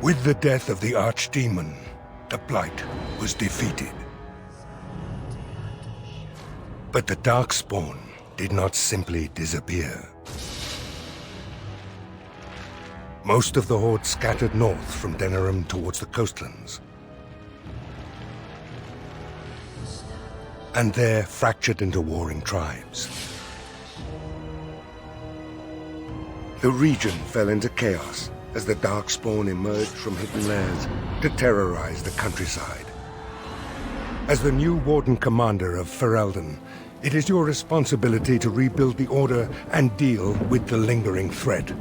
With the death of the Archdemon, the Blight was defeated. But the Darkspawn did not simply disappear. Most of the Horde scattered north from Denerim towards the coastlands. And there fractured into warring tribes. The region fell into chaos as the Darkspawn emerged from hidden lairs to terrorize the countryside. As the new Warden Commander of Ferelden, it is your responsibility to rebuild the Order and deal with the lingering threat.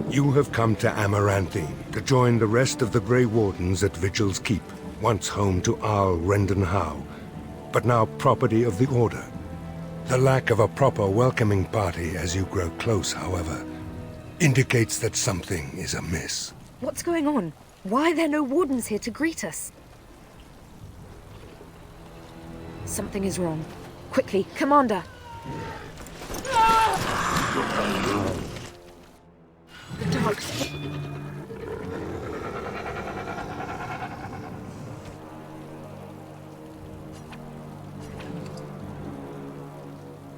You have come to Amaranthine to join the rest of the Grey Wardens at Vigil's Keep, once home to Arl Rendenhau, but now property of the Order. The lack of a proper welcoming party as you grow close, however, indicates that something is amiss. What's going on? Why are there no wardens here to greet us? Something is wrong. Quickly, Commander! The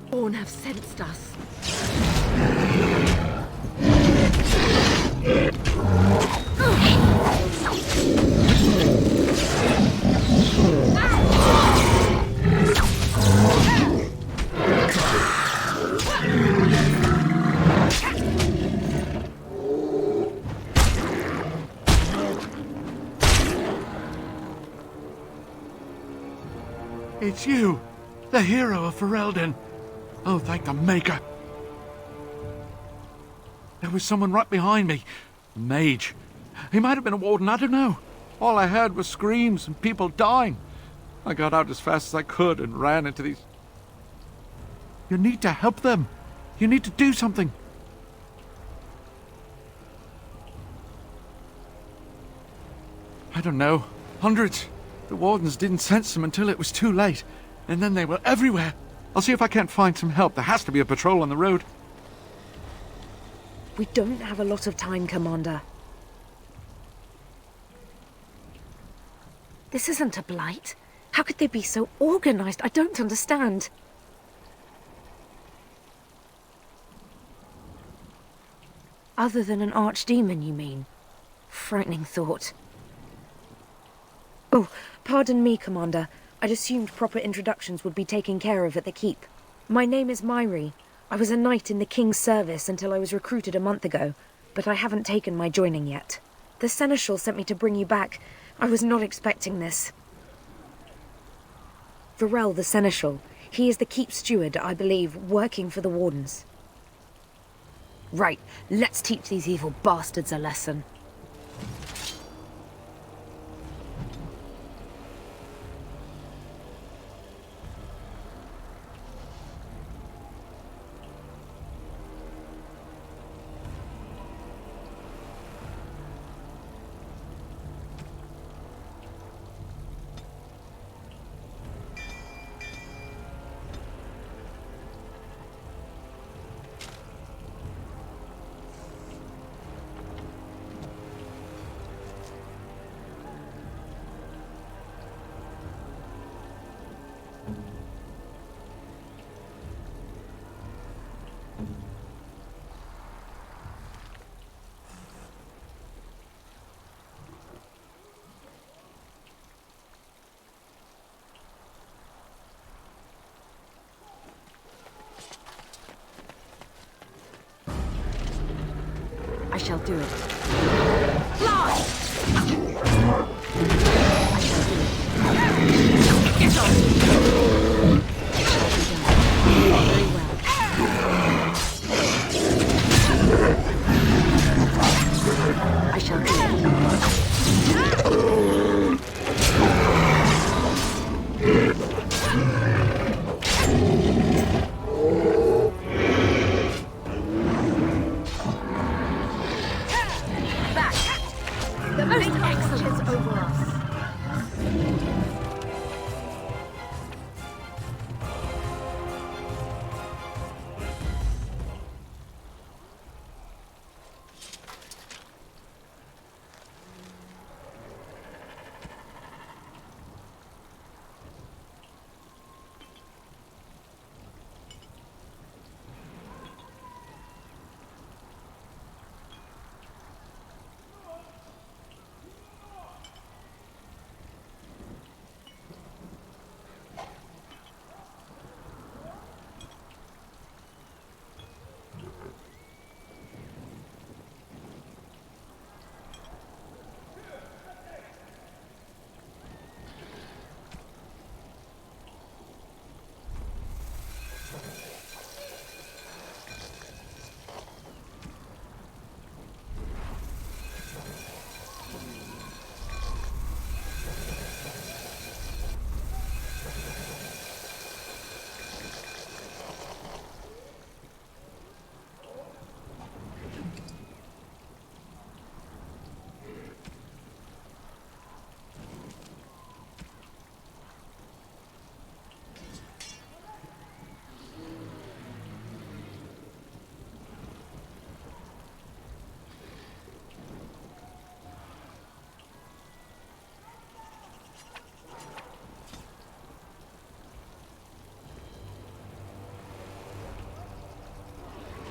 Spawn have sensed us. It's you, the hero of Ferelden. Oh, thank the Maker. There was someone right behind me. A mage. He might have been a warden, I don't know. All I heard was screams and people dying. I got out as fast as I could and ran into these... You need to help them. You need to do something. I don't know. Hundreds. The wardens didn't sense them until it was too late. And then they were everywhere. I'll see if I can't find some help. There has to be a patrol on the road. We don't have a lot of time, Commander. This isn't a blight. How could they be so organized? I don't understand. Other than an archdemon, you mean? Frightening thought. Oh, pardon me, Commander. I'd assumed proper introductions would be taken care of at the keep. My name is Myri. I was a knight in the King's service until I was recruited a month ago, but I haven't taken my joining yet. The Seneschal sent me to bring you back. I was not expecting this. Varel the Seneschal. He is the keep steward, I believe, working for the wardens. Right, let's teach these evil bastards a lesson. I shall do it. Fly! I shall do it. Get on! It shall be done. Very well. I shall do it.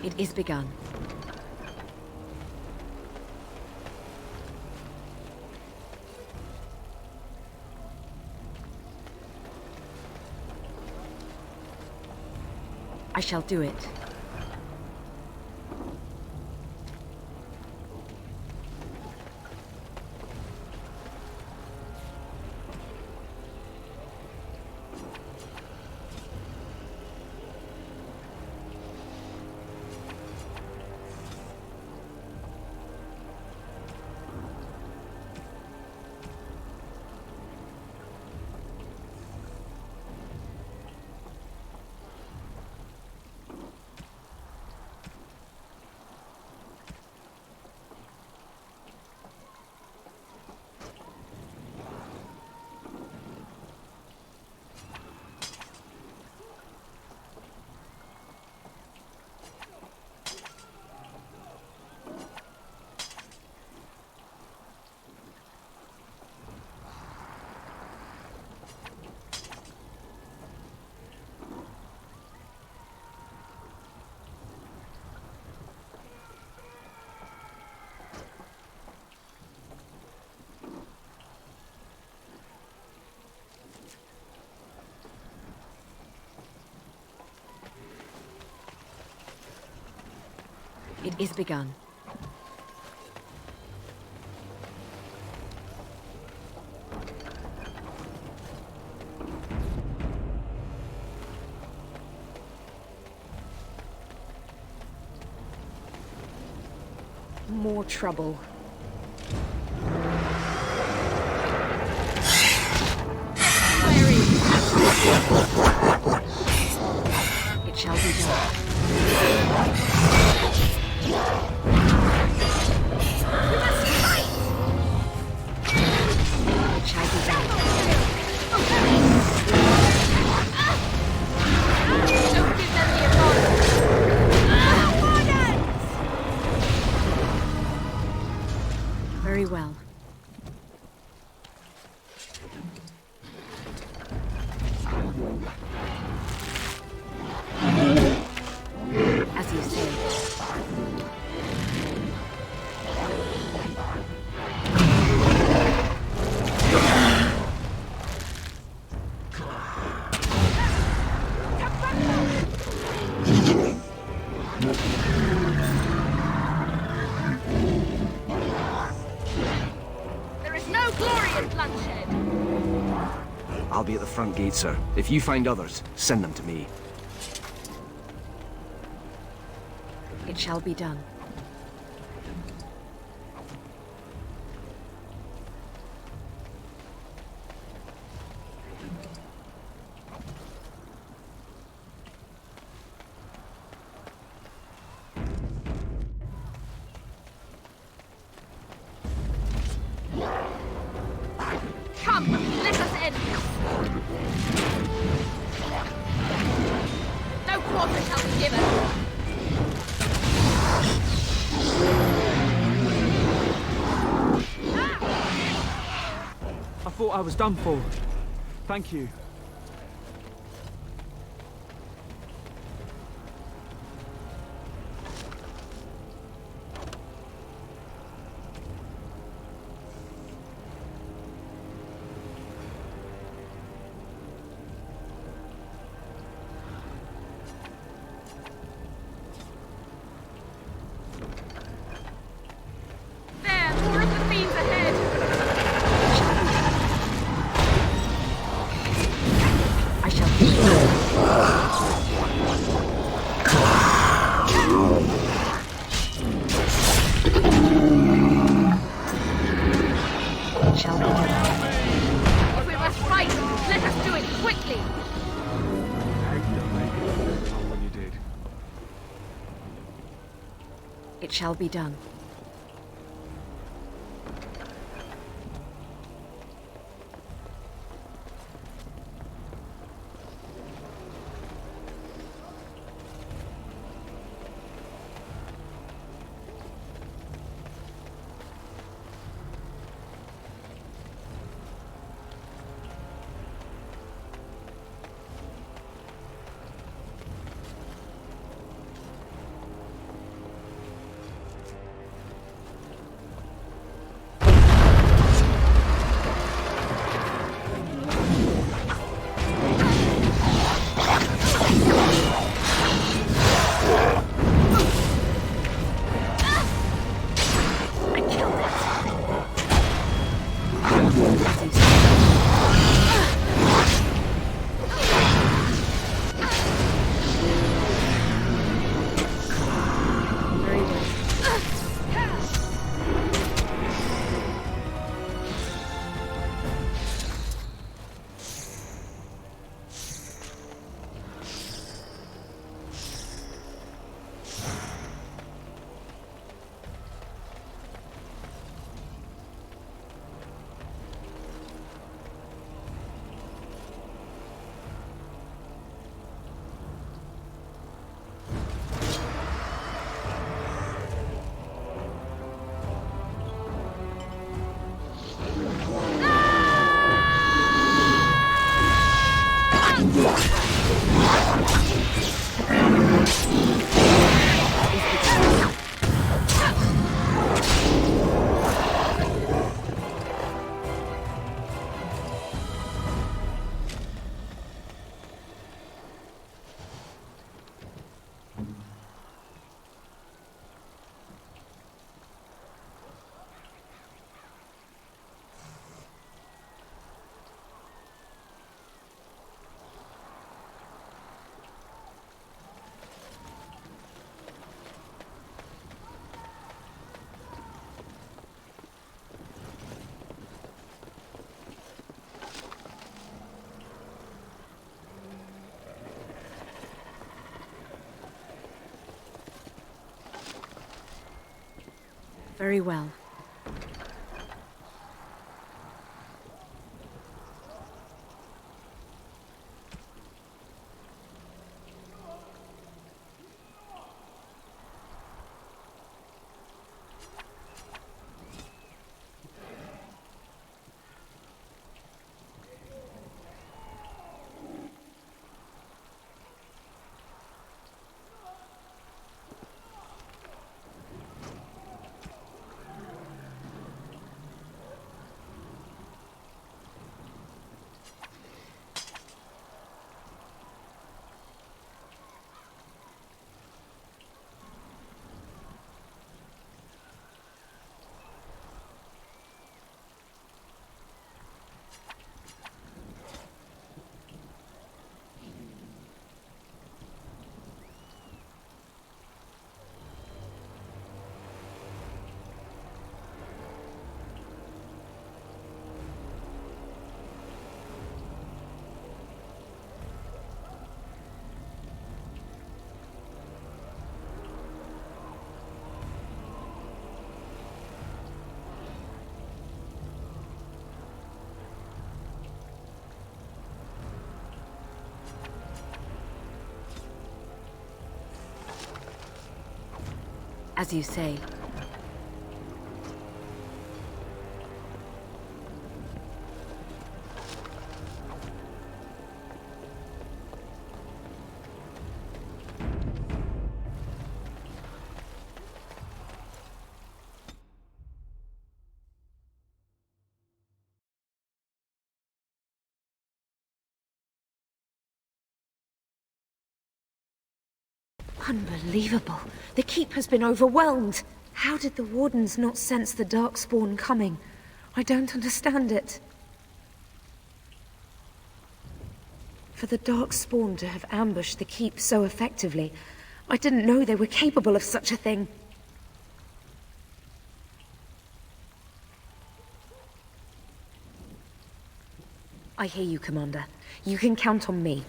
It is begun. I shall do it. It is begun. More trouble. It shall be done. It shall be done. Don't give them the advantage. Very well. As you say. There is no glory in bloodshed. I'll be at the front gate, sir. If you find others, send them to me. It shall be done. Come, let us end this. No quarter shall be given. I thought I was done for. Thank you. There, more of the fiends ahead. I shall be done. It shall be done. If we must fight, let us do it quickly. When you did. It shall be done. Very well. As you say. Unbelievable. The keep has been overwhelmed. How did the Wardens not sense the Darkspawn coming? I don't understand it. For the Darkspawn to have ambushed the keep so effectively, I didn't know they were capable of such a thing. I hear you, Commander. You can count on me.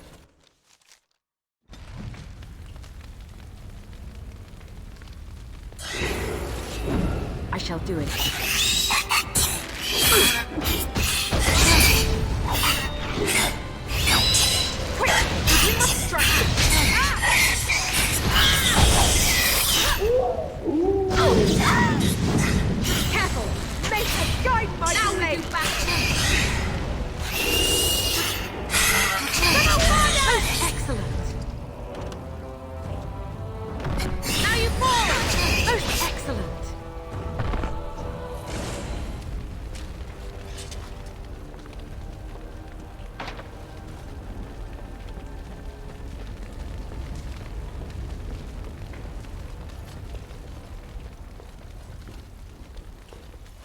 I shall do it. Quick! We must strike! Careful! May I guide my blade! Excellent! Now you fall! Most excellent!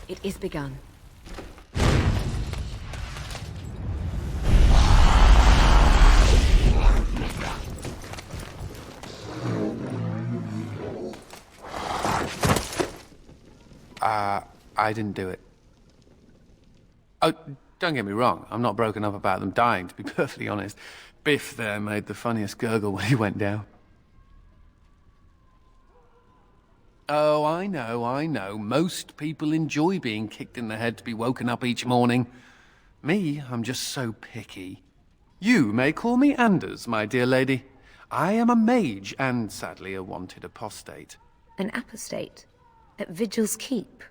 It is begun. I didn't do it. Oh, don't get me wrong. I'm not broken up about them dying, to be perfectly honest. Biff there made the funniest gurgle when he went down. Oh, I know. Most people enjoy being kicked in the head to be woken up each morning. Me, I'm just so picky. You may call me Anders, my dear lady. I am a mage, and sadly a wanted apostate. An apostate? At Vigil's Keep?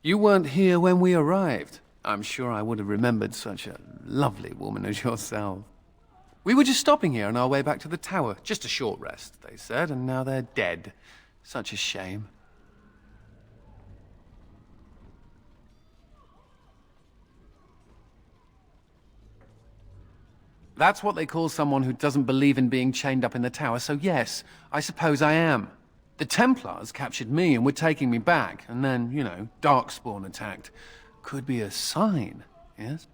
You weren't here when we arrived. I'm sure I would have remembered such a lovely woman as yourself. We were just stopping here on our way back to the tower. Just a short rest, they said, and now they're dead. Such a shame. That's what they call someone who doesn't believe in being chained up in the tower, so yes, I suppose I am. The Templars captured me and were taking me back, and then, you know, Darkspawn attacked. Could be a sign, yes?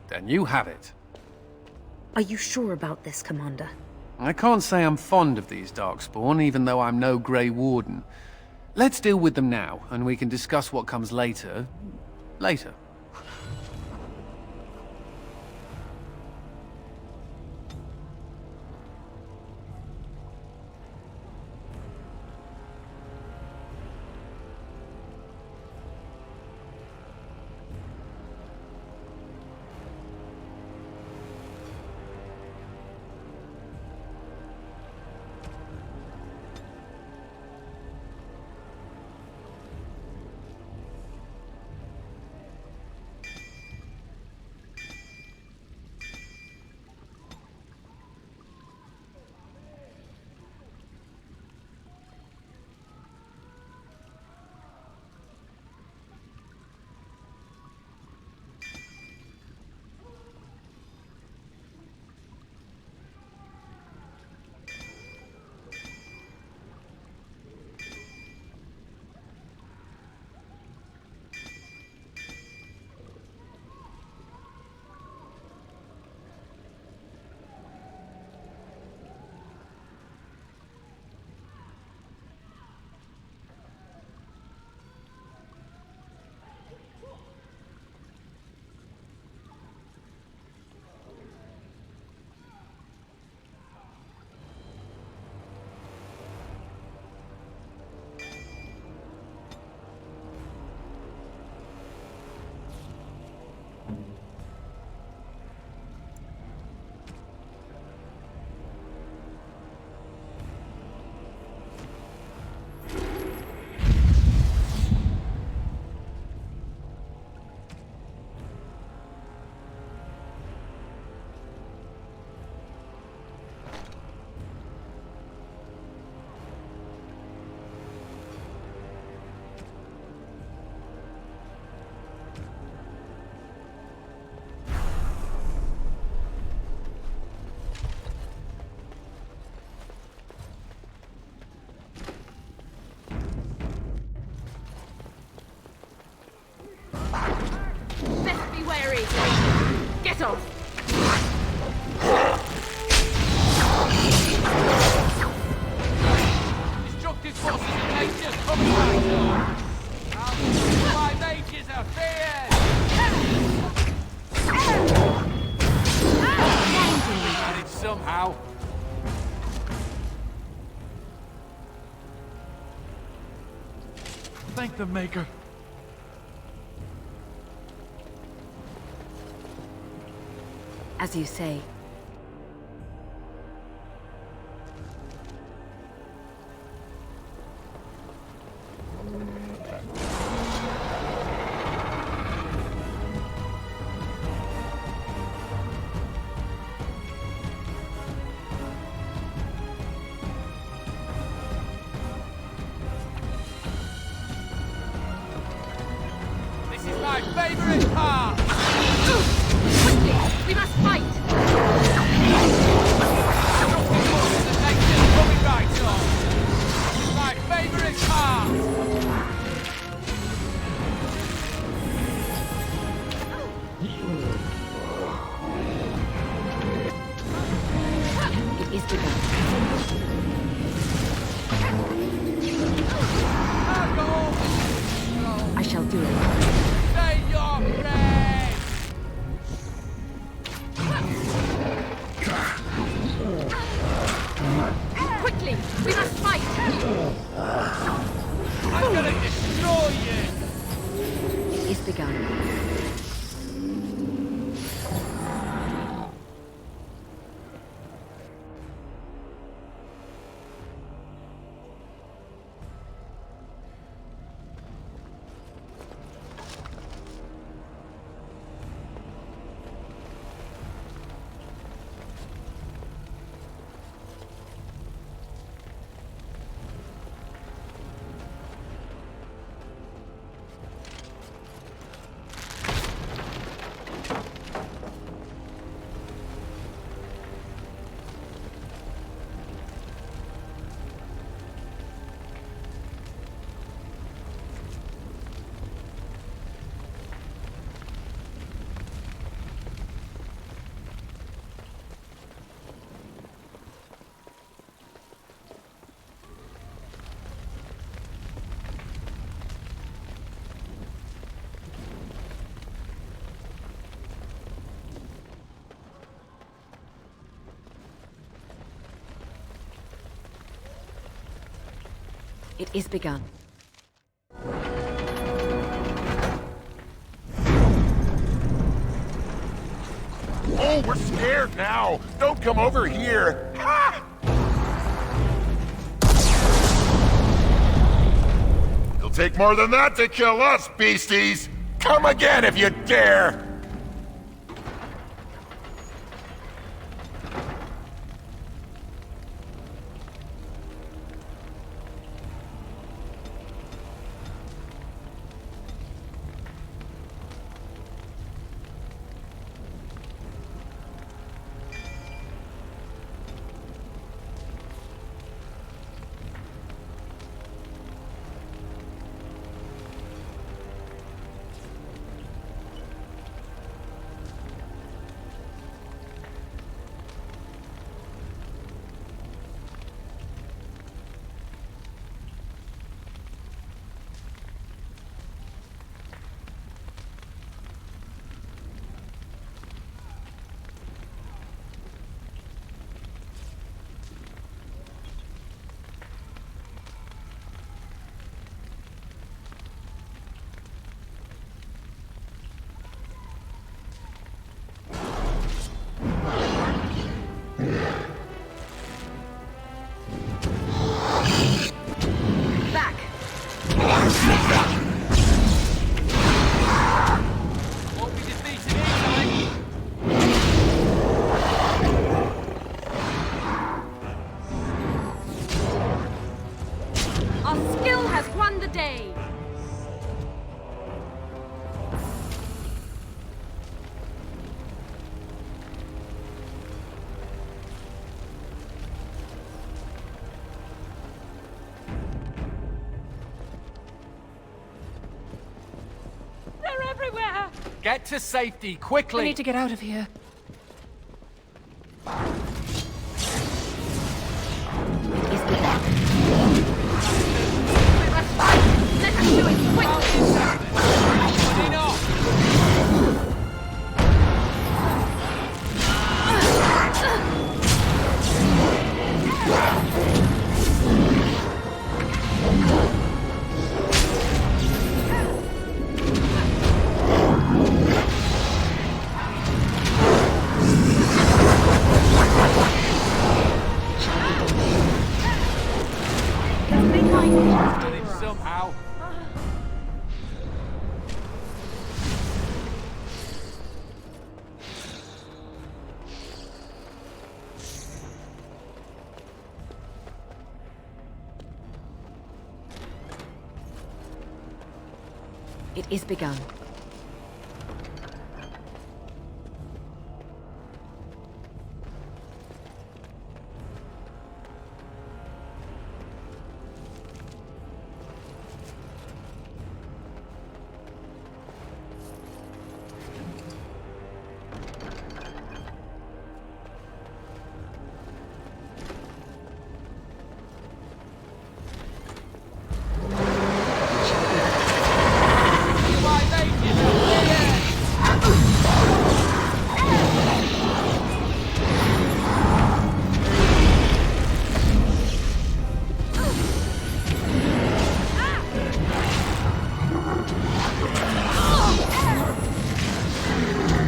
Then you have it. Are you sure about this, Commander? I can't say I'm fond of these Darkspawn, even though I'm no Grey Warden. Let's deal with them now, and we can discuss what comes later. Later. fire is. Get off. Destructive forces of nature coming right on. My mages are feared. Managed somehow. Thank the Maker. As you say. This is my favorite part. Quickly, we must fight. Destructive forces of nature coming right on. This is my favorite part. It is begun. I shall do it. Say your praise. Quickly, we must fight. I'm gonna destroy you. It is begun. It is begun. Oh, we're scared now. Don't come over here. Ha! It'll take more than that to kill us, beasties. Come again if you dare. Won't be defeated easily. Our skill has won the day. They're everywhere! Get to safety, quickly! We need to get out of here. Is the back. We must fight! Let us do it quickly! Somehow. It is begun.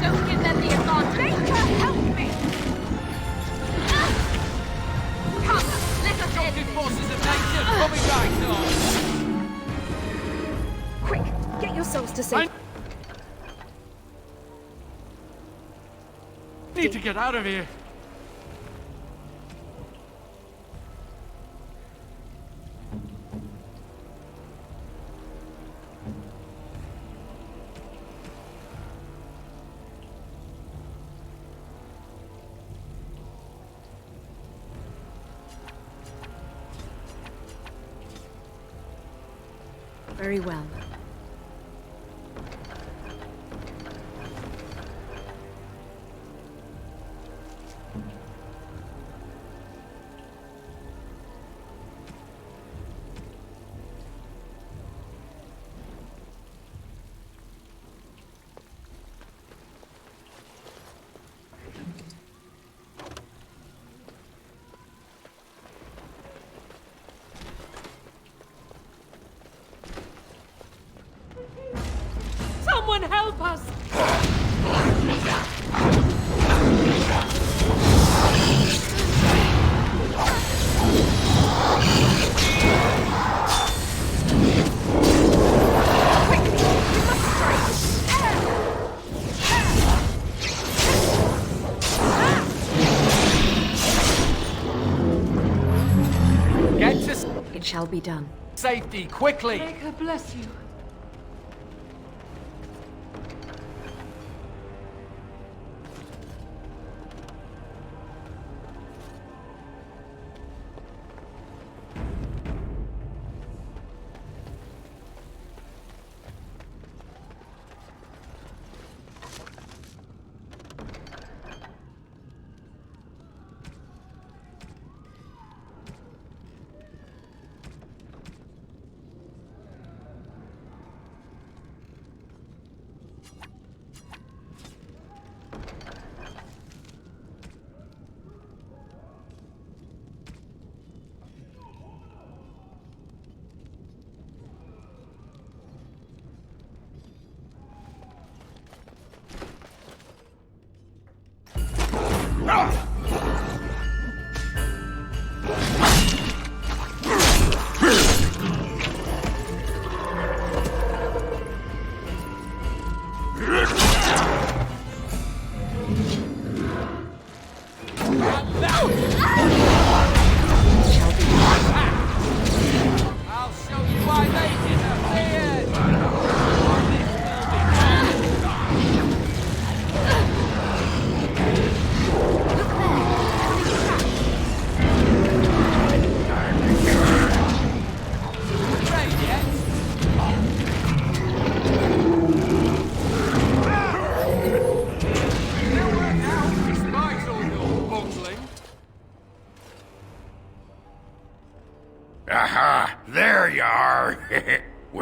Don't give them the advantage! Help me! Come, let us end this! Forces of nature coming back now! Quick, get yourselves to safety. Need to get out of here. Very well. Someone help us! Get to It shall be done. safety, quickly! Maker bless you.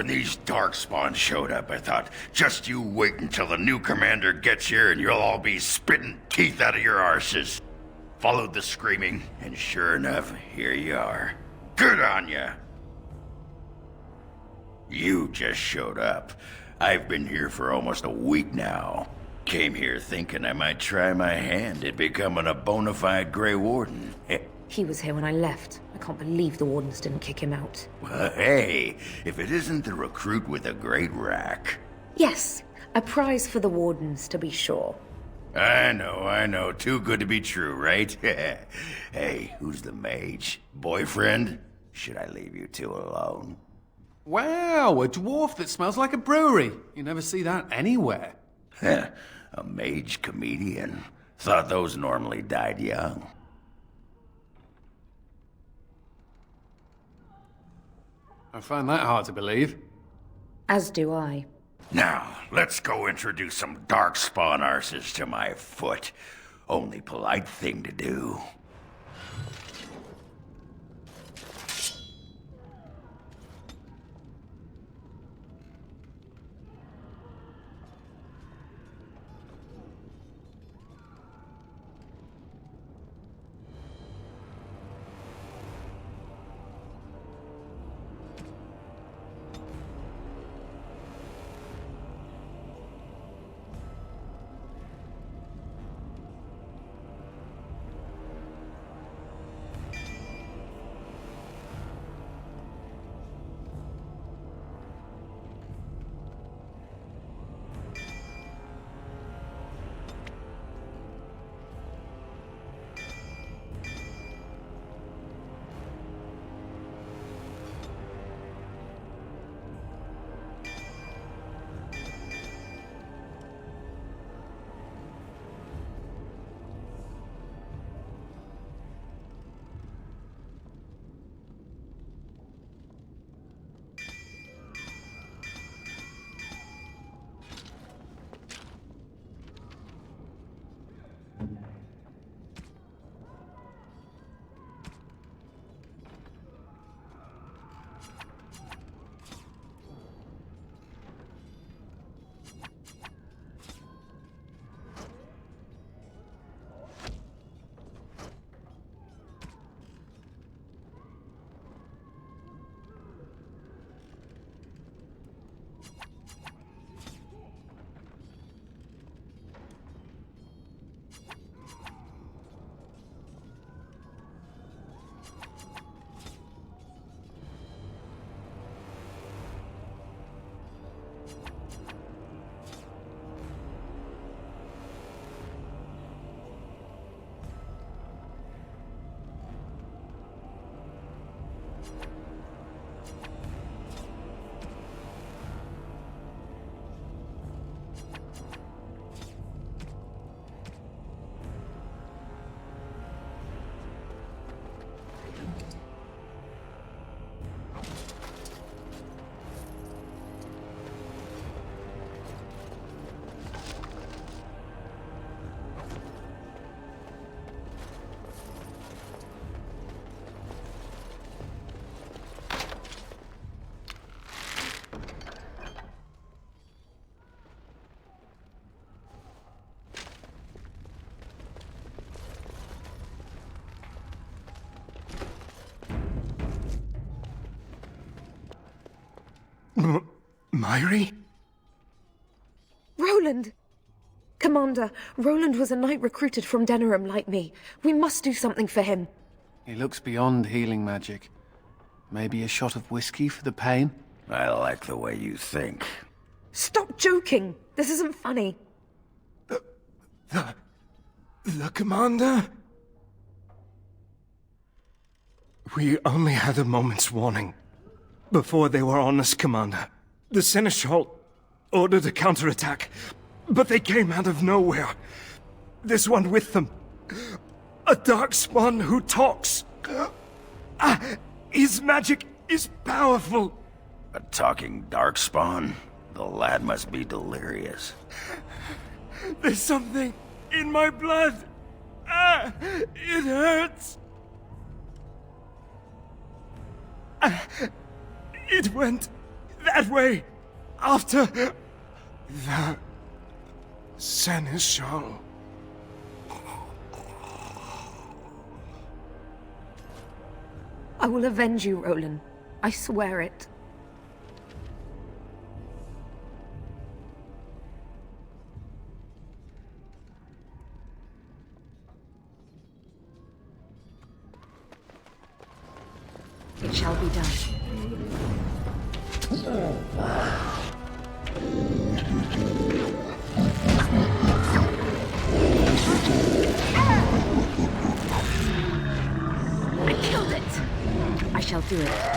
these Darkspawn showed up, I thought, just you wait until the new commander gets here and you'll all be spitting teeth out of your arses. Followed the screaming, and sure enough, here you are. Good on ya! You just showed up. I've been here for almost a week now. Came here thinking I might try my hand at becoming a bona fide Grey Warden. He was here when I left. I can't believe the Wardens didn't kick him out. Well, hey, if it isn't the recruit with a great rack. Yes, a prize for the Wardens, to be sure. I know. Too good to be true, right? Hey, who's the mage? Boyfriend? Should I leave you two alone? Wow, a dwarf that smells like a brewery. You never see that anywhere. A mage comedian. Thought those normally died young. I find that hard to believe. As do I. Now, let's go introduce some Darkspawn arses to my foot. Only polite thing to do. Myri? Roland! Commander, Roland was a knight recruited from Denerim like me. We must do something for him. He looks beyond healing magic. Maybe a shot of whiskey for the pain? I like the way you think. Stop joking! This isn't funny. The commander? We only had a moment's warning. Before they were on us, Commander. The Seneschal ordered a counterattack, but they came out of nowhere. This one with them. A Darkspawn who talks. His magic is powerful. A talking Darkspawn? The lad must be delirious. There's something in my blood. It hurts. It went that way! After... the... Seneschal. I will avenge you, Roland. I swear it. It shall be done. I killed it! I shall do it.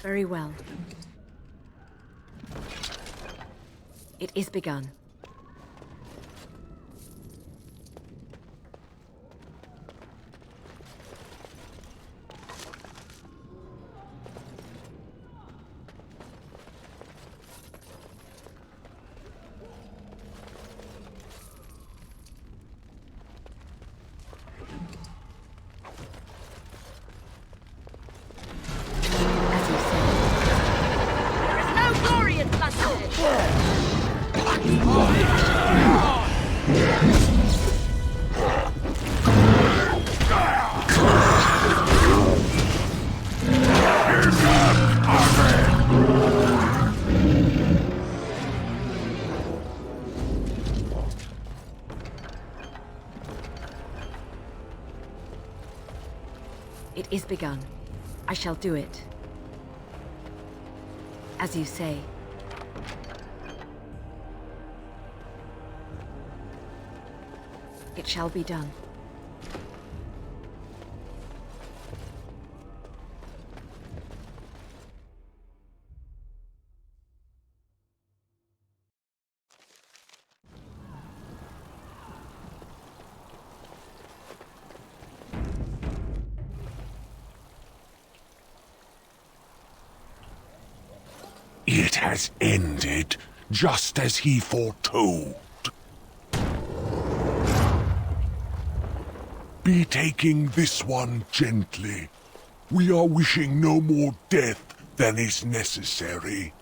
Very well. It is begun. It is begun. I shall do it. As you say. It shall be done. It has ended, just as he foretold. Be taking this one gently. We are wishing no more death than is necessary.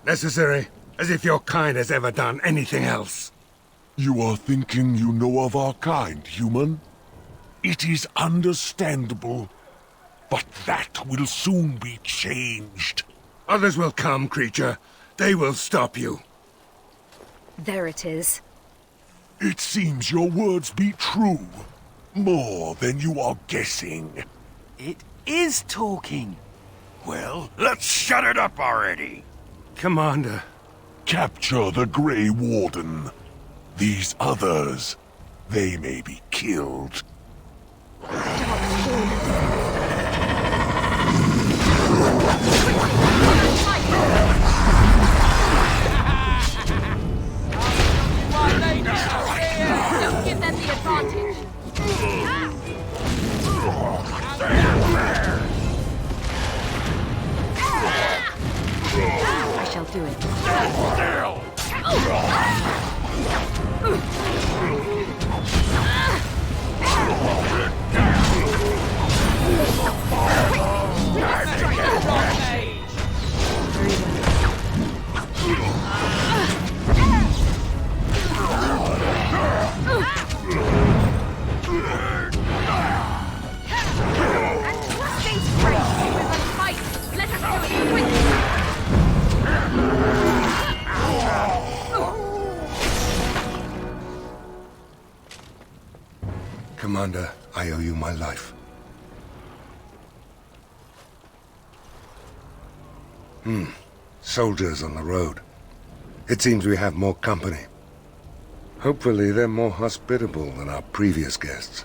Necessary? As if your kind has ever done anything else. You are thinking you know of our kind, human? It is understandable, but that will soon be changed. Others will come, creature. They will stop you. There it is. It seems your words be true. More than you are guessing. It is talking. Well, let's shut it up already. Commander. Capture the Grey Warden. These others, they may be killed. Don't give them the advantage. I shall do it. Commander, I owe you my life. Soldiers on the road. It seems we have more company. Hopefully they're more hospitable than our previous guests.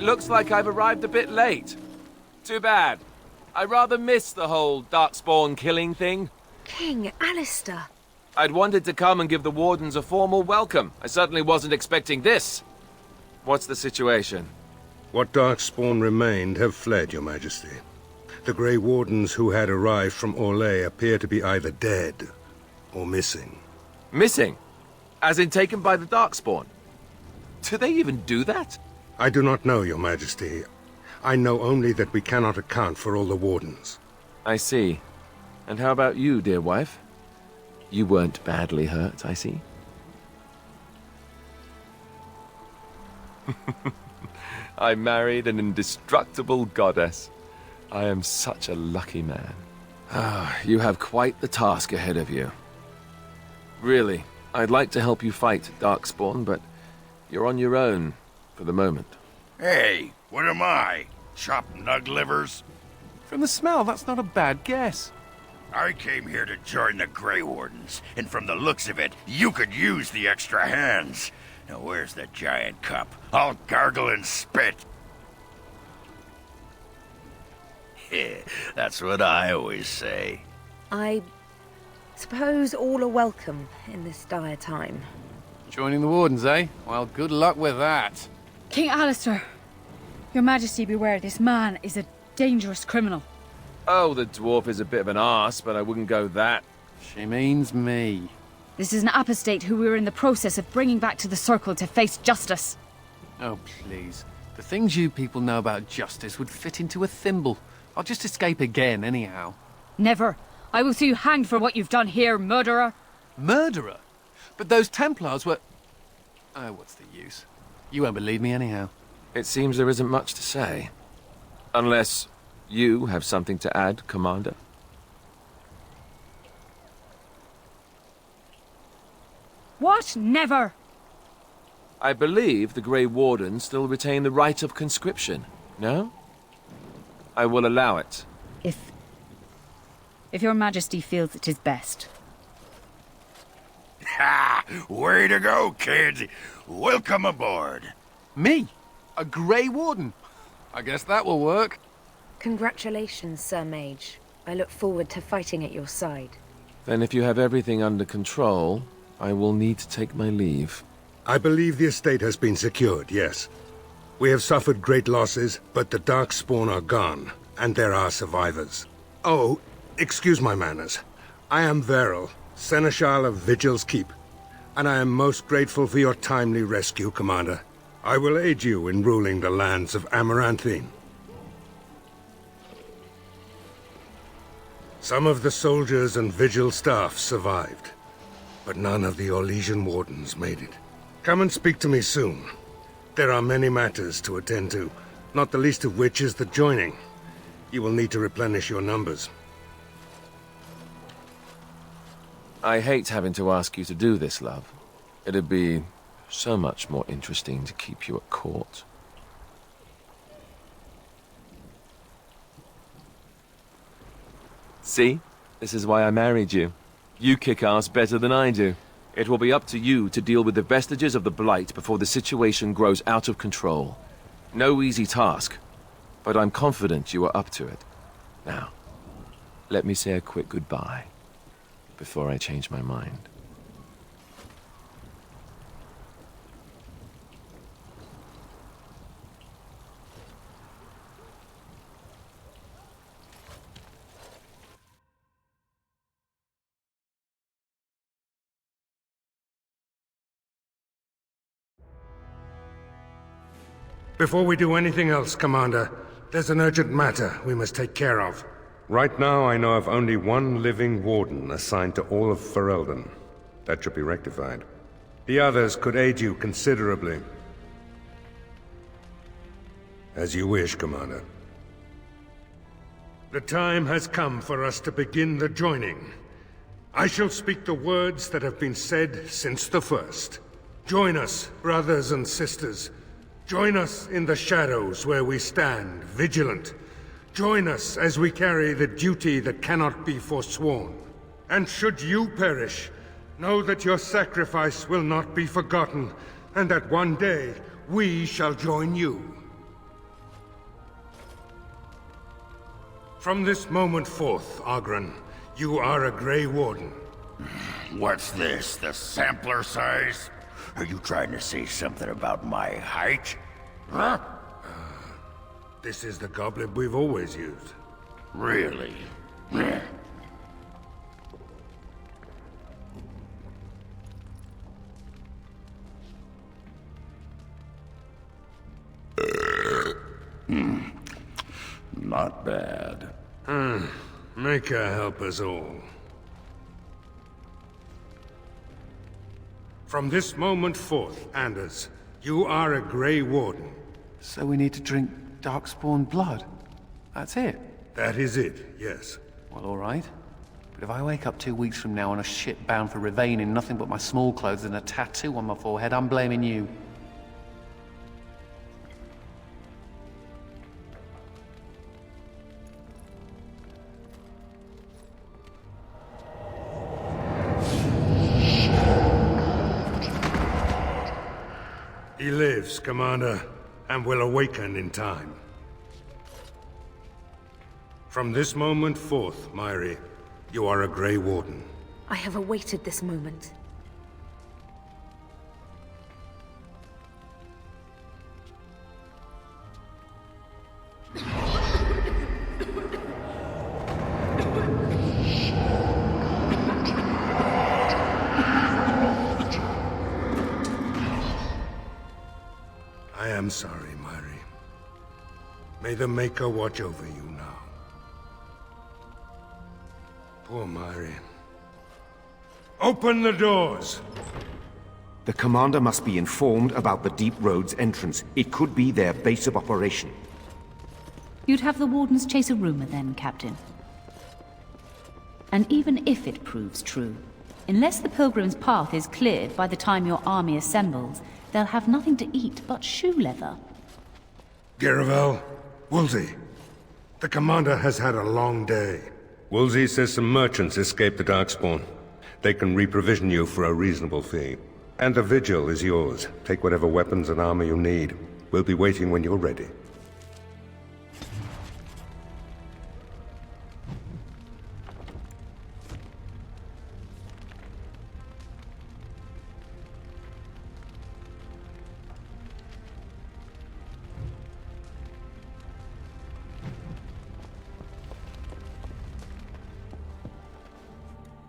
looks like I've arrived a bit late. Too bad. I rather missed the whole Darkspawn killing thing. King Alistair. I'd wanted to come and give the Wardens a formal welcome. I certainly wasn't expecting this. What's the situation? What Darkspawn remained have fled, Your Majesty. The Grey Wardens who had arrived from Orlais appear to be either dead or missing. Missing? As in taken by the Darkspawn? Do they even do that? I do not know, Your Majesty. I know only that we cannot account for all the Wardens. I see. And how about you, dear wife? You weren't badly hurt, I see. I married an indestructible goddess. I am such a lucky man. Ah, you have quite the task ahead of you. Really, I'd like to help you fight Darkspawn, but you're on your own for the moment. Hey, what am I? Chopped nug livers? From the smell, that's not a bad guess. I came here to join the Grey Wardens, and from the looks of it, you could use the extra hands. Now where's the giant cup? I'll gargle and spit. That's what I always say. I suppose all are welcome in this dire time. Joining the Wardens, eh? Well, good luck with that. King Alistair, Your Majesty, beware. This man is a dangerous criminal. Oh, the dwarf is a bit of an arse, but I wouldn't go that. She means me. This is an apostate who we were in the process of bringing back to the Circle to face justice. Oh, please. The things you people know about justice would fit into a thimble. I'll just escape again, anyhow. Never. I will see you hanged for what you've done here, murderer. Murderer? But those Templars were... Oh, what's the use? You won't believe me anyhow. It seems there isn't much to say. Unless you have something to add, Commander. What? Never! I believe the Grey Wardens still retain the right of conscription, no? I will allow it. If Your Majesty feels it is best. Ha! Way to go, kids! Welcome aboard. Me? A Grey Warden? I guess that will work. Congratulations, Sir Mage. I look forward to fighting at your side. Then if you have everything under control, I will need to take my leave. I believe the estate has been secured, yes. We have suffered great losses, but the Darkspawn are gone, and there are survivors. Oh, excuse my manners. I am Verrill, Seneschal of Vigil's Keep, and I am most grateful for your timely rescue, Commander. I will aid you in ruling the lands of Amaranthine. Some of the soldiers and Vigil staff survived, but none of the Orlesian Wardens made it. Come and speak to me soon. There are many matters to attend to, not the least of which is the joining. You will need to replenish your numbers. I hate having to ask you to do this, love. It'd be so much more interesting to keep you at court. See? This is why I married you. You kick ass better than I do. It will be up to you to deal with the vestiges of the Blight before the situation grows out of control. No easy task, but I'm confident you are up to it. Now, let me say a quick goodbye before I change my mind. Before we do anything else, Commander, there's an urgent matter we must take care of. Right now, I know of only one living warden assigned to all of Ferelden. That should be rectified. The others could aid you considerably. As you wish, Commander. The time has come for us to begin the joining. I shall speak the words that have been said since the first. Join us, brothers and sisters. Join us in the shadows where we stand, vigilant. Join us as we carry the duty that cannot be forsworn. And should you perish, know that your sacrifice will not be forgotten, and that one day we shall join you. From this moment forth, Oghren, you are a Grey Warden. What's this, the sampler size? Are you trying to say something about my height? Huh? This is the goblet we've always used. Really? Not bad. Maker help us all. From this moment forth, Anders, you are a Grey Warden. So we need to drink Darkspawn blood? That's it? That is it, yes. Well, all right. But if I wake up 2 weeks from now on a ship bound for Rivain in nothing but my small clothes and a tattoo on my forehead, I'm blaming you. He lives, Commander, and will awaken in time. From this moment forth, Myri, you are a Grey Warden. I have awaited this moment. I am sorry, Myri. May the Maker watch over you now. Poor Myri. Open the doors! The Commander must be informed about the Deep Road's entrance. It could be their base of operation. You'd have the Wardens chase a rumor then, Captain. And even if it proves true, unless the Pilgrim's path is cleared by the time your army assembles, they'll have nothing to eat but shoe leather. Garavel, Woolsey, the Commander has had a long day. Woolsey says some merchants escaped the Darkspawn. They can reprovision you for a reasonable fee. And the Vigil is yours. Take whatever weapons and armor you need. We'll be waiting when you're ready.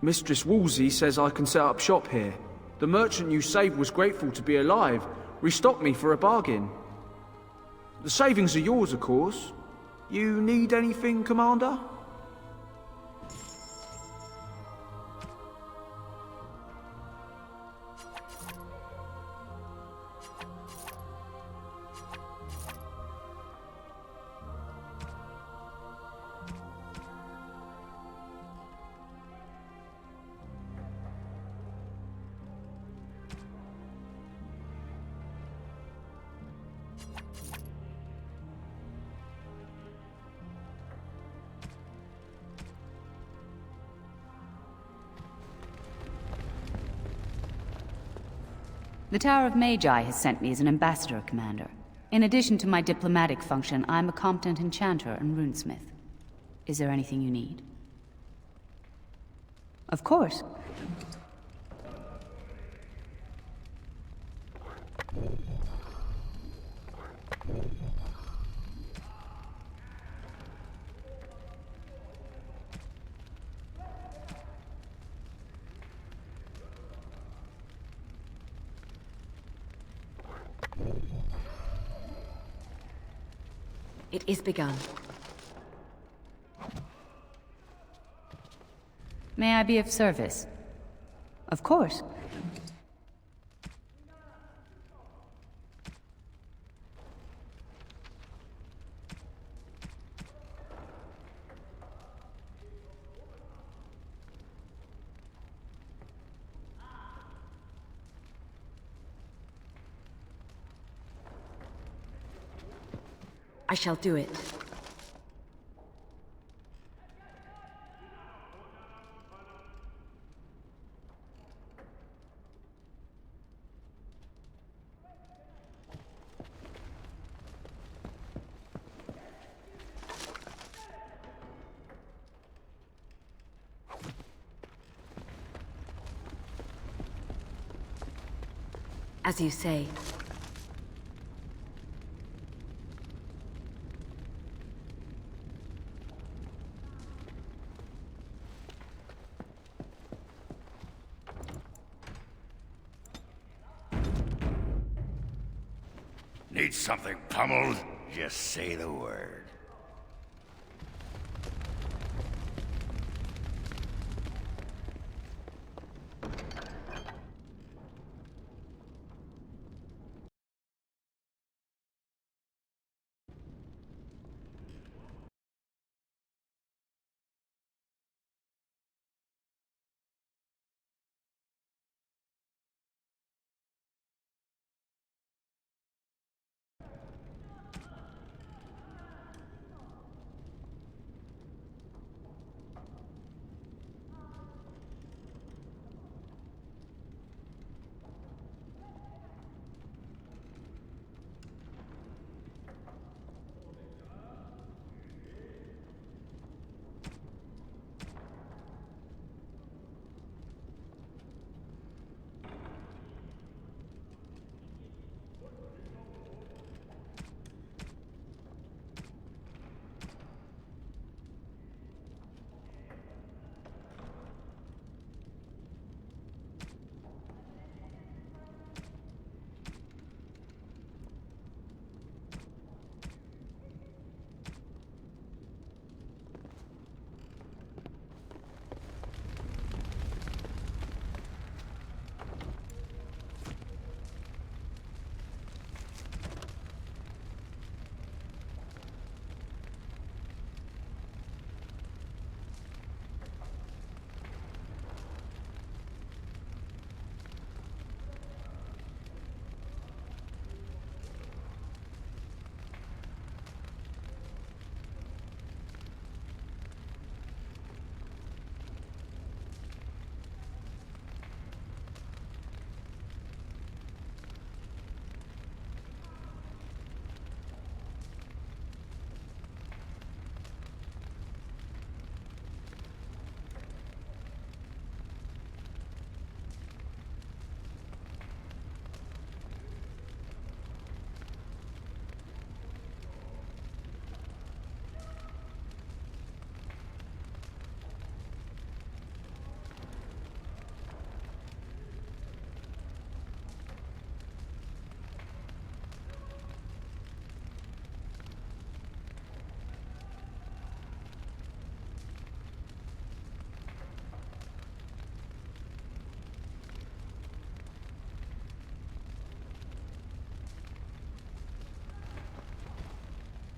Mistress Woolsey says I can set up shop here. The merchant you saved was grateful to be alive, restocked me for a bargain. The savings are yours, of course. You need anything, Commander? The Tower of Magi has sent me as an ambassador, Commander. In addition to my diplomatic function, I'm a competent enchanter and runesmith. Is there anything you need? Of course. It is begun. May I be of service? Of course. I shall do it. As you say. Need something pummeled? Just say the word.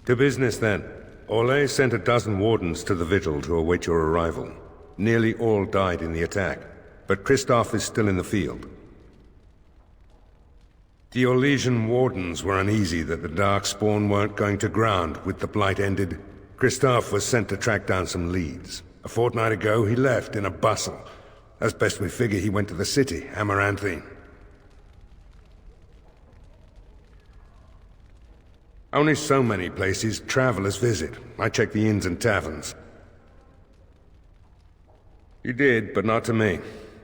To business, then. Orlais sent a dozen wardens to the Vigil to await your arrival. Nearly all died in the attack, but Kristoff is still in the field. The Orlesian wardens were uneasy that the Darkspawn weren't going to ground with the Blight ended. Kristoff was sent to track down some leads. A fortnight ago, he left in a bustle. As best we figure, he went to the city, Amaranthine. Only so many places travelers visit. I check the inns and taverns. You did, but not to me.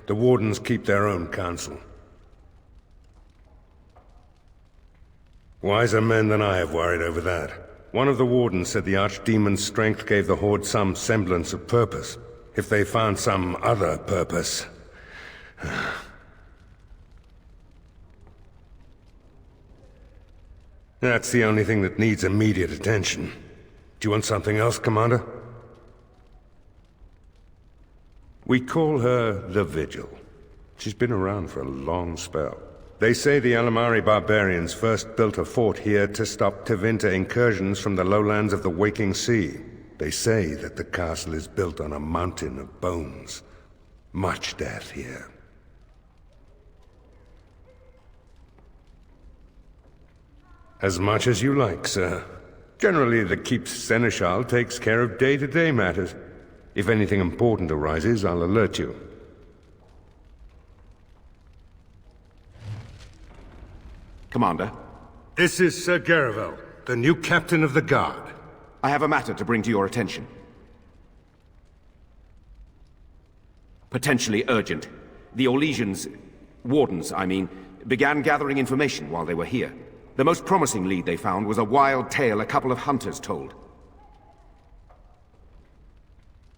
The wardens keep their own counsel. Wiser men than I have worried over that. One of the wardens said the Archdemon's strength gave the Horde some semblance of purpose. If they found some other purpose... That's the only thing that needs immediate attention. Do you want something else, Commander? We call her the Vigil. She's been around for a long spell. They say the Alamari barbarians first built a fort here to stop Tevinter incursions from the lowlands of the Waking Sea. They say that the castle is built on a mountain of bones. Much death here. As much as you like, sir. Generally, the Keep's Seneschal takes care of day-to-day matters. If anything important arises, I'll alert you. Commander? This is Sir Garavel, the new captain of the guard. I have a matter to bring to your attention. Potentially urgent. The Orlesians, wardens, I mean, began gathering information while they were here. The most promising lead they found was a wild tale a couple of hunters told.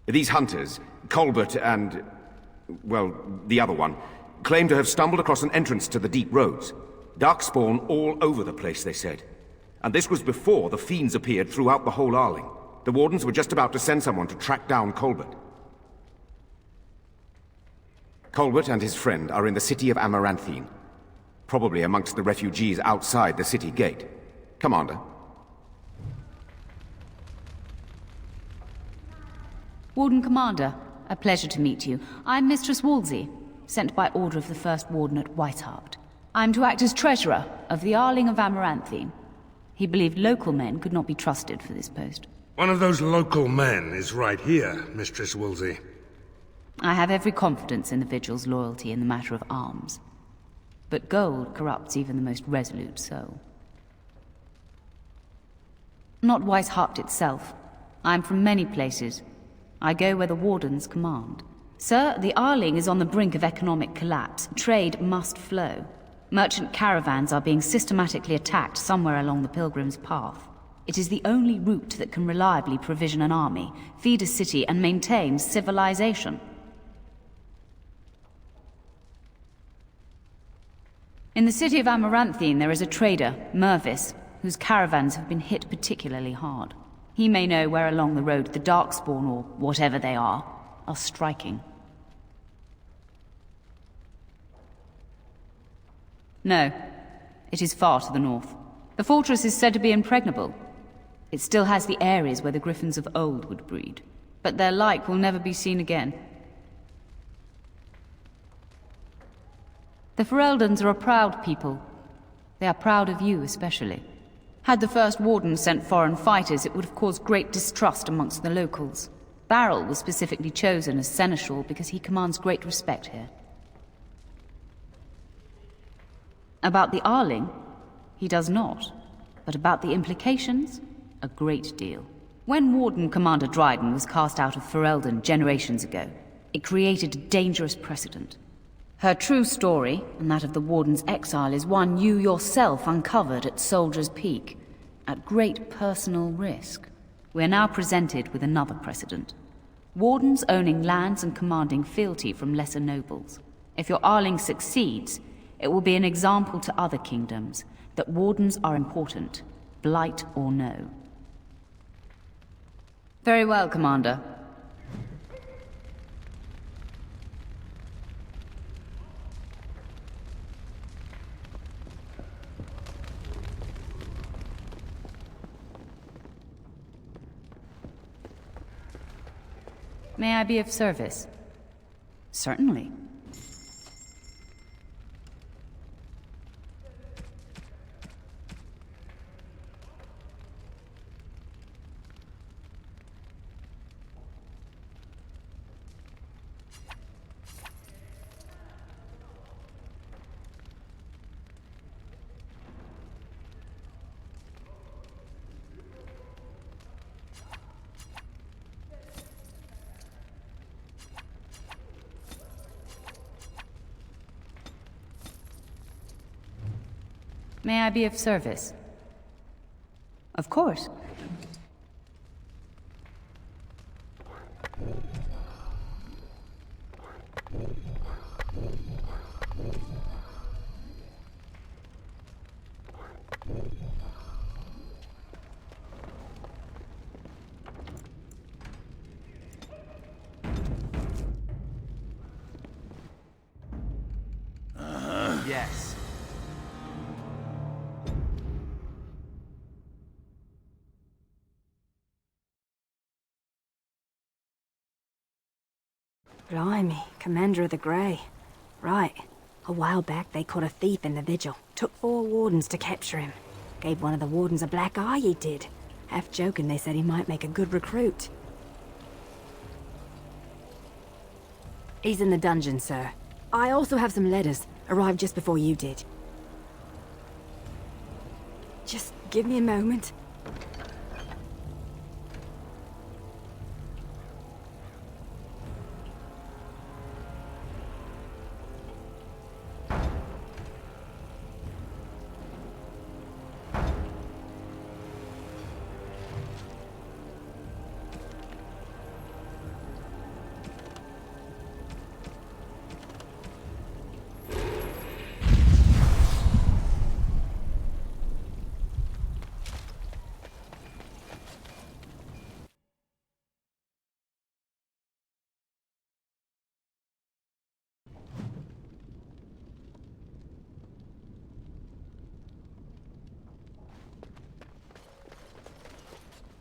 These hunters, Colbert and, well, the other one, claimed to have stumbled across an entrance to the deep roads. Darkspawn all over the place, they said. And this was before the fiends appeared throughout the whole Arling. The Wardens were just about to send someone to track down Colbert. Colbert and his friend are in the city of Amaranthine, probably amongst the refugees outside the city gate. Commander. Warden Commander, a pleasure to meet you. I'm Mistress Wolsey, sent by order of the First Warden at Whitehart. I'm to act as treasurer of the Arling of Amaranthine. He believed local men could not be trusted for this post. One of those local men is right here, Mistress Wolsey. I have every confidence in the Vigil's loyalty in the matter of arms. But gold corrupts even the most resolute soul. Not Whitehart itself. I'm from many places. I go where the Wardens command. Sir, the Arling is on the brink of economic collapse. Trade must flow. Merchant caravans are being systematically attacked somewhere along the Pilgrim's Path. It is the only route that can reliably provision an army, feed a city, and maintain civilization. In the city of Amaranthine, there is a trader, Mervis, whose caravans have been hit particularly hard. He may know where along the road the Darkspawn, or whatever they are striking. No, it is far to the north. The fortress is said to be impregnable. It still has the areas where the griffins of old would breed, but their like will never be seen again. The Fereldans are a proud people. They are proud of you especially. Had the First Warden sent foreign fighters, it would have caused great distrust amongst the locals. Barrel was specifically chosen as seneschal because he commands great respect here. About the Arling, he does not. But about the implications, a great deal. When Warden Commander Dryden was cast out of Ferelden generations ago, it created a dangerous precedent. Her true story, and that of the Warden's exile, is one you yourself uncovered at Soldier's Peak, at great personal risk. We are now presented with another precedent. Wardens owning lands and commanding fealty from lesser nobles. If your Arling succeeds, it will be an example to other kingdoms that Wardens are important, blight or no. Very well, Commander. May I be of service? Certainly. May I be of service? Of course. Yes. Blimey, Commander of the Grey. Right. A while back they caught a thief in the Vigil. Took 4 Wardens to capture him. Gave one of the Wardens a black eye, he did. Half joking, they said he might make a good recruit. He's in the dungeon, sir. I also have some letters. Arrived just before you did. Just give me a moment.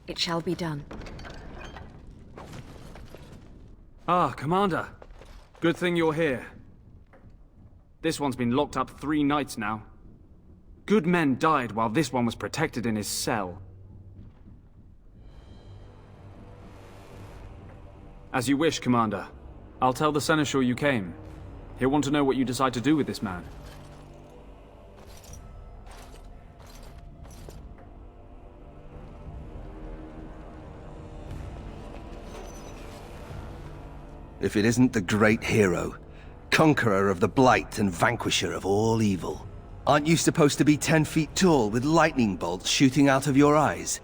It shall be done. Ah, Commander. Good thing you're here. This one's been locked up 3 nights now. Good men died while this one was protected in his cell. As you wish, Commander. I'll tell the Seneschal you came. He'll want to know what you decide to do with this man. If it isn't the great hero, conqueror of the Blight and vanquisher of all evil. Aren't you supposed to be 10 feet tall with lightning bolts shooting out of your eyes?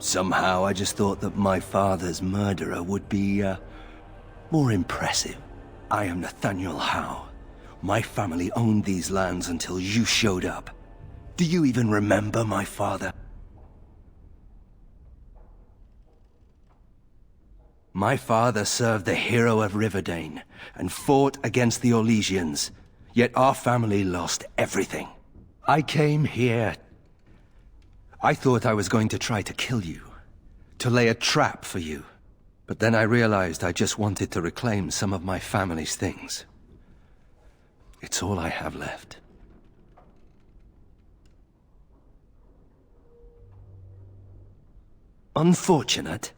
Somehow I just thought that my father's murderer would be, more impressive. I am Nathaniel Howe. My family owned these lands until you showed up. Do you even remember my father? My father served the hero of Riverdane and fought against the Orlesians, yet our family lost everything. I came here. I thought I was going to try to kill you, to lay a trap for you. But then I realized I just wanted to reclaim some of my family's things. It's all I have left. Unfortunate?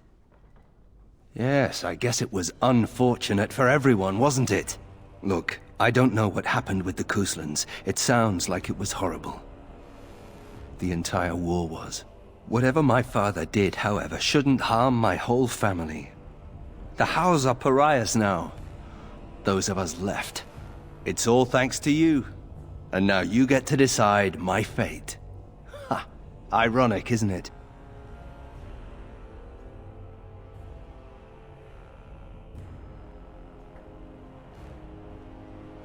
Yes, I guess it was unfortunate for everyone, wasn't it? Look, I don't know what happened with the Kuslans. It sounds like it was horrible. The entire war was. Whatever my father did, however, shouldn't harm my whole family. The Howes are pariahs now. Those of us left. It's all thanks to you. And now you get to decide my fate. Ha! Ironic, isn't it?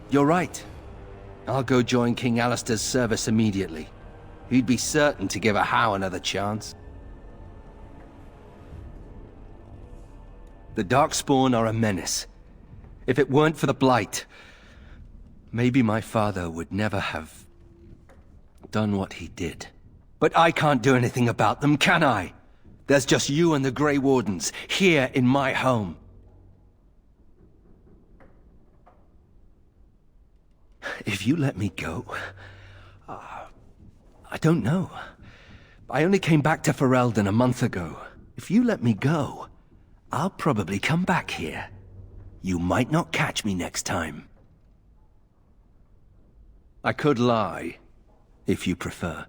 You're right. I'll go join King Alistair's service immediately. He'd be certain to give a Howe another chance. The Darkspawn are a menace. If it weren't for the Blight, maybe my father would never have done what he did. But I can't do anything about them, can I? There's just you and the Grey Wardens, here in my home. If you let me go... I don't know. I only came back to Ferelden a month ago. If you let me go, I'll probably come back here. You might not catch me next time. I could lie, if you prefer.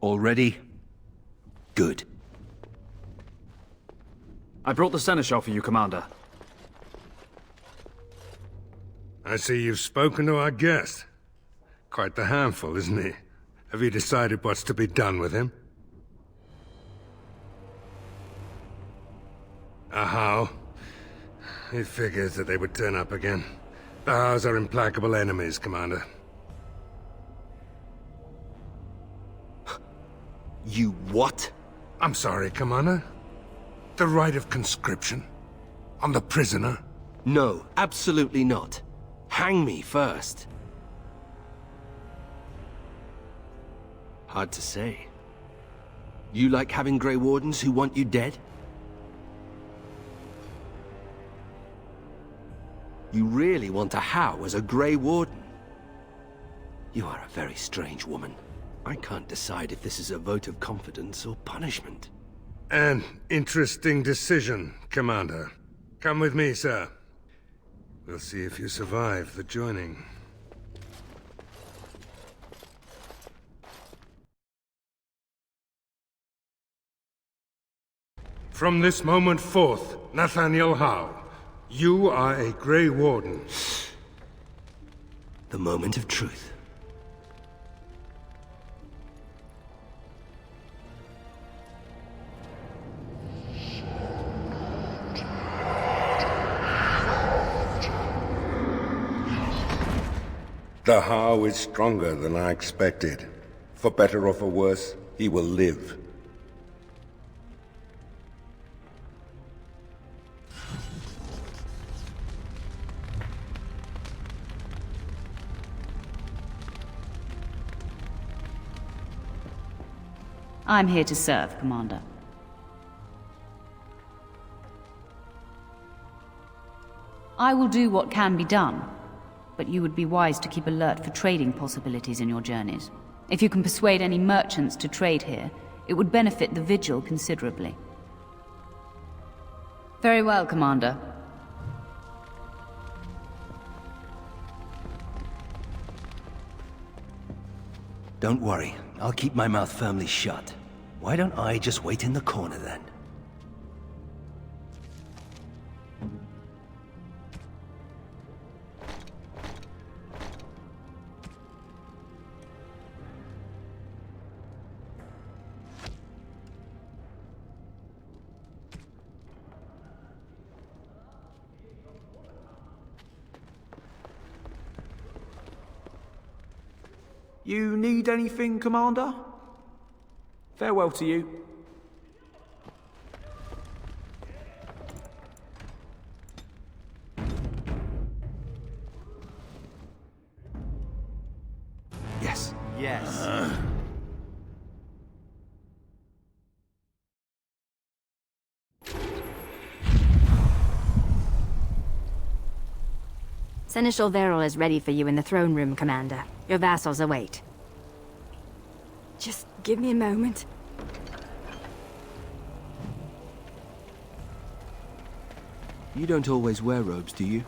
All ready? Good. I brought the Seneschal for you, Commander. I see you've spoken to our guest. Quite the handful, isn't he? Have you decided what's to be done with him? A Howe? It figures that they would turn up again. The Howes are implacable enemies, Commander. You what? I'm sorry, Commander. The right of conscription? On the prisoner? No, absolutely not. Hang me first. Hard to say. You like having Grey Wardens who want you dead? You really want a Howe as a Grey Warden? You are a very strange woman. I can't decide if this is a vote of confidence or punishment. An interesting decision, Commander. Come with me, sir. We'll see if you survive the joining. From this moment forth, Nathaniel Howe, you are a Grey Warden. The moment of truth. The Howe is stronger than I expected. For better or for worse, he will live. I'm here to serve, Commander. I will do what can be done, but you would be wise to keep alert for trading possibilities in your journeys. If you can persuade any merchants to trade here, it would benefit the Vigil considerably. Very well, Commander. Don't worry, I'll keep my mouth firmly shut. Why don't I just wait in the corner then? You need anything, Commander? Farewell to you. Yes. Yes. Seneschal Verrill is ready for you in the throne room, Commander. Your vassals await. Just give me a moment. You don't always wear robes, do you?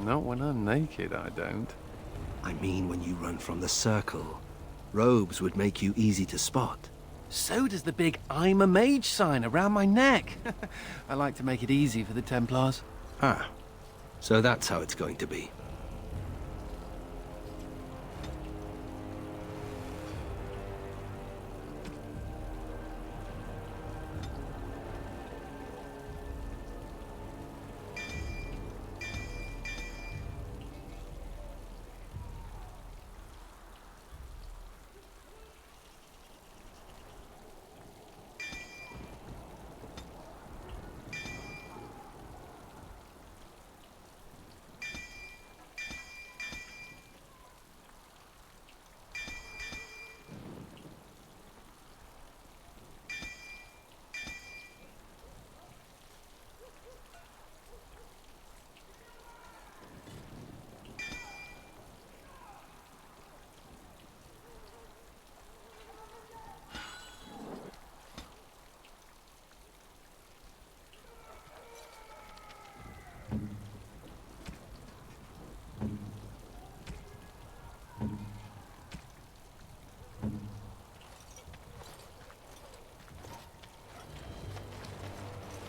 Not when I'm naked, I don't. I mean when you run from the circle. Robes would make you easy to spot. So does the big I'm a mage sign around my neck. I like to make it easy for the Templars. Ah, so that's how it's going to be.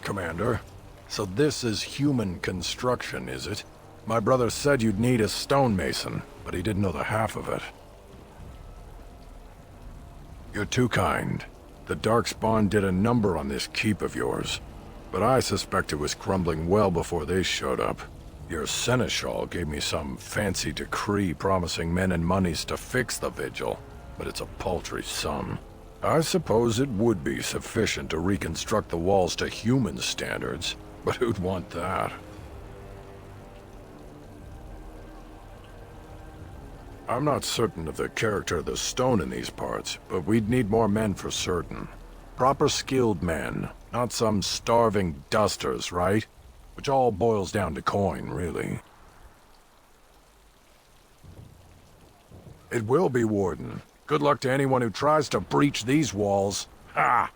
Commander, so this is human construction, is it? My brother said you'd need a stonemason, but he didn't know the half of it. You're too kind. The Darkspawn did a number on this keep of yours, but I suspect it was crumbling well before they showed up. Your seneschal gave me some fancy decree promising men and monies to fix the Vigil, but it's a paltry sum. I suppose it would be sufficient to reconstruct the walls to human standards, but who'd want that? I'm not certain of the character of the stone in these parts, but we'd need more men for certain. Proper skilled men, not some starving dusters, right? Which all boils down to coin, really. It will be, Warden. Good luck to anyone who tries to breach these walls. Ha!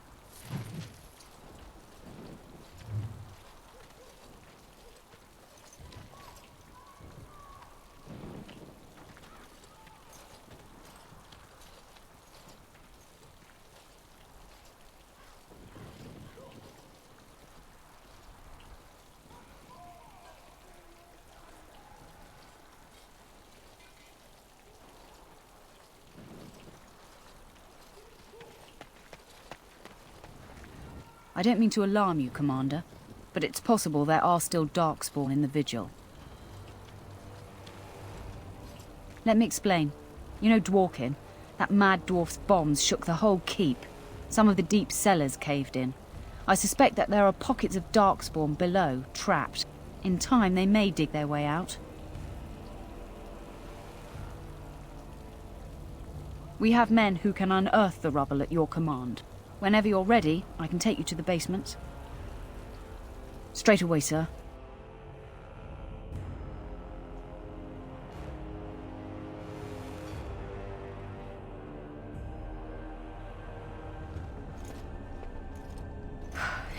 I don't mean to alarm you, Commander, but it's possible there are still Darkspawn in the Vigil. Let me explain. You know Dworkin? That mad dwarf's bombs shook the whole keep. Some of the deep cellars caved in. I suspect that there are pockets of Darkspawn below, trapped. In time, they may dig their way out. We have men who can unearth the rubble at your command. Whenever you're ready, I can take you to the basement. Straight away, sir.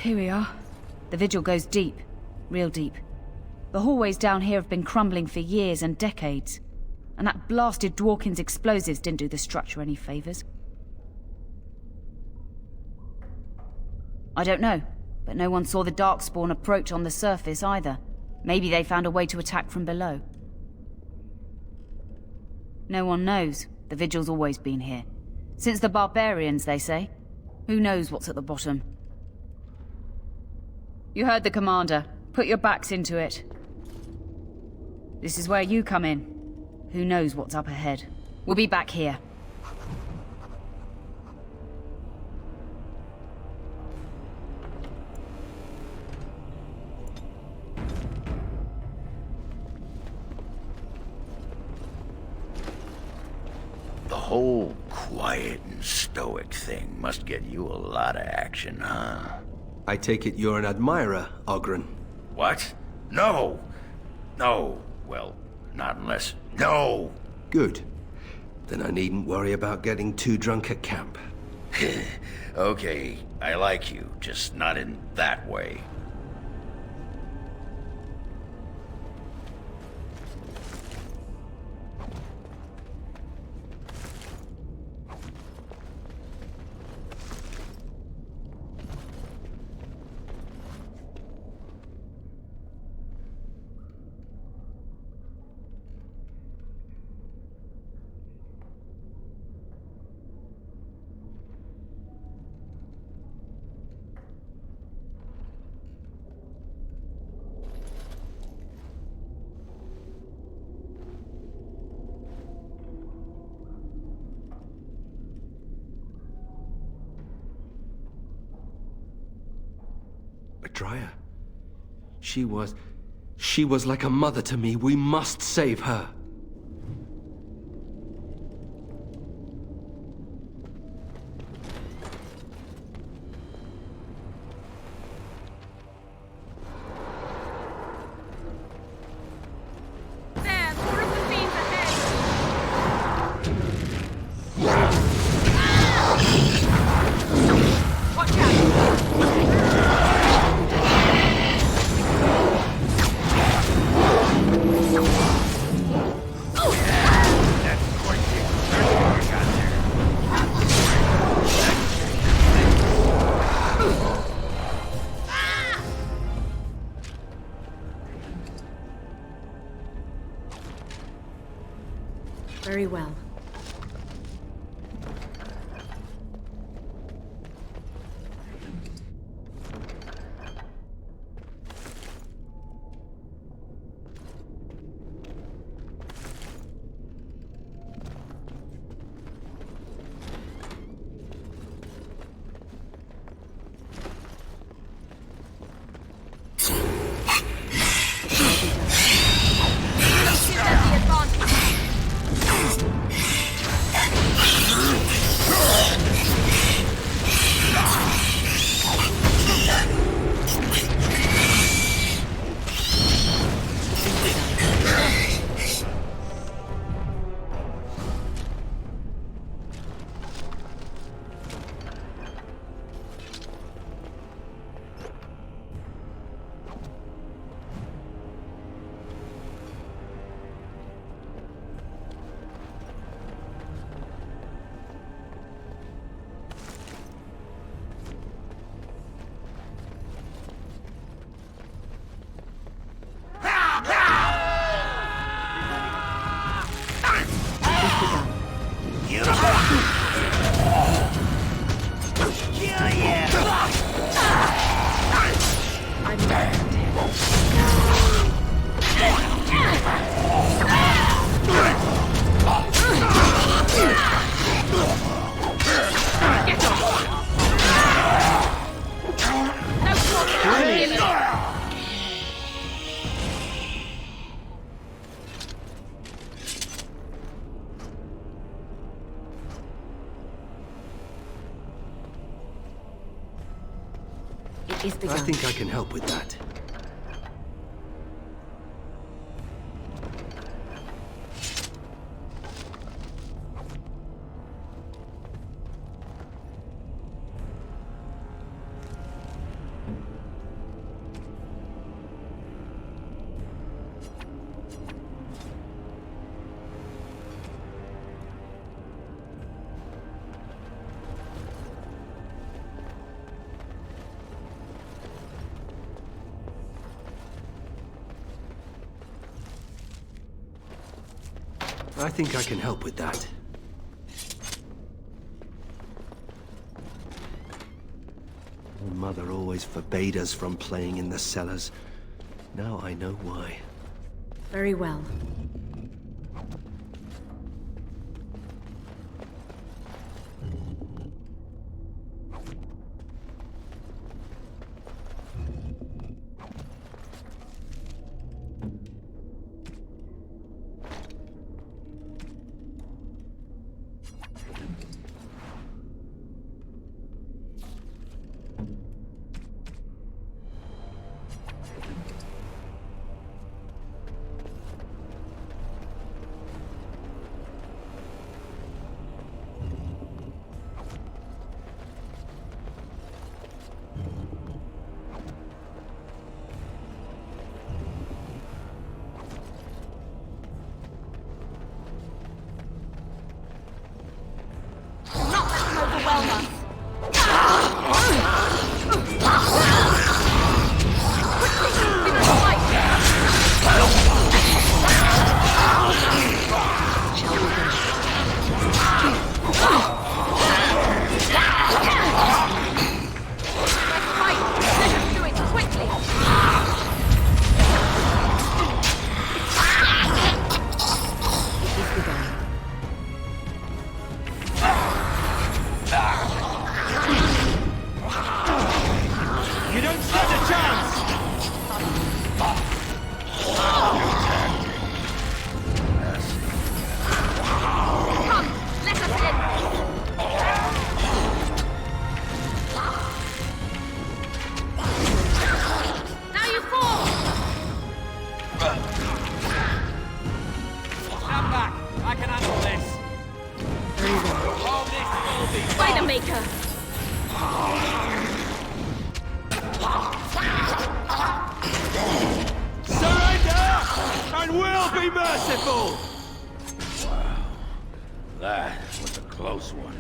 Here we are. The vigil goes deep. Real deep. The hallways down here have been crumbling for years and decades. And that blasted Dworkin's explosives didn't do the structure any favors. I don't know, but no one saw the Darkspawn approach on the surface either. Maybe they found a way to attack from below. No one knows. The vigil's always been here. Since the barbarians, they say. Who knows what's at the bottom? You heard the commander. Put your backs into it. This is where you come in. Who knows what's up ahead? We'll be back here. The whole quiet and stoic thing must get you a lot of action, huh? I take it you're an admirer, Oghren. What? No! No. Well, not unless... No! Good. Then I needn't worry about getting too drunk at camp. Okay, I like you, just not in that way. Dryer. She was like a mother to me. We must save her. Very well. It is begun. I think I can help with that. I think I can help with that. Mother always forbade us from playing in the cellars. Now I know why. Very well.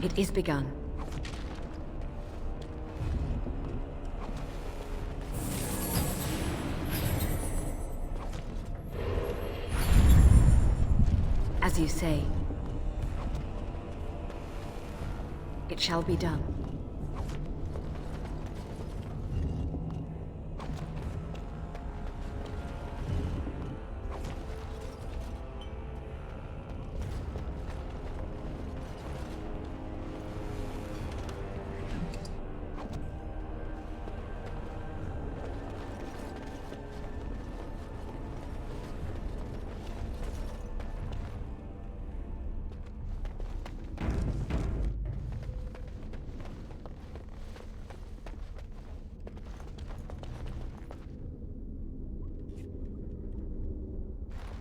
It is begun. As you say, it shall be done.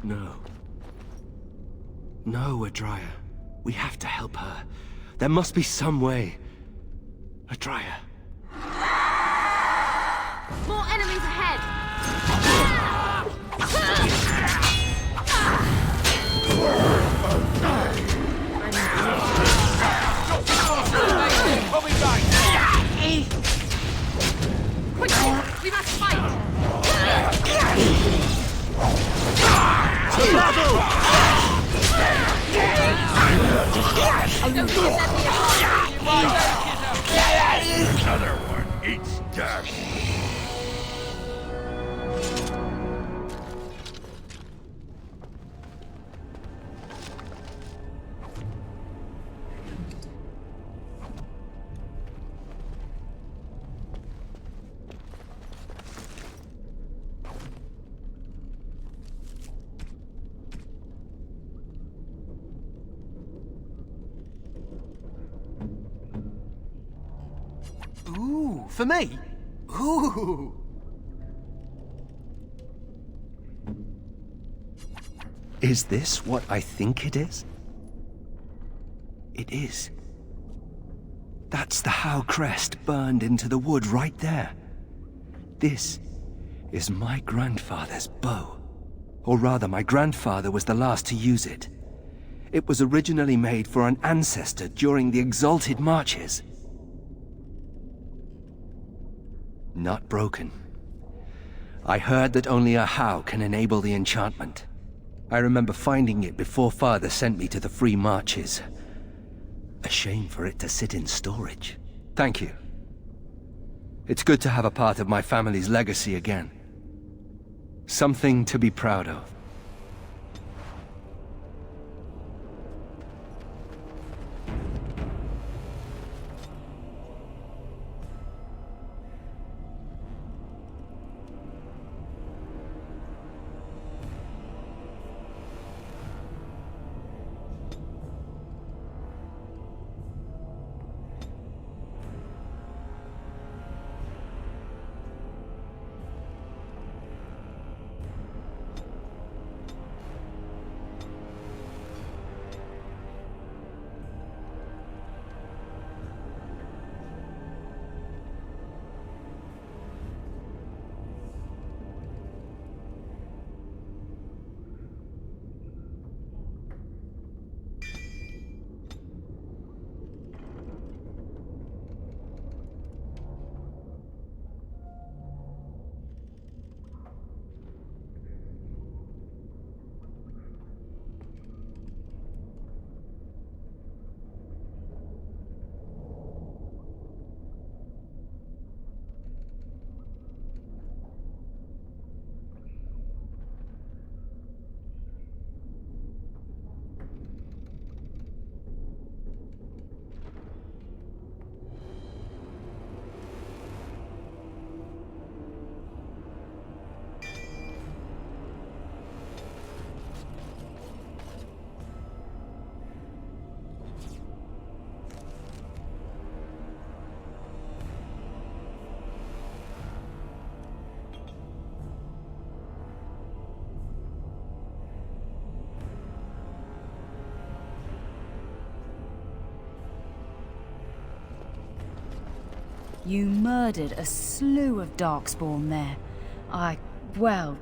No. No, Adria. We have to help her. There must be some way. Adria. More enemies ahead! I'll be back! Quickly! We must fight! To battle! Another one eats dust. Ooh, for me? Ooh! Is this what I think it is? It is. That's the Howe crest burned into the wood right there. This is my grandfather's bow. Or rather, my grandfather was the last to use it. It was originally made for an ancestor during the Exalted Marches. Not broken. I heard that only a Howe can enable the enchantment. I remember finding it before Father sent me to the Free Marches. A shame for it to sit in storage. Thank you. It's good to have a part of my family's legacy again. Something to be proud of. You murdered a slew of Darkspawn there. Well,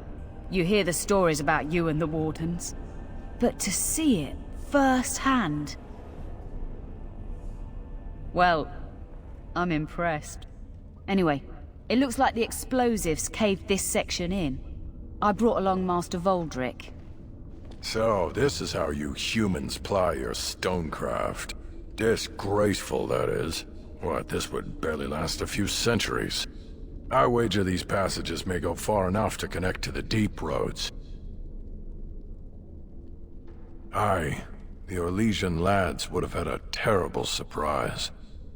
you hear the stories about you and the Wardens. But to see it firsthand... Well, I'm impressed. Anyway, it looks like the explosives caved this section in. I brought along Master Voldrick. So, this is how you humans ply your stonecraft. Disgraceful, that is. What, this would barely last a few centuries. I wager these passages may go far enough to connect to the deep roads. Aye, the Orlesian lads would have had a terrible surprise.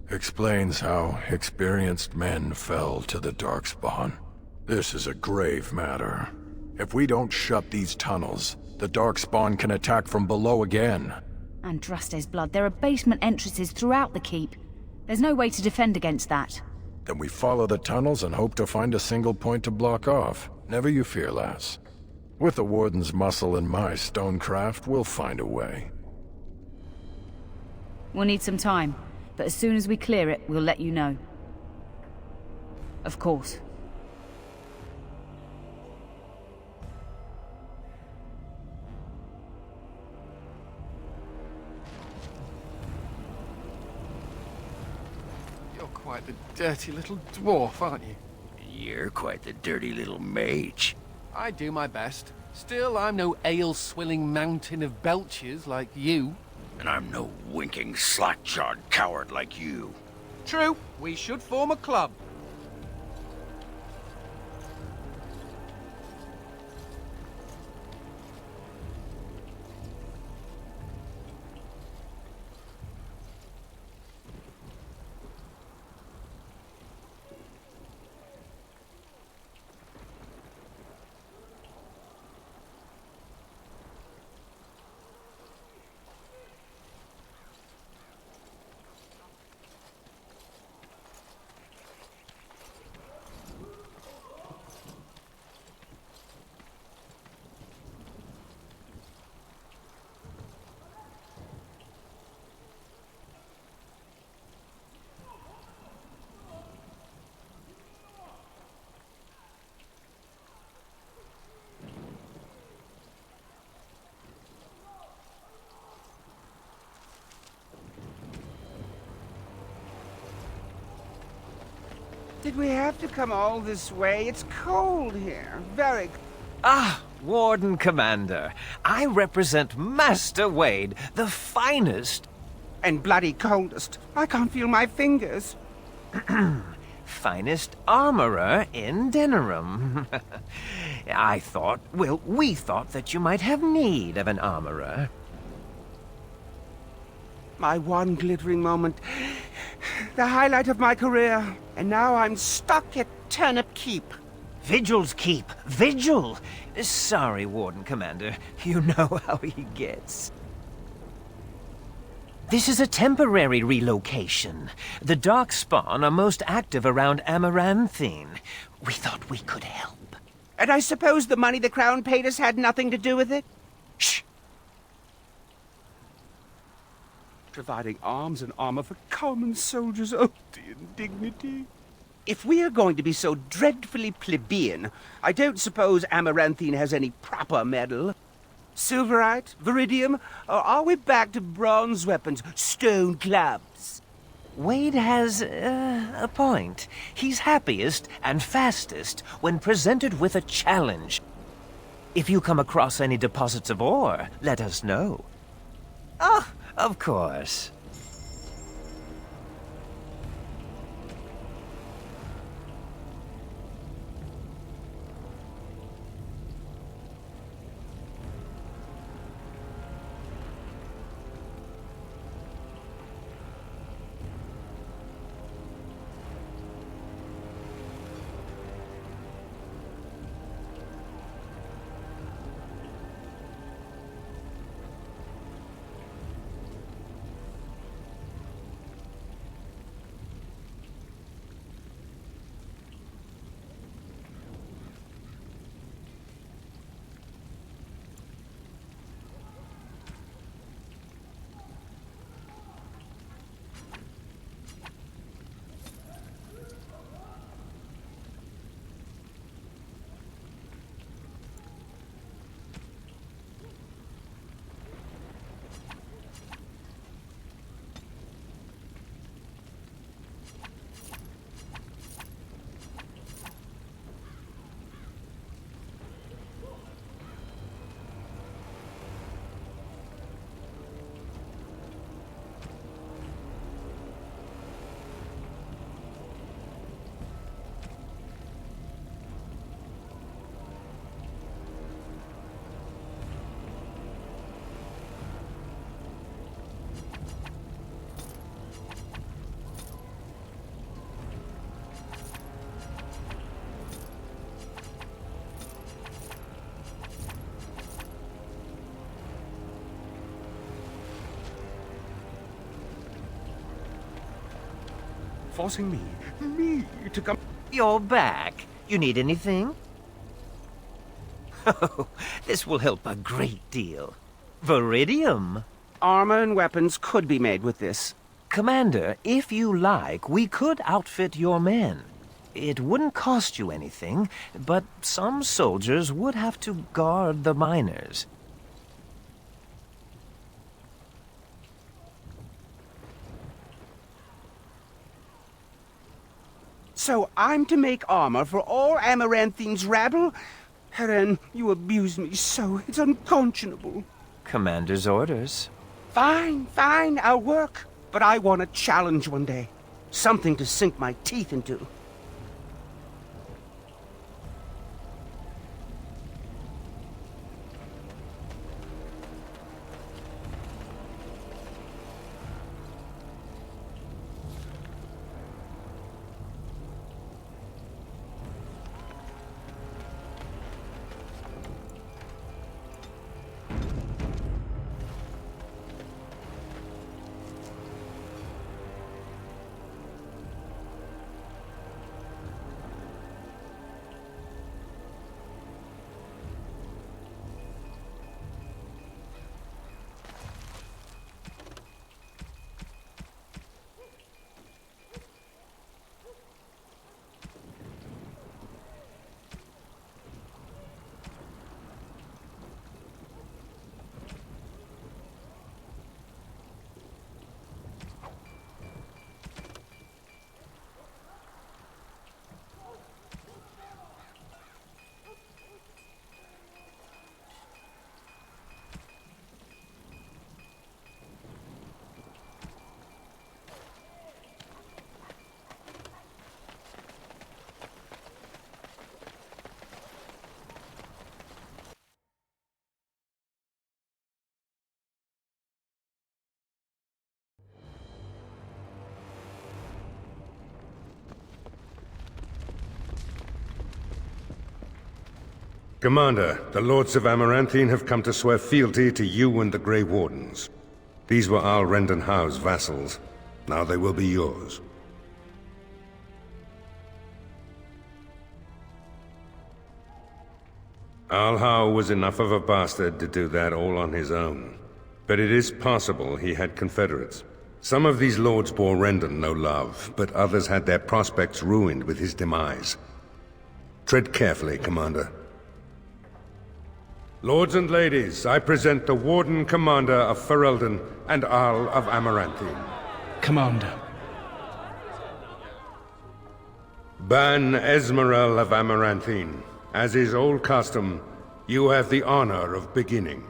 Explains how experienced men fell to the Darkspawn. This is a grave matter. If we don't shut these tunnels, the Darkspawn can attack from below again. Andraste's blood, there are basement entrances throughout the keep. There's no way to defend against that. Then we follow the tunnels and hope to find a single point to block off. Never you fear, lass. With the Warden's muscle and my stonecraft, we'll find a way. We'll need some time, but as soon as we clear it, we'll let you know. Of course. Quite the dirty little dwarf, aren't you? You're quite the dirty little mage. I do my best. Still, I'm no ale-swilling mountain of belches like you. And I'm no winking, slack-jawed coward like you. True. We should form a club. Did we have to come all this way? It's cold here. Very cold. Ah, Warden Commander. I represent Master Wade, the finest... And bloody coldest. I can't feel my fingers. finest armorer in Denerim. we thought that you might have need of an armorer. My one glittering moment. The highlight of my career. And now I'm stuck at Turnip Keep. Vigil's Keep. Vigil! Sorry, Warden Commander. You know how he gets. This is a temporary relocation. The Darkspawn are most active around Amaranthine. We thought we could help. And I suppose the money the Crown paid us had nothing to do with it? Shh! Providing arms and armor for common soldiers. Oh, the indignity. If we are going to be so dreadfully plebeian, I don't suppose Amaranthine has any proper medal. Silverite? Viridium? Or are we back to bronze weapons, stone clubs? Wade has a point. He's happiest and fastest when presented with a challenge. If you come across any deposits of ore, let us know. Oh, of course. Forcing me to come... You're back. You need anything? Oh, this will help a great deal. Viridium. Armor and weapons could be made with this. Commander, if you like, we could outfit your men. It wouldn't cost you anything, but some soldiers would have to guard the miners. So I'm to make armor for all Amaranthine's rabble? Heren, you abuse me so. It's unconscionable. Commander's orders. Fine, I'll work. But I want a challenge one day. Something to sink my teeth into. Commander, the Lords of Amaranthine have come to swear fealty to you and the Grey Wardens. These were Al Rendenhau's vassals. Now they will be yours. Al Hau was enough of a bastard to do that all on his own. But it is possible he had confederates. Some of these lords bore Rendon no love, but others had their prospects ruined with his demise. Tread carefully, Commander. Lords and ladies, I present the Warden Commander of Ferelden and Arl of Amaranthine. Commander. Ban Esmerel of Amaranthine. As is old custom, you have the honor of beginning.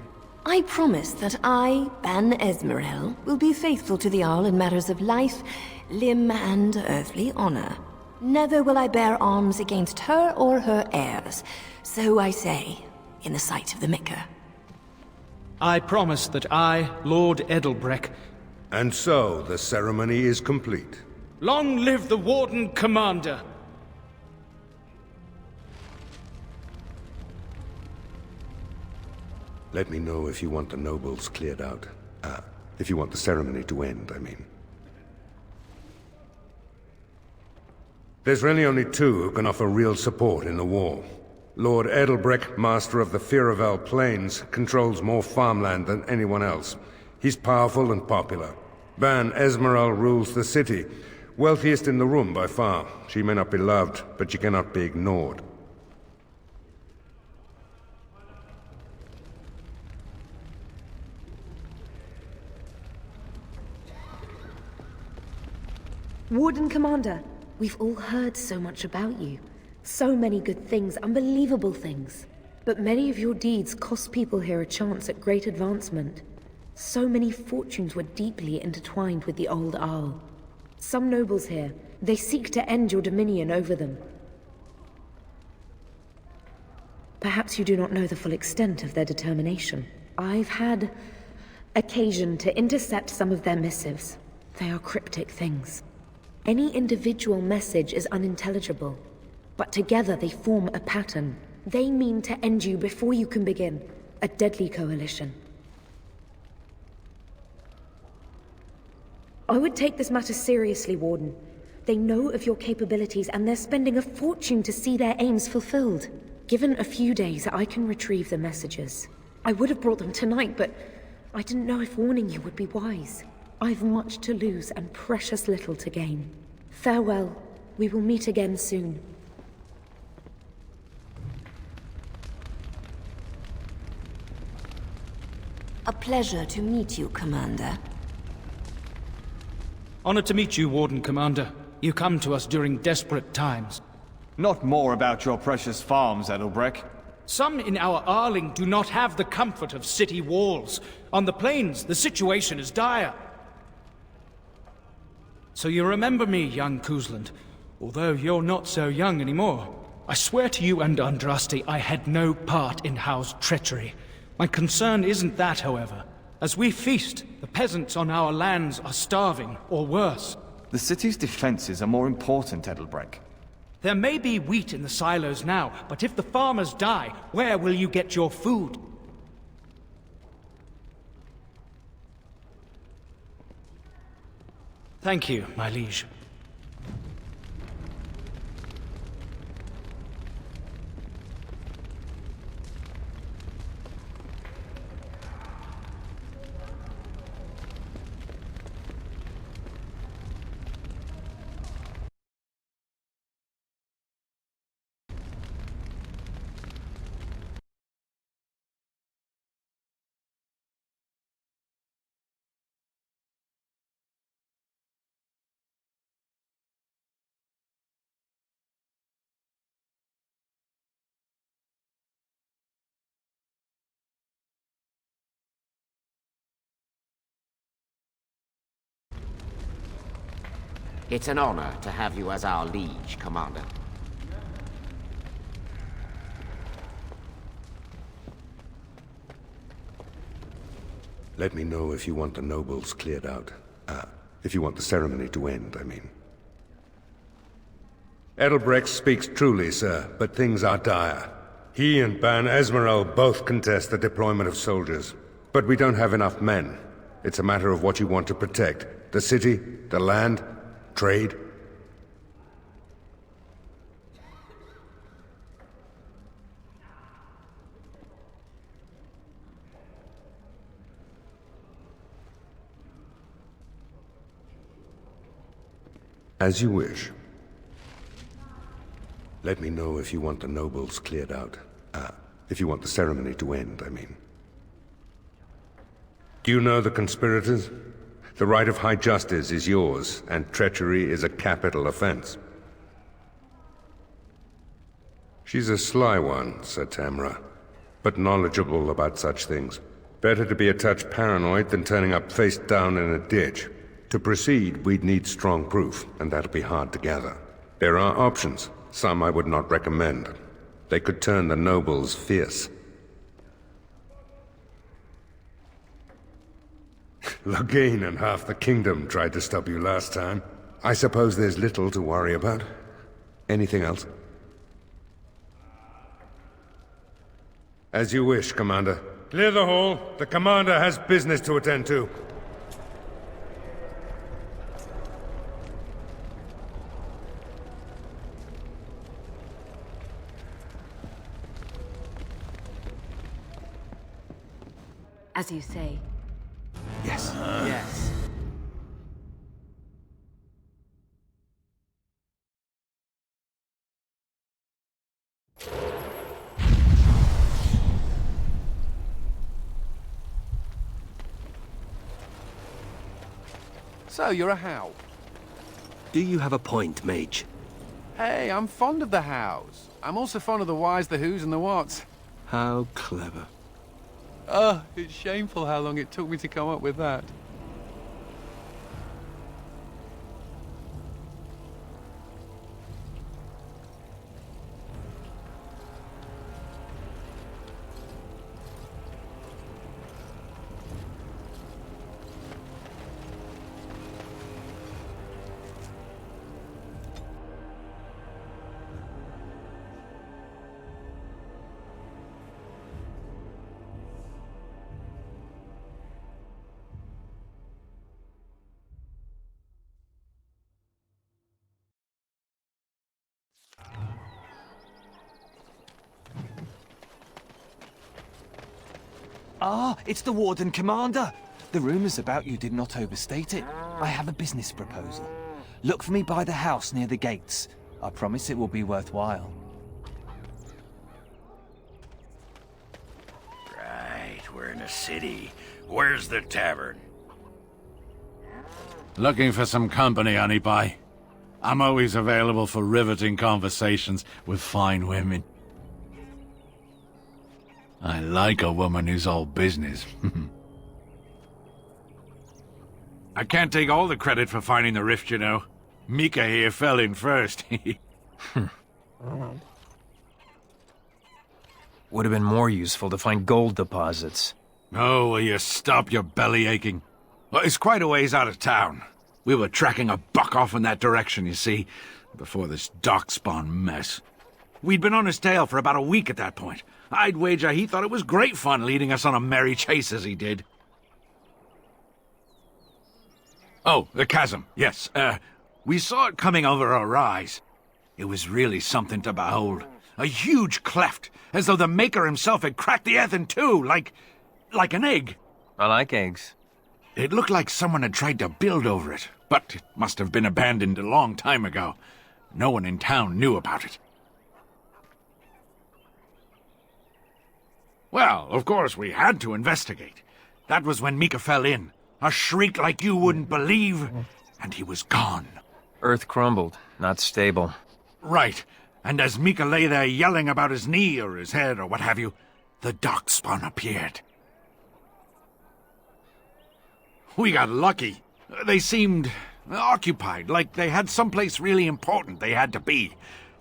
I promise that I, Ban Esmerel, will be faithful to the Arl in matters of life, limb, and earthly honor. Never will I bear arms against her or her heirs. So I say, in the sight of the Maker. I promise that I, Lord Edelbrek... And so, the ceremony is complete. Long live the Warden Commander! Let me know if you want the nobles cleared out. If you want the ceremony to end, I mean. There's really only two who can offer real support in the war. Lord Edelbrek, master of the Firavel Plains, controls more farmland than anyone else. He's powerful and popular. Ban Esmeralda rules the city. Wealthiest in the room by far. She may not be loved, but she cannot be ignored. Warden Commander, we've all heard so much about you. So many good things, unbelievable things. But many of your deeds cost people here a chance at great advancement. So many fortunes were deeply intertwined with the old Arl. Some nobles here, they seek to end your dominion over them. Perhaps you do not know the full extent of their determination. I've had occasion to intercept some of their missives. They are cryptic things. Any individual message is unintelligible. But together they form a pattern. They mean to end you before you can begin. A deadly coalition. I would take this matter seriously, Warden. They know of your capabilities and they're spending a fortune to see their aims fulfilled. Given a few days, I can retrieve the messages. I would have brought them tonight, but I didn't know if warning you would be wise. I've much to lose and precious little to gain. Farewell. We will meet again soon. A pleasure to meet you, Commander. Honored to meet you, Warden Commander. You come to us during desperate times. Not more about your precious farms, Edelbrek. Some in our Arling do not have the comfort of city walls. On the plains, the situation is dire. So you remember me, young Kuzland, although you're not so young anymore. I swear to you and Andraste I had no part in Hau's treachery. My concern isn't that, however. As we feast, the peasants on our lands are starving, or worse. The city's defenses are more important, Edelbrek. There may be wheat in the silos now, but if the farmers die, where will you get your food? Thank you, my liege. It's an honor to have you as our liege, Commander. Let me know if you want the nobles cleared out. If you want the ceremony to end, I mean. Edelbrek speaks truly, sir, but things are dire. He and Ban Esmeralda both contest the deployment of soldiers. But we don't have enough men. It's a matter of what you want to protect. The city, the land, trade. As you wish. Let me know if you want the nobles cleared out. If you want the ceremony to end, I mean. Do you know the conspirators? The right of high justice is yours, and treachery is a capital offense. She's a sly one, Sir Tamra, but knowledgeable about such things. Better to be a touch paranoid than turning up face down in a ditch. To proceed, we'd need strong proof, and that'll be hard to gather. There are options, some I would not recommend. They could turn the nobles fierce. Loghain and half the kingdom tried to stop you last time. I suppose there's little to worry about. Anything else? As you wish, Commander. Clear the hall. The Commander has business to attend to. As you say. Yes, yes. So, you're a Howe. Do you have a point, Mage? Hey, I'm fond of the Hows. I'm also fond of the whys, the whos, and the whats. How clever. Oh, it's shameful how long it took me to come up with that. Ah, it's the Warden Commander! The rumors about you did not overstate it. I have a business proposal. Look for me by the house near the gates. I promise it will be worthwhile. Right, we're in a city. Where's the tavern? Looking for some company, honey pie. I'm always available for riveting conversations with fine women. I like a woman who's all business. I can't take all the credit for finding the rift, you know. Mika here fell in first. Would have been more useful to find gold deposits. Oh, will you stop your belly aching? Well, it's quite a ways out of town. We were tracking a buck off in that direction, you see, before this darkspawn mess. We'd been on his tail for about a week at that point. I'd wager he thought it was great fun leading us on a merry chase as he did. Oh, the chasm, yes. We saw it coming over a rise. It was really something to behold. A huge cleft, as though the Maker himself had cracked the earth in two, like an egg. I like eggs. It looked like someone had tried to build over it, but it must have been abandoned a long time ago. No one in town knew about it. Well, of course, we had to investigate. That was when Mika fell in. A shriek like you wouldn't believe, and he was gone. Earth crumbled, not stable. Right, and as Mika lay there yelling about his knee or his head or what have you, the darkspawn appeared. We got lucky. They seemed occupied, like they had someplace really important they had to be.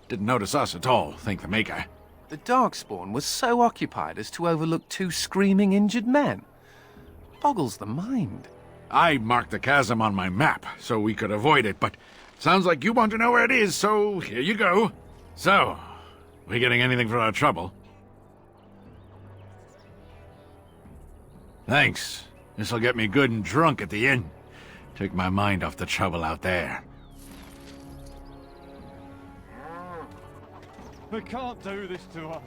Didn't notice us at all, thank the Maker. The Darkspawn was so occupied as to overlook two screaming injured men. Boggles the mind. I marked the chasm on my map so we could avoid it, but sounds like you want to know where it is, so here you go. So, we getting anything for our trouble? Thanks. This'll get me good and drunk at the inn. Take my mind off the trouble out there. They can't do this to us.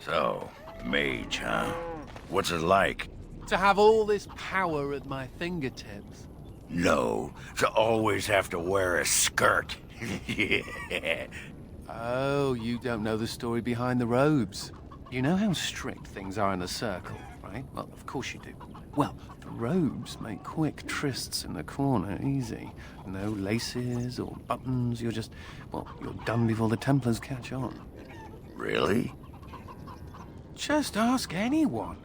So, mage, huh? What's it like? To have all this power at my fingertips. No, to always have to wear a skirt. Yeah. Oh, you don't know the story behind the robes. You know how strict things are in the Circle, right? Well, of course you do. Well, the robes make quick trysts in the corner easy. No laces or buttons, you're just... well, you're done before the Templars catch on. Really? Just ask anyone.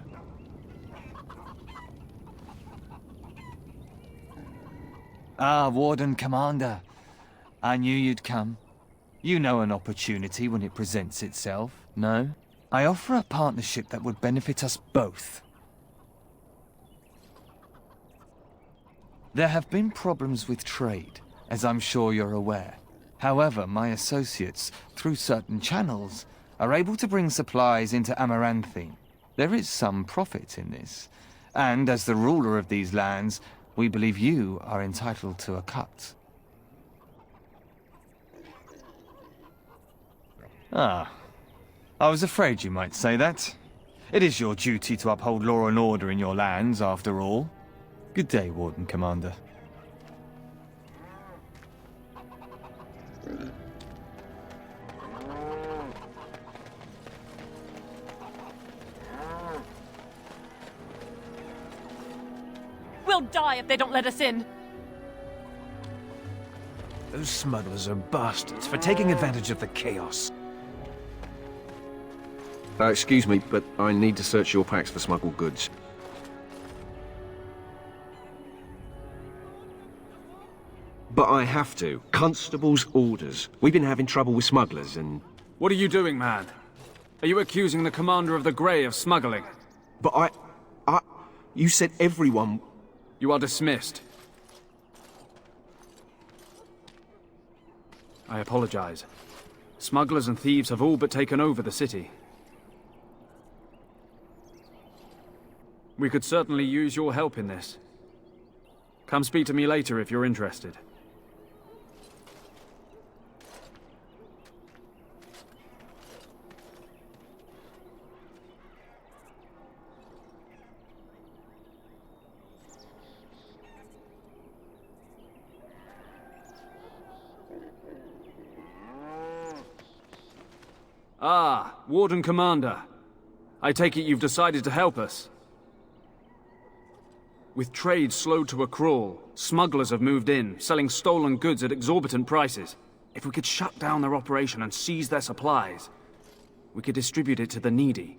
Ah, Warden Commander. I knew you'd come. You know an opportunity when it presents itself, no? I offer a partnership that would benefit us both. There have been problems with trade, as I'm sure you're aware. However, my associates, through certain channels, are able to bring supplies into Amaranthine. There is some profit in this, and as the ruler of these lands, we believe you are entitled to a cut. Ah, I was afraid you might say that. It is your duty to uphold law and order in your lands, after all. Good day, Warden Commander. We'll die if they don't let us in. Those smugglers are bastards for taking advantage of the chaos. Excuse me, but I need to search your packs for smuggled goods. But I have to. Constable's orders. We've been having trouble with smugglers and... What are you doing, man? Are you accusing the commander of the Grey of smuggling? But you said everyone... You are dismissed. I apologize. Smugglers and thieves have all but taken over the city. We could certainly use your help in this. Come speak to me later if you're interested. Ah, Warden Commander. I take it you've decided to help us. With trade slowed to a crawl, smugglers have moved in, selling stolen goods at exorbitant prices. If we could shut down their operation and seize their supplies, we could distribute it to the needy.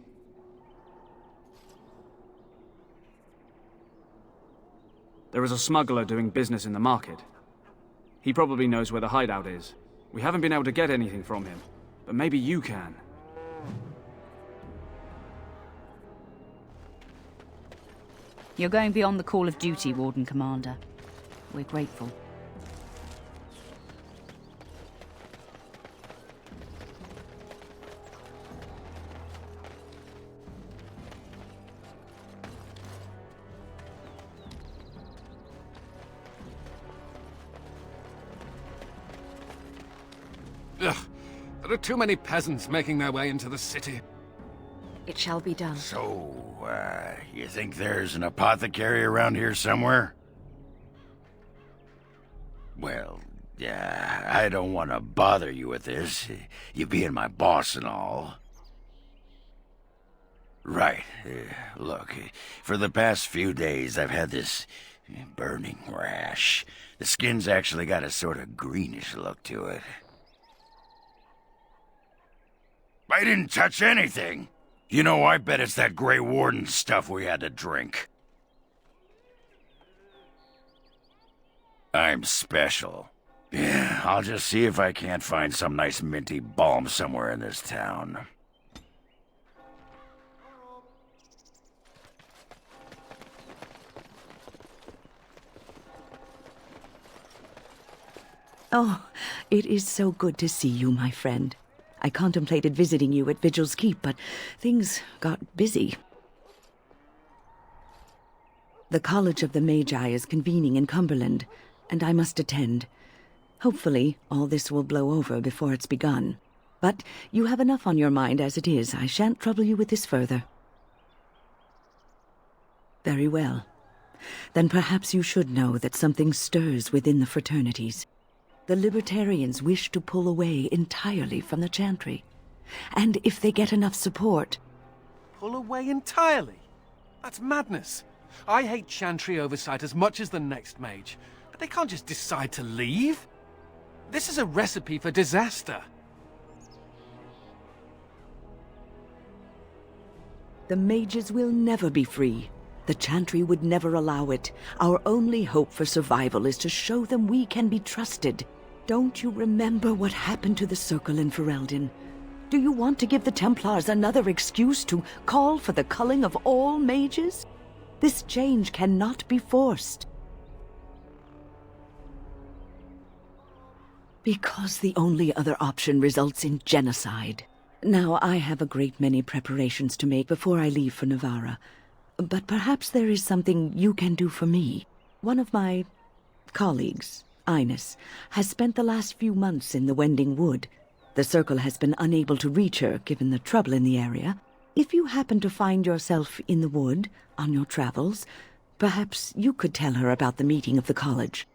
There is a smuggler doing business in the market. He probably knows where the hideout is. We haven't been able to get anything from him, but maybe you can. You're going beyond the call of duty, Warden Commander. We're grateful. Ugh, there are too many peasants making their way into the city. It shall be done. So, you think there's an apothecary around here somewhere? Well, yeah, I don't want to bother you with this, you being my boss and all. Right, look, for the past few days I've had this burning rash. The skin's actually got a sort of greenish look to it. I didn't touch anything. You know, I bet it's that Grey Warden stuff we had to drink. I'm special. Yeah, I'll just see if I can't find some nice minty balm somewhere in this town. Oh, it is so good to see you, my friend. I contemplated visiting you at Vigil's Keep, but things got busy. The College of the Magi is convening in Cumberland, and I must attend. Hopefully, all this will blow over before it's begun. But you have enough on your mind as it is. I shan't trouble you with this further. Very well. Then perhaps you should know that something stirs within the fraternities. The Libertarians wish to pull away entirely from the Chantry. And if they get enough support... Pull away entirely? That's madness. I hate Chantry oversight as much as the next mage, but they can't just decide to leave. This is a recipe for disaster. The mages will never be free. The Chantry would never allow it. Our only hope for survival is to show them we can be trusted. Don't you remember what happened to the Circle in Ferelden? Do you want to give the Templars another excuse to call for the culling of all mages? This change cannot be forced. Because the only other option results in genocide. Now, I have a great many preparations to make before I leave for Navarra. But perhaps there is something you can do for me. One of my colleagues, Ines, has spent the last few months in the Wending Wood. The Circle has been unable to reach her, given the trouble in the area. If you happen to find yourself in the wood, on your travels, perhaps you could tell her about the meeting of the college.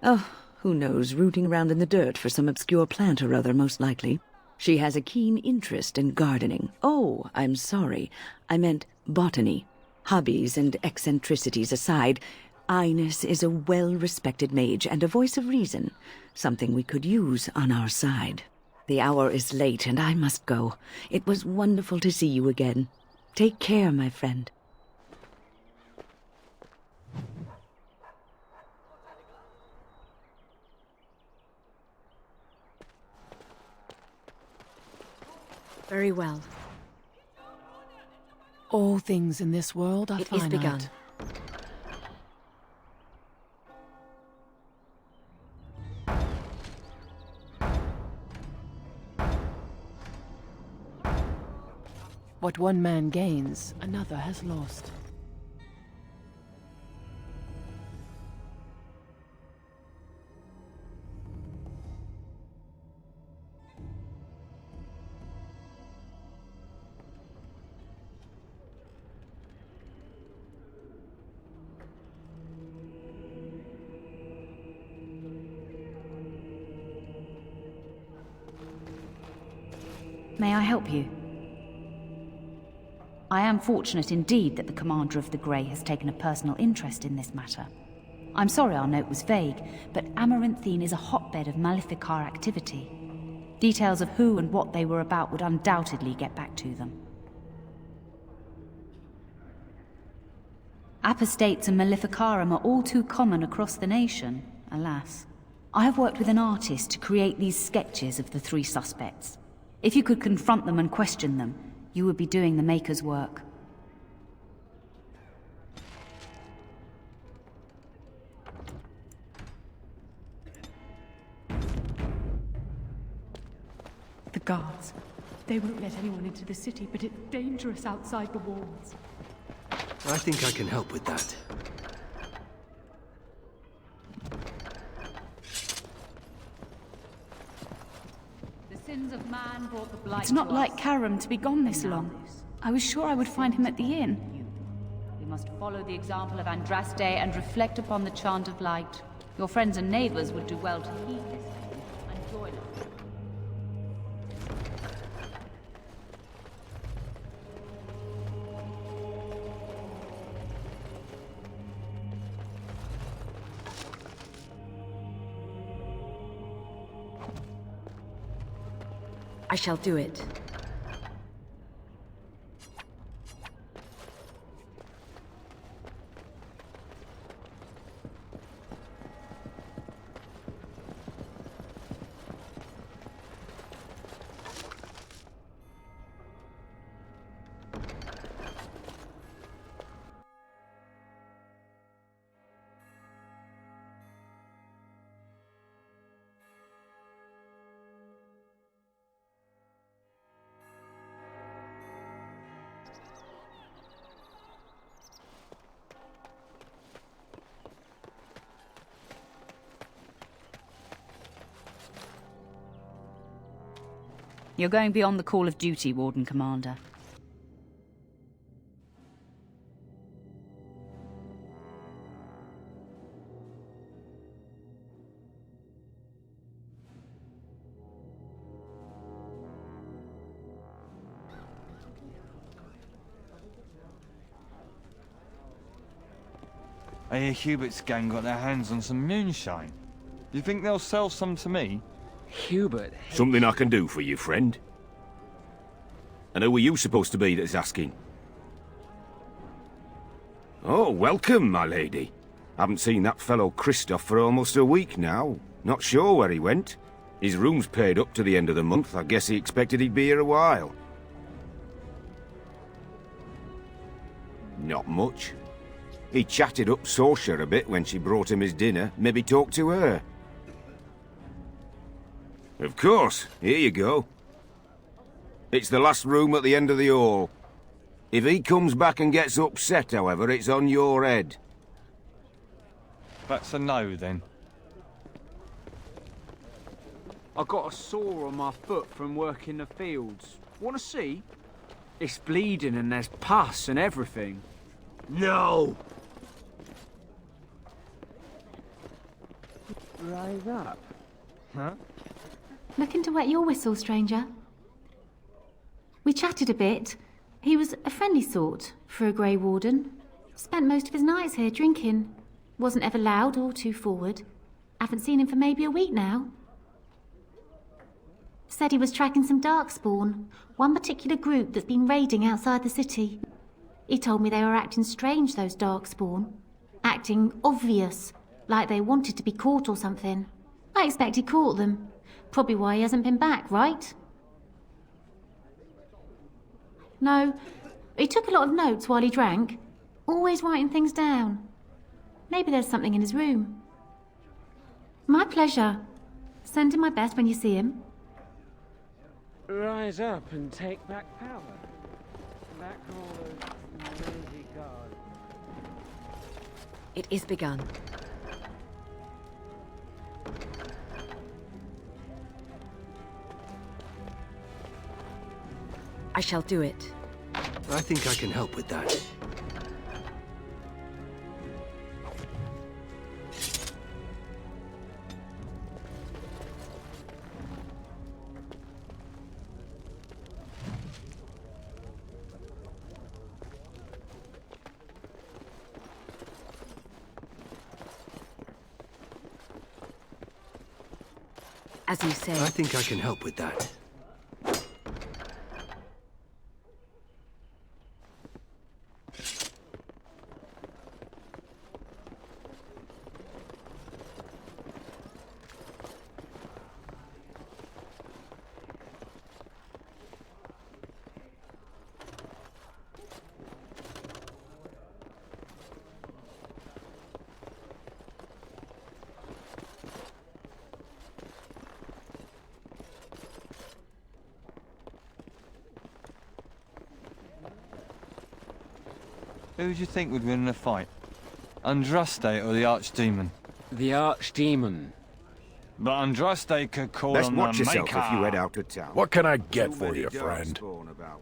Oh, who knows, rooting around in the dirt for some obscure plant or other, most likely. She has a keen interest in gardening. Oh, I'm sorry. I meant botany. Hobbies and eccentricities aside, Ines is a well-respected mage and a voice of reason, something we could use on our side. The hour is late and I must go. It was wonderful to see you again. Take care, my friend. Very well. All things in this world are It finite. is begun. What one man gains, another has lost. May I help you? I am fortunate indeed that the Commander of the Grey has taken a personal interest in this matter. I'm sorry our note was vague, but Amaranthine is a hotbed of Maleficar activity. Details of who and what they were about would undoubtedly get back to them. Apostates and Maleficarum are all too common across the nation, alas. I have worked with an artist to create these sketches of the three suspects. If you could confront them and question them, you would be doing the Maker's work. The guards. They won't let anyone into the city, but it's dangerous outside the walls. I think I can help with that. The sins of man brought the blight. It's not like Karam to be gone this long. I was sure I would find him at the inn. We must follow the example of Andraste and reflect upon the chant of light. Your friends and neighbors would do well to heed this and join us. I shall do it. You're going beyond the call of duty, Warden Commander. I hear Hubert's gang got their hands on some moonshine. You think they'll sell some to me? Hubert. Something I can do for you, friend. And who are you supposed to be that's asking? Oh, welcome, my lady. Haven't seen that fellow Christoph for almost a week now. Not sure where he went. His room's paid up to the end of the month. I guess he expected he'd be here a while. Not much. He chatted up Sorsha a bit when she brought him his dinner. Maybe talked to her. Of course. Here you go. It's the last room at the end of the hall. If he comes back and gets upset, however, it's on your head. That's a no, then. I got a sore on my foot from working the fields. Want to see? It's bleeding and there's pus and everything. No! Rise up. Huh? Looking to wet your whistle, stranger. We chatted a bit. He was a friendly sort for a Grey Warden. Spent most of his nights here drinking. Wasn't ever loud or too forward. Haven't seen him for maybe a week now. Said he was tracking some Darkspawn, one particular group that's been raiding outside the city. He told me they were acting strange, those Darkspawn. Acting obvious, like they wanted to be caught or something. I expect he caught them. Probably why he hasn't been back, right? No, he took a lot of notes while he drank. Always writing things down. Maybe there's something in his room. My pleasure. Send him my best when you see him. Rise up and take back power. Back all those lazy guards. It is begun. I shall do it. I think I can help with that. As you say. I think I can help with that. Who do you think would win in a fight? Andraste or the Archdemon? The Archdemon. But Andraste could call Best on watch the yourself Maker. if you head out of town. What can I get Too for many you, friend? Darkspawn about.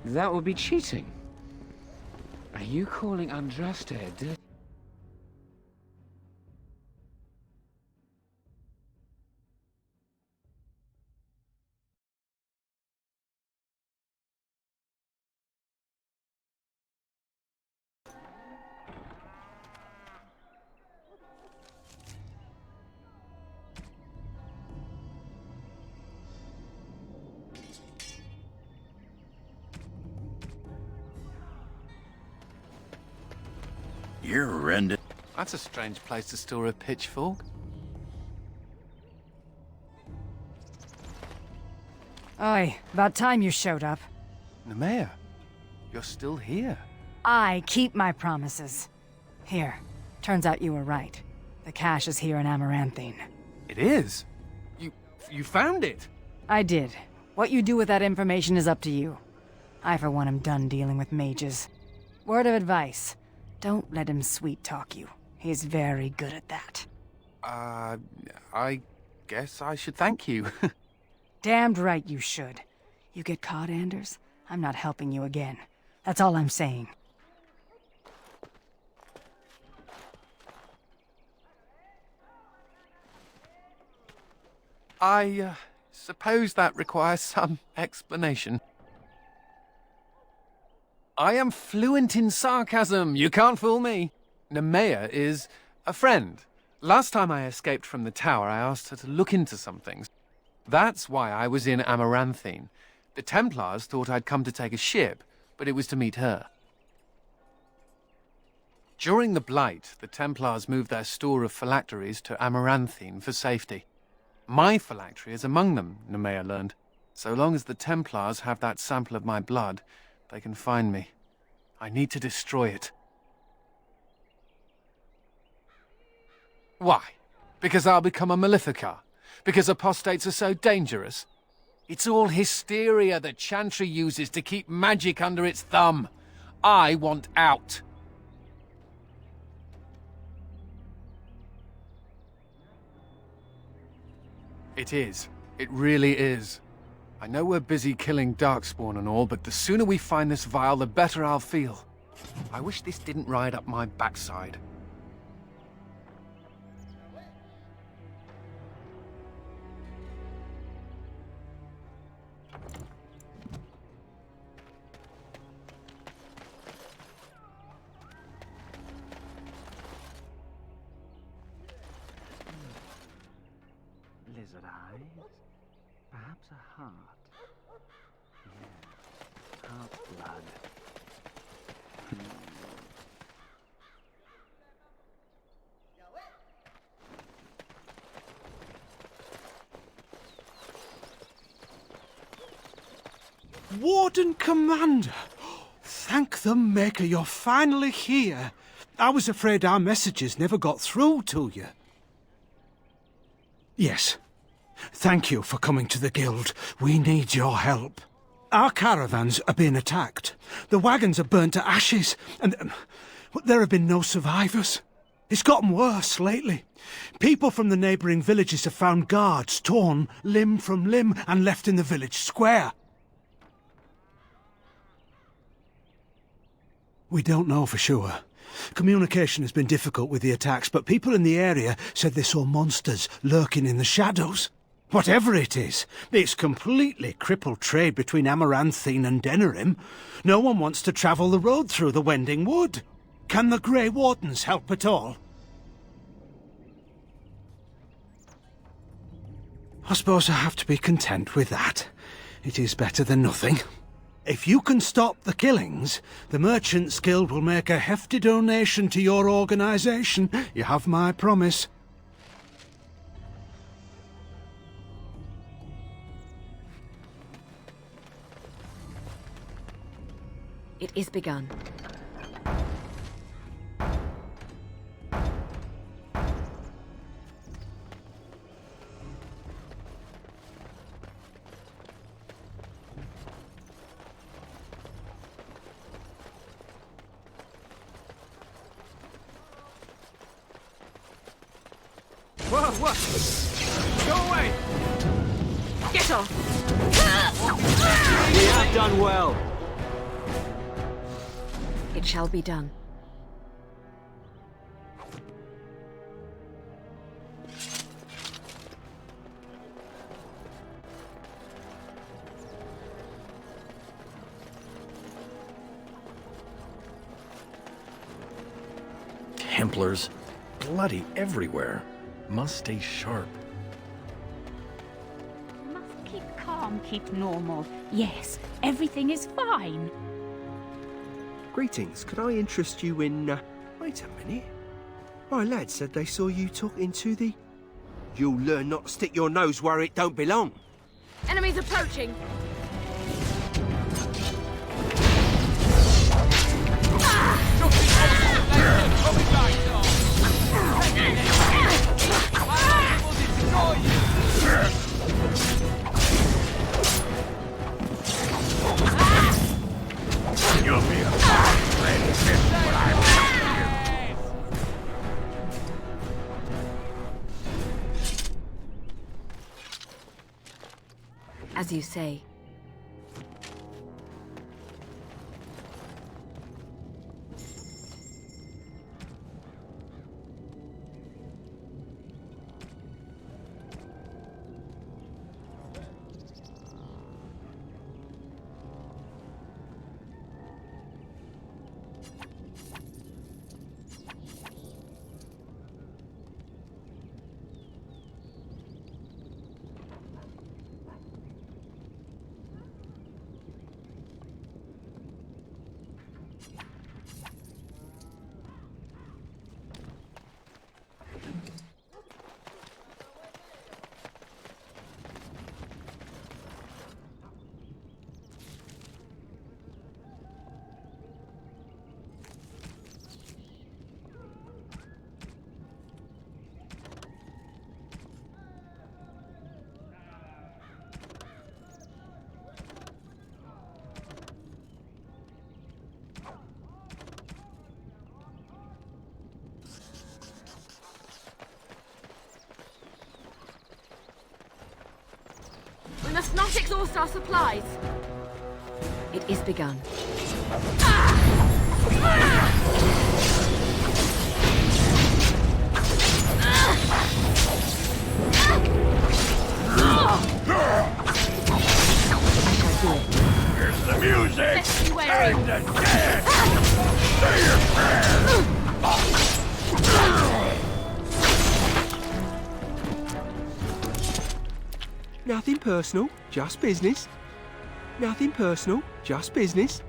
That would be cheating. Are you calling Andraste a dirty... You're horrendous. That's a strange place to store a pitchfork. Oi, about time you showed up. Nemea, you're still here. I keep my promises. Here, turns out you were right. The cache is here in Amaranthine. It is? You found it? I did. What you do with that information is up to you. I, for one, am done dealing with mages. Word of advice, don't let him sweet-talk you. He's very good at that. I guess I should thank you. Damned right you should. You get caught, Anders, I'm not helping you again. That's all I'm saying. I suppose that requires some explanation. I am fluent in sarcasm. You can't fool me. Nemea is a friend. Last time I escaped from the tower, I asked her to look into some things. That's why I was in Amaranthine. The Templars thought I'd come to take a ship, but it was to meet her. During the Blight, the Templars moved their store of phylacteries to Amaranthine for safety. My phylactery is among them, Nemea learned. So long as the Templars have that sample of my blood, they can find me. I need to destroy it. Why? Because I'll become a Maleficar? Because apostates are so dangerous? It's all hysteria that Chantry uses to keep magic under its thumb. I want out. It is. It really is. I know we're busy killing Darkspawn and all, but the sooner we find this vial, the better I'll feel. I wish this didn't ride up my backside. Lizard eyes? Perhaps a heart? Yeah, heart blood. Warden Commander! Thank the Maker you're finally here. I was afraid our messages never got through to you. Yes. Thank you for coming to the Guild. We need your help. Our caravans are being attacked. The wagons are burnt to ashes, and there have been no survivors. It's gotten worse lately. People from the neighbouring villages have found guards torn limb from limb and left in the village square. We don't know for sure. Communication has been difficult with the attacks, but people in the area said they saw monsters lurking in the shadows. Whatever it is, it's completely crippled trade between Amaranthine and Denerim. No one wants to travel the road through the Wending Wood. Can the Grey Wardens help at all? I suppose I have to be content with that. It is better than nothing. If you can stop the killings, the Merchants Guild will make a hefty donation to your organisation. You have my promise. It is begun. Whoa, whoa! Go away! Get off! We have done well. It shall be done. Templars. Bloody everywhere. Must stay sharp. Must keep calm, keep normal. Yes, everything is fine. Greetings. Could I interest you in, Wait a minute. My lad said they saw you talking to the... You'll learn not to stick your nose where it don't belong. Enemies approaching. You'll be a fine friend. This is what I want you. As you say. We must not exhaust our supplies. It is begun. Here's the music! Time to dance! Say your prayers! Nothing personal, just business. Nothing personal, just business.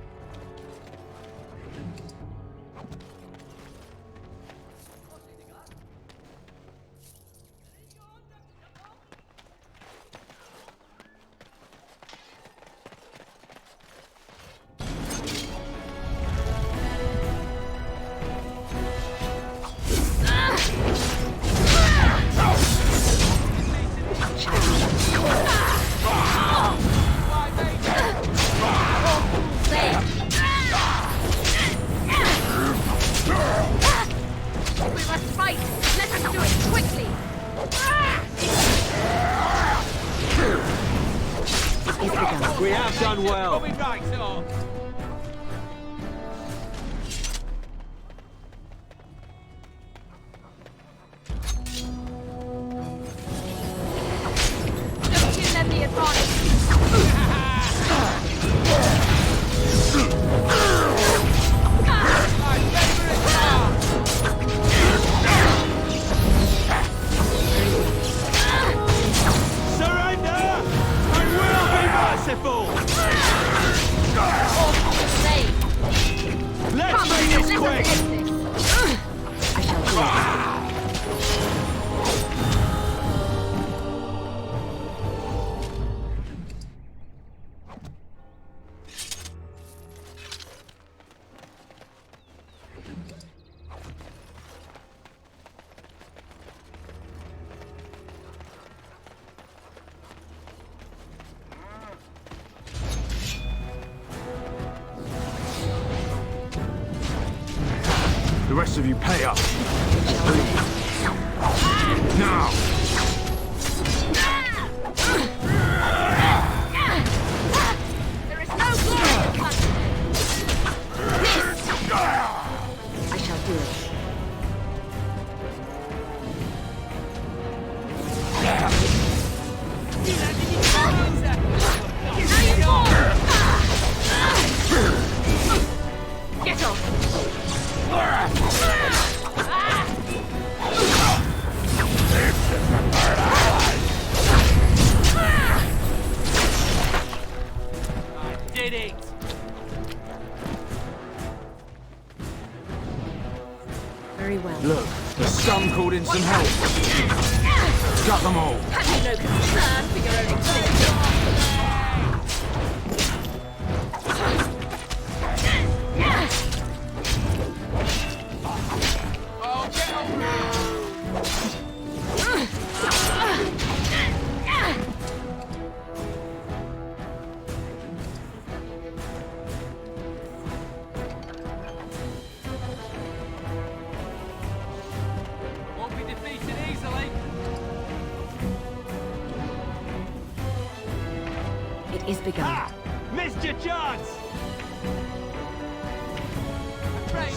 We have done well. Just give them the advantage. Let's make this quick! I shall do it. The rest of you pay up. Now! There is no glory in I shall do it. Get off! This is Got them all. Have you no concern for your own existence? Won't be defeated easily. It is begun. Missed your chance!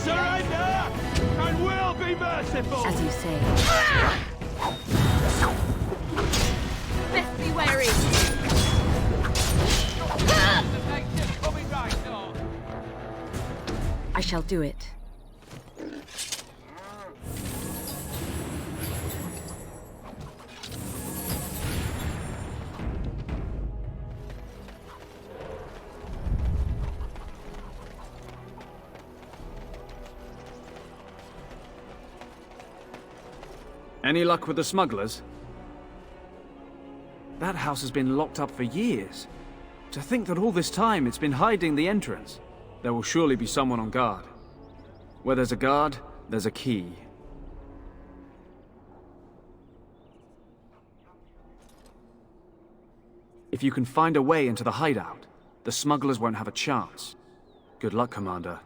Surrender! And we'll be merciful! As you say. Best be wary. I shall do it. Any luck with the smugglers? That house has been locked up for years. To think that all this time it's been hiding the entrance. There will surely be someone on guard. Where there's a guard, there's a key. If you can find a way into the hideout, the smugglers won't have a chance. Good luck, Commander.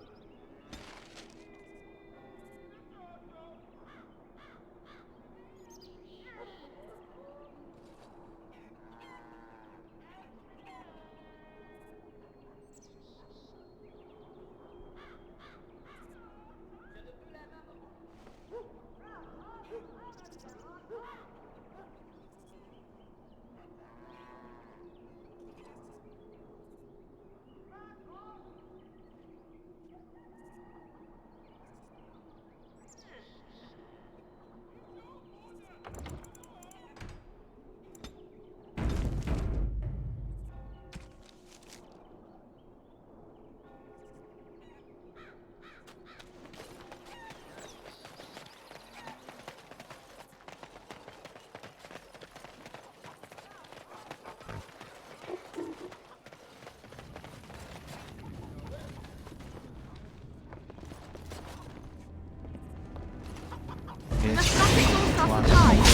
Let's not exhaust our supplies.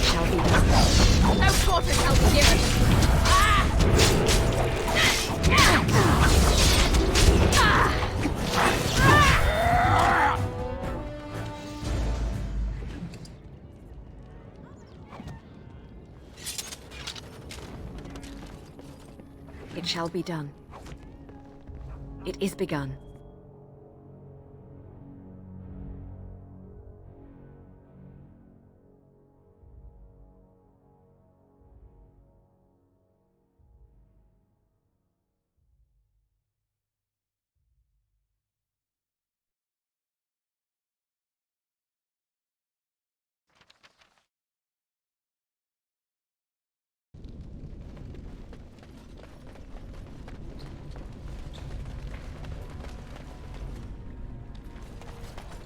Shall be done. No quarter shall be given. It shall be done. It is begun.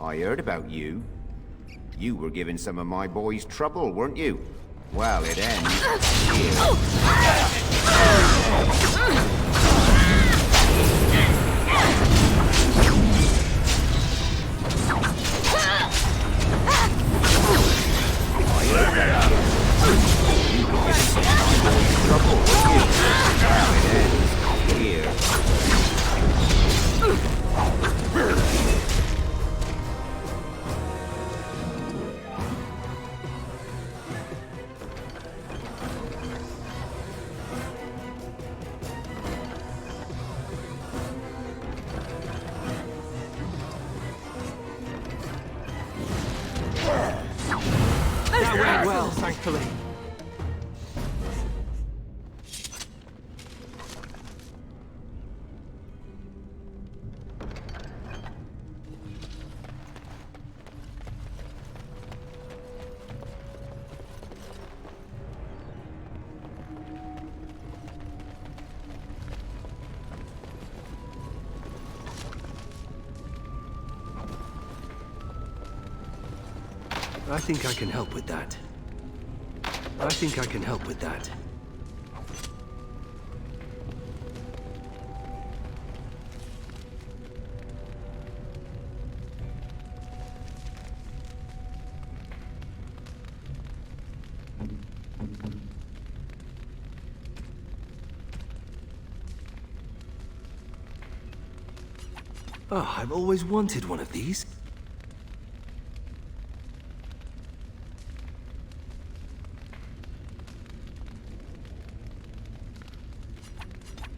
I heard about you. You were giving some of my boys trouble, weren't you? Well, it ends That went well, thankfully. I think I can help with that. I think I can help with that. Oh, I've always wanted one of these.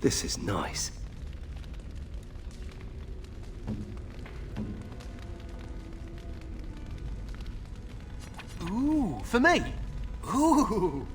This is nice. Ooh, for me. Ooh.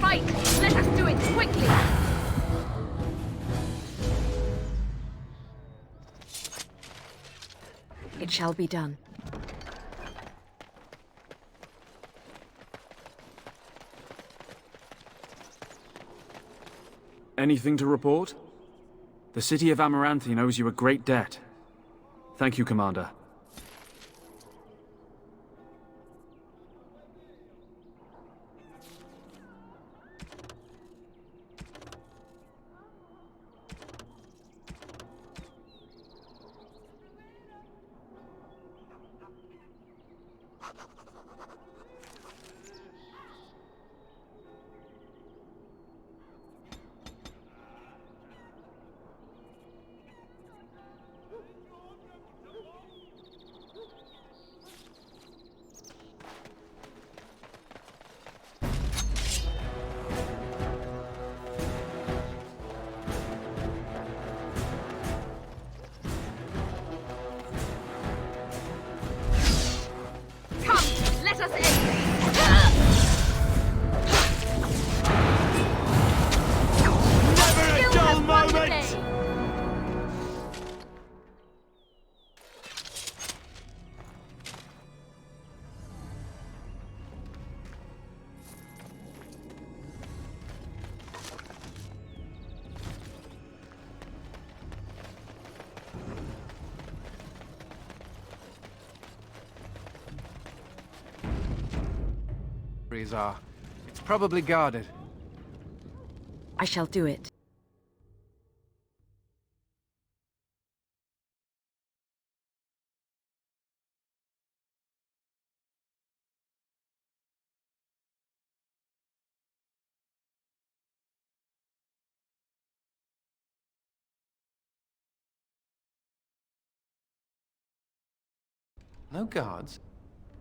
Fight! Let us do it quickly! It shall be done. Anything to report? The city of Amaranthine owes you a great debt. Thank you, Commander. Are. It's probably guarded. I shall do it. No guards?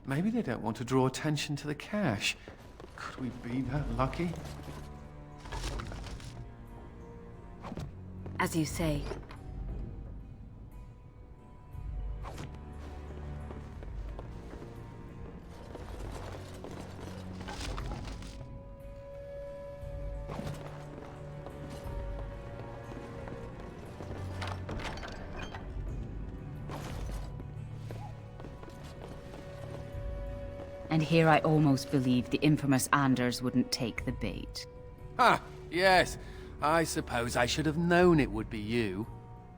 Maybe they don't want to draw attention to the cache. Could we be that lucky? As you say. And here I almost believed the infamous Anders wouldn't take the bait. Ha! Yes. I suppose I should have known it would be you.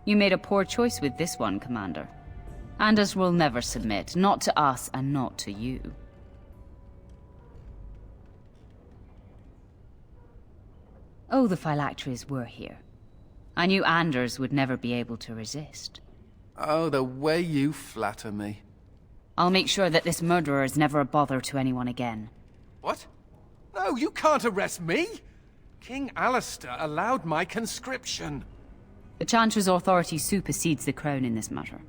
You made a poor choice with this one, Commander. Anders will never submit, not to us and not to you. Oh, the phylacteries were here. I knew Anders would never be able to resist. Oh, the way you flatter me. I'll make sure that this murderer is never a bother to anyone again. What? No, you can't arrest me! King Alistair allowed my conscription. The Chancellor's authority supersedes the Crown in this matter.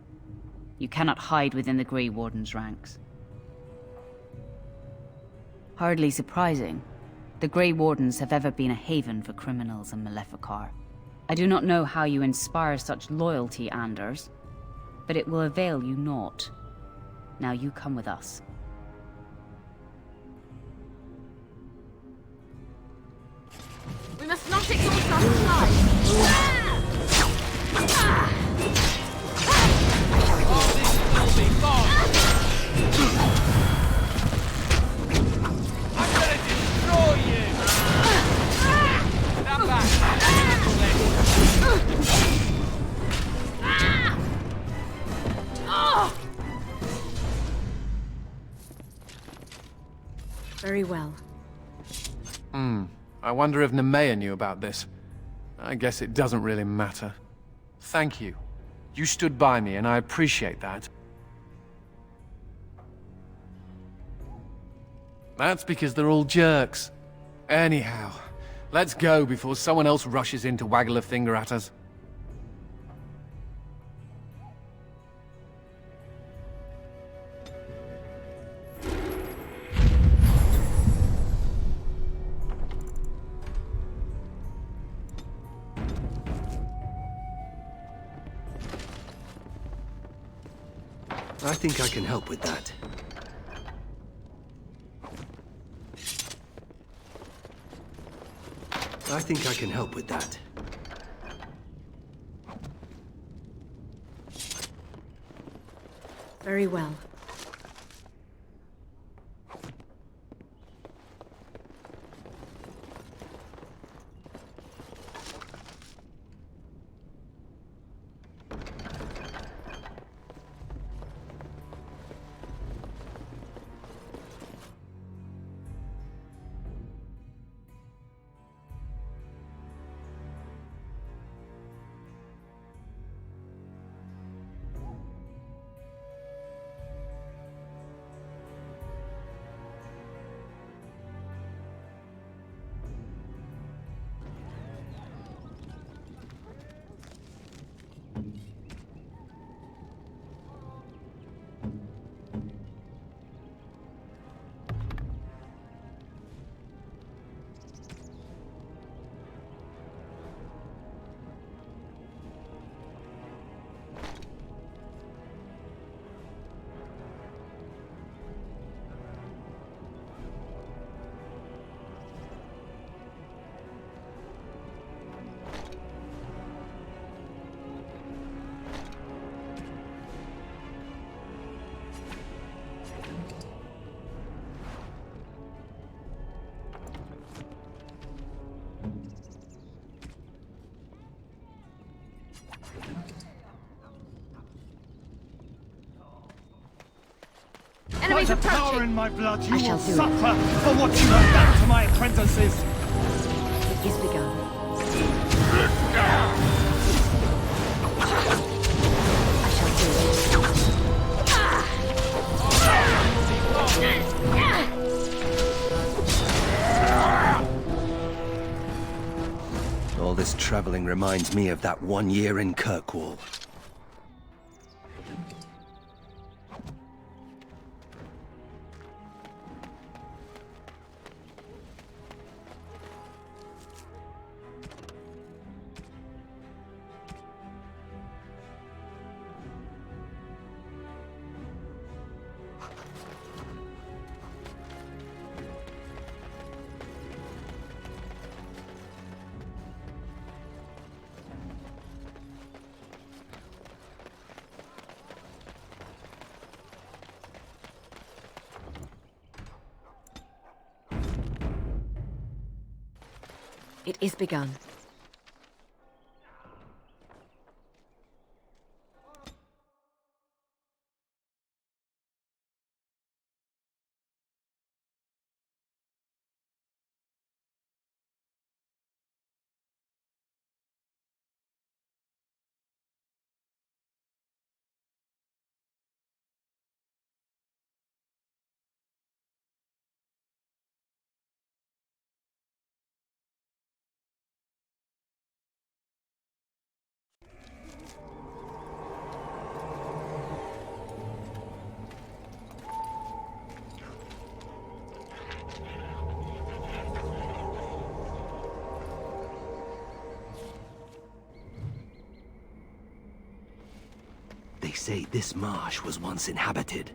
You cannot hide within the Grey Warden's ranks. Hardly surprising. The Grey Wardens have ever been a haven for criminals and Maleficar. I do not know how you inspire such loyalty, Anders, but it will avail you naught. Now you come with us. We must not exhaust our supplies. Oh, this will be fun! I'm gonna destroy you! Stand back! Very well. I wonder if Nemea knew about this. I guess it doesn't really matter. Thank you. You stood by me, and I appreciate that. That's because they're all jerks. Anyhow, let's go before someone else rushes in to waggle a finger at us. I think I can help with that. I think I can help with that. Very well. Enemies By the power approaching! in my blood, you I shall will do it. suffer for what you have done to my apprentices! It is begun. I shall do it. All this traveling reminds me of that one year in Kirkwall. It is begun. They say this marsh was once inhabited,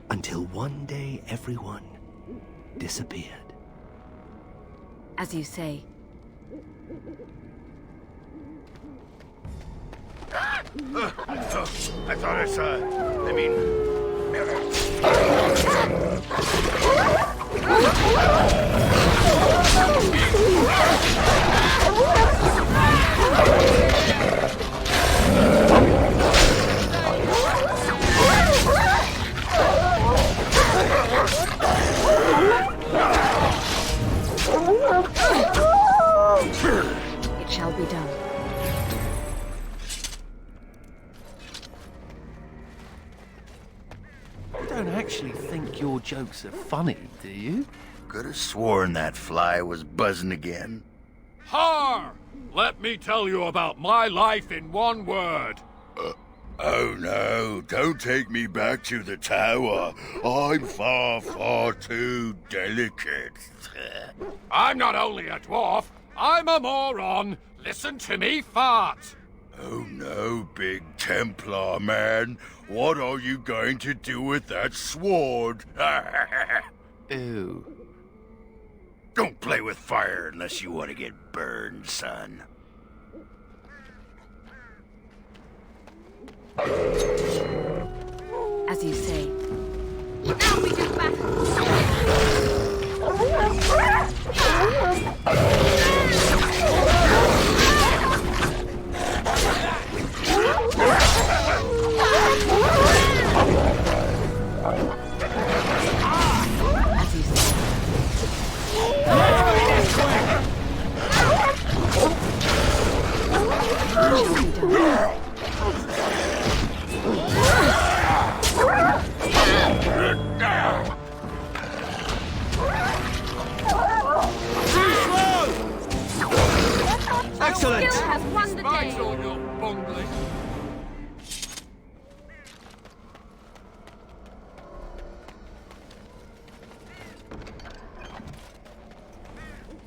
until one day everyone disappeared. As you say. I thought I saw... I mean... It shall be done. You don't actually think your jokes are funny, do you? Could have sworn that fly was buzzing again. Har! Let me tell you about my life in one word. Oh no, don't take me back to the tower. I'm far, far too delicate. I'm not only a dwarf, I'm a moron. Listen to me fart. Oh no, big Templar man. What are you going to do with that sword? Ew. Don't play with fire unless you want to get burned, son. As you say. Now we do Excellent! Skill has won the Despite day. all your bungling.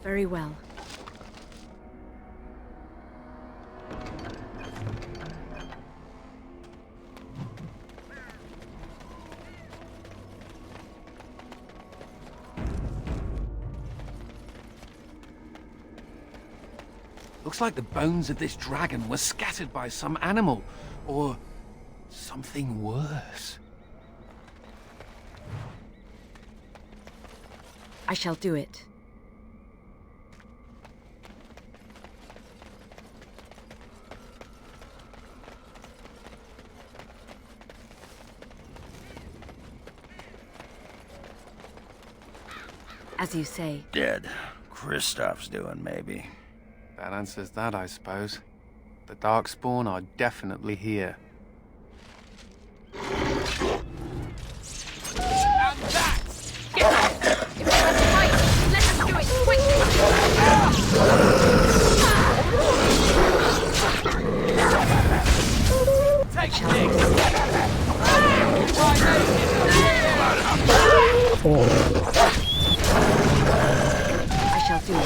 Very well. Looks like the bones of this dragon were scattered by some animal, or something worse. I shall do it. As you say. Dead. Kristoff's doing, maybe. That answers that, I suppose. The Darkspawn are definitely here. And that! Get up! If you want to fight, let us do it quickly! Take I shall do it.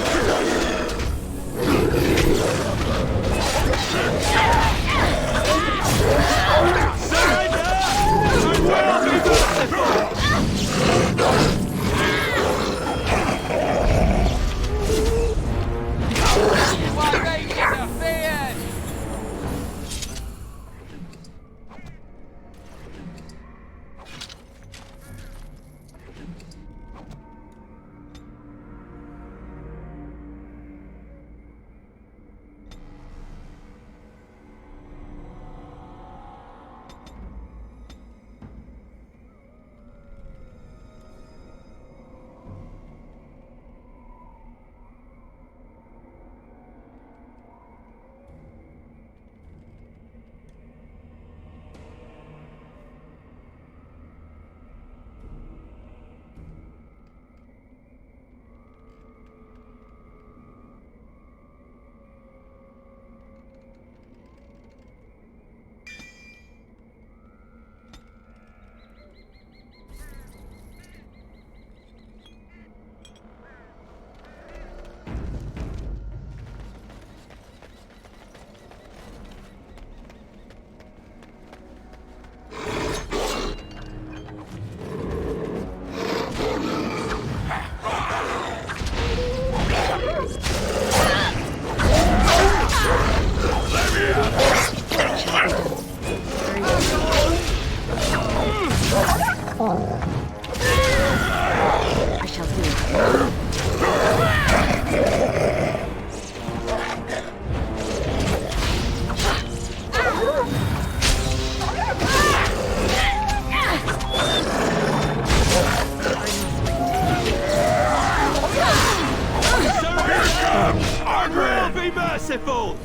merciful!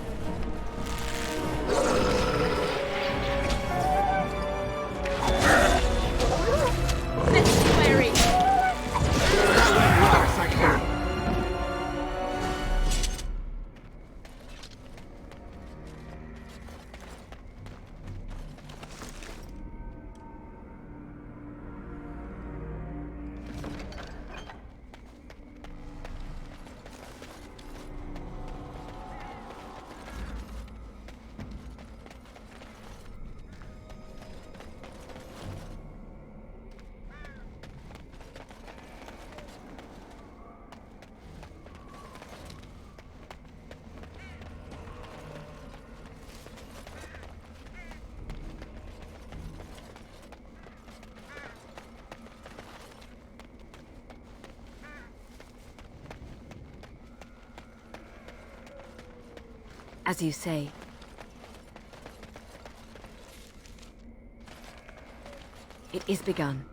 Necessary! As you say. It is begun.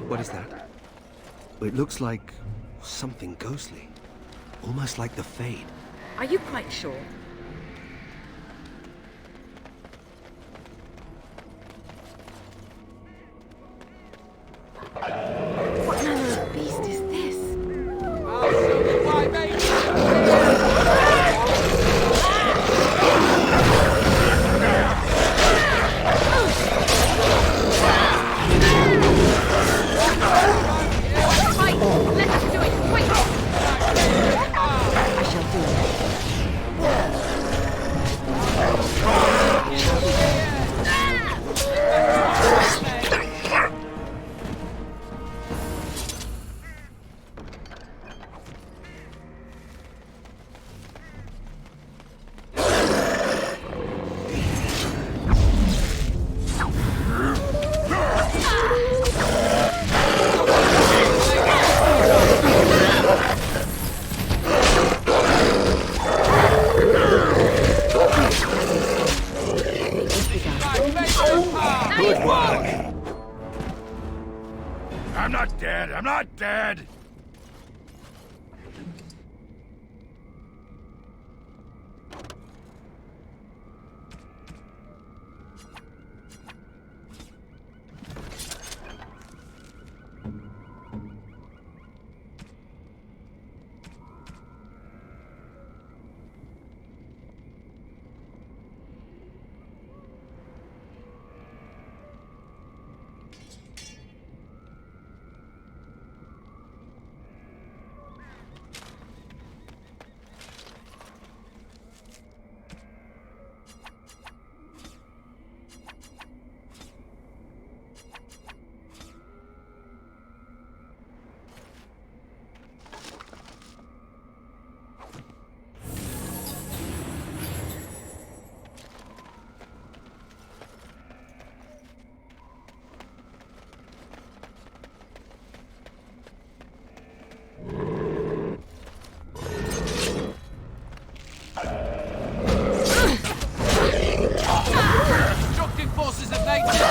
What is that? It looks like something ghostly. Almost like the Fade. Are you quite sure? What manner of beast is this? Good work! I'm not dead, I'm not dead! Destructive forces of nature!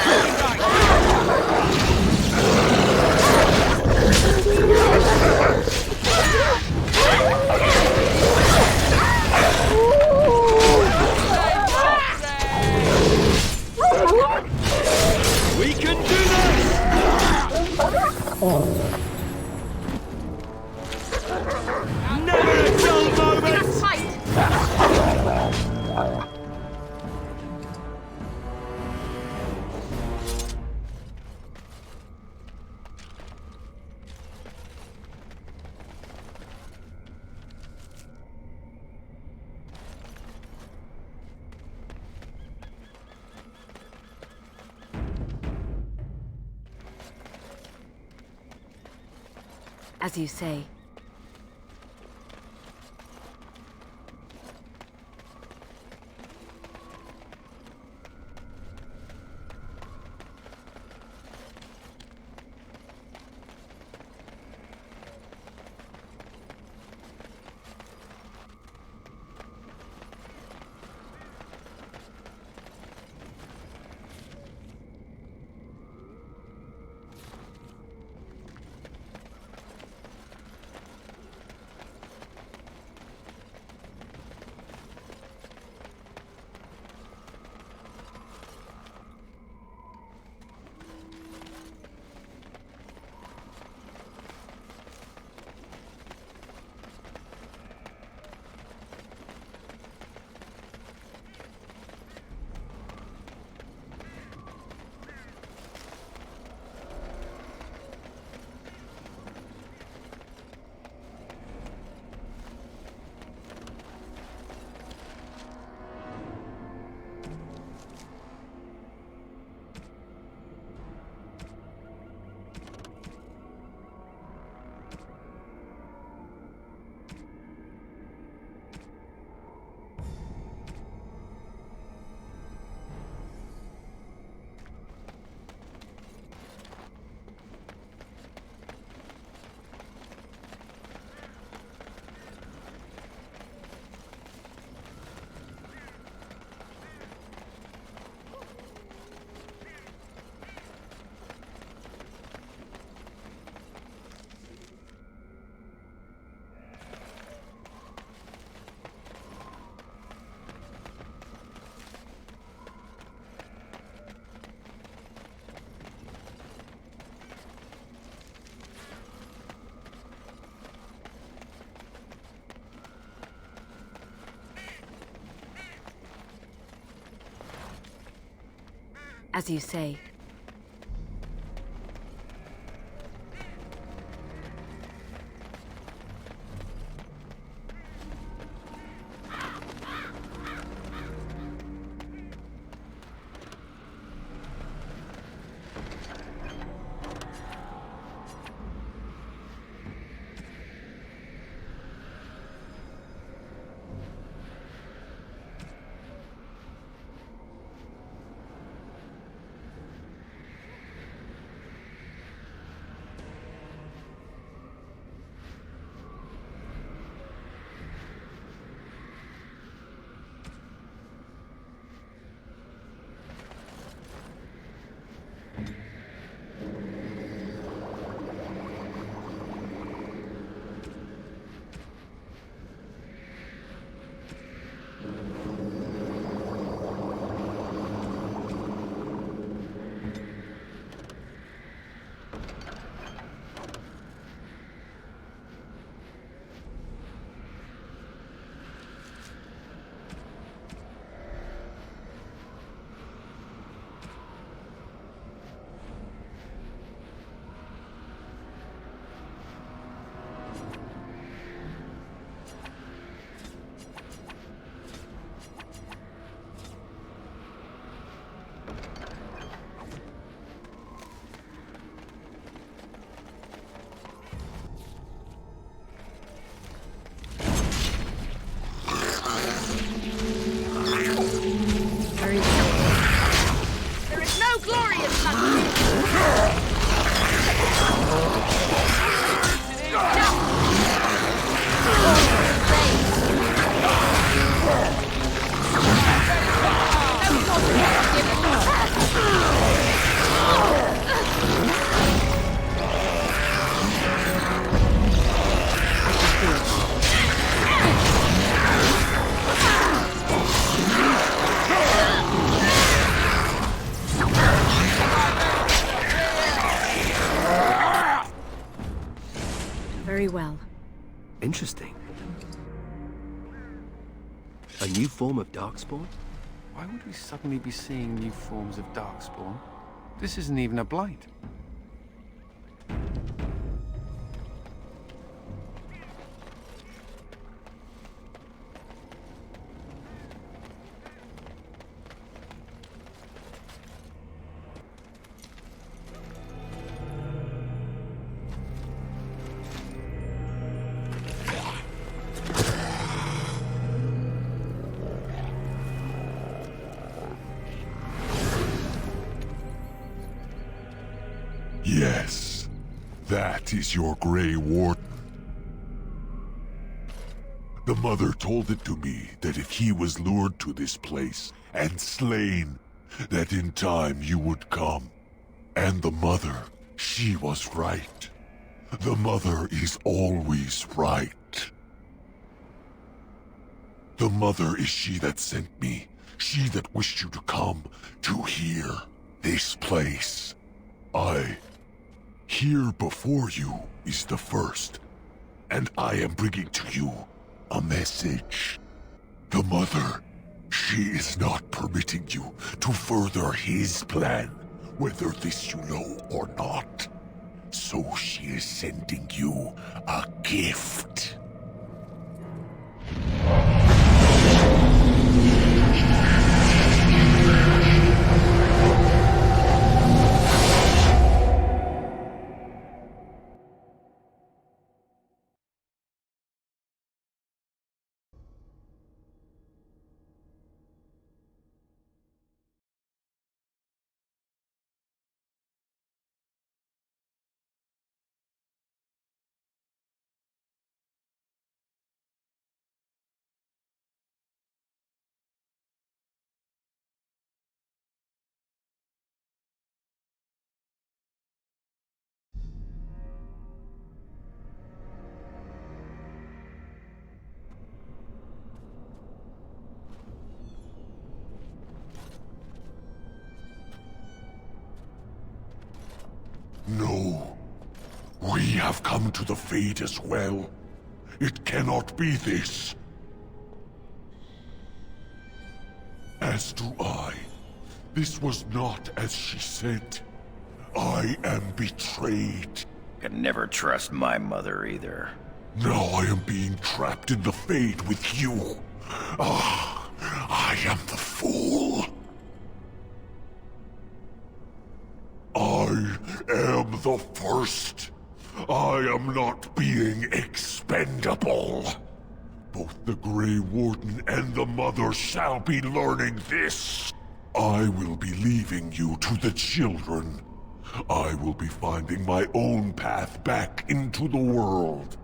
We can do this! Never a dull moment! As you say. As you say. There is no glory in such Very well. Interesting. A new form of Darkspawn? Why would we suddenly be seeing new forms of Darkspawn? This isn't even a blight. Yes, that is your Grey Warden. The Mother told it to me that if he was lured to this place and slain, that in time you would come. And the Mother, she was right. The Mother is always right. The Mother is she that sent me, she that wished you to come to here, this place. Here before you is the first, and I am bringing to you a message. The Mother, she is not permitting you to further his plan, whether this you know or not. So she is sending you a gift. No. We have come to the fate as well. It cannot be this. As do I. This was not as she said. I am betrayed. Could never trust my mother either. Now I am being trapped in the Fade with you. Ah, I am the fool. I am the first. I am not being expendable. Both the Grey Warden and the Mother shall be learning this. I will be leaving you to the children. I will be finding my own path back into the world.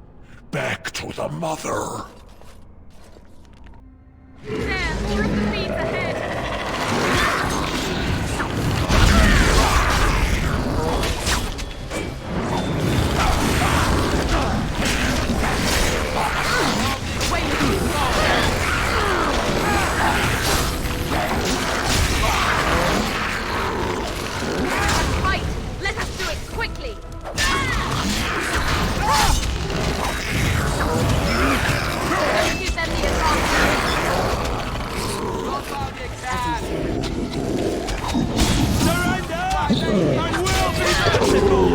Back to the Mother. There, triple beams ahead! Right, let us do it quickly! Give them the Surrender! And will be merciful!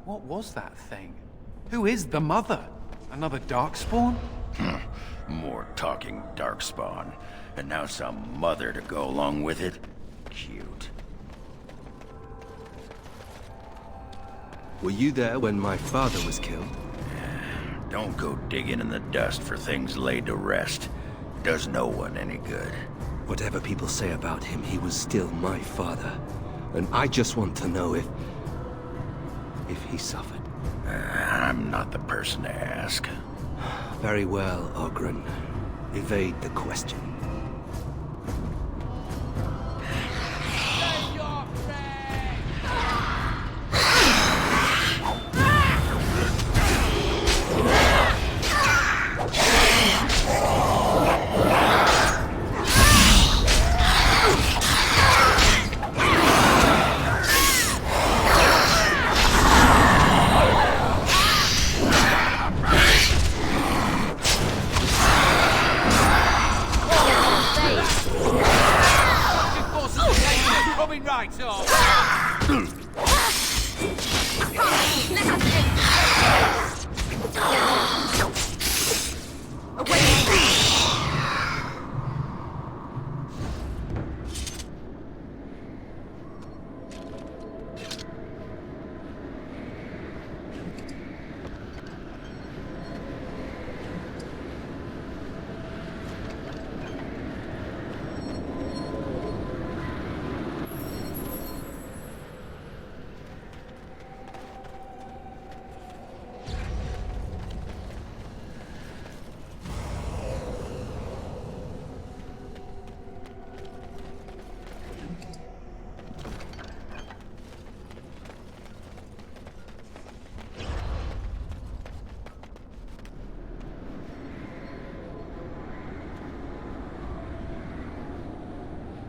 What was that thing? Who is the Mother? Another Darkspawn? More talking Darkspawn. And now some mother to go along with it? Cute. Were you there when my father was killed? Don't go digging in the dust for things laid to rest. Does no one any good. Whatever people say about him, he was still my father. And I just want to know if he suffered. I'm not the person to ask. Very well, Oghren. Evade the question.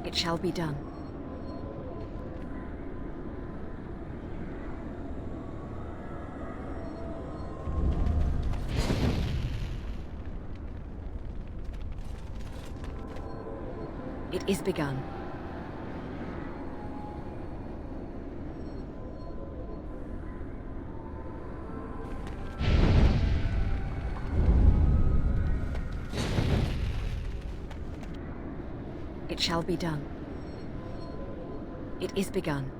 It shall be done. It is begun. It shall be done. It is begun.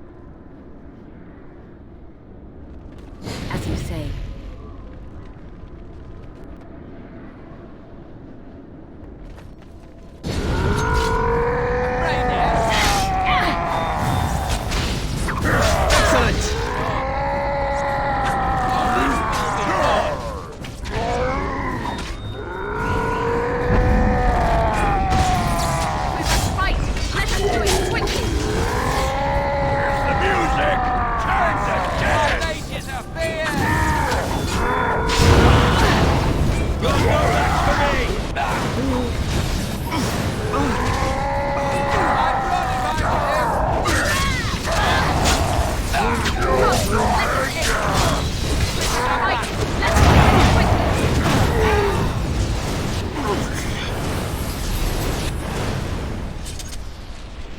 As you say. Here's the music! Turn the dead!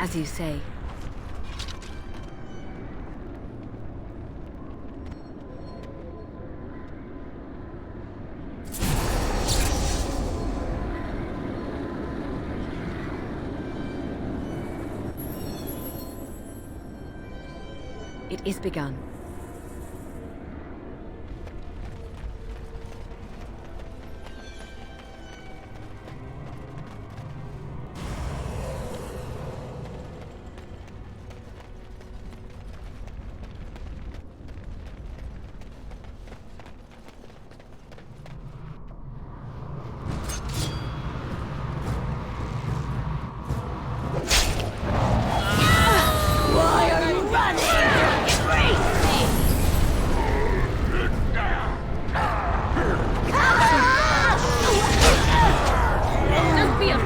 As you say. It is begun. Why are you running? Don't be a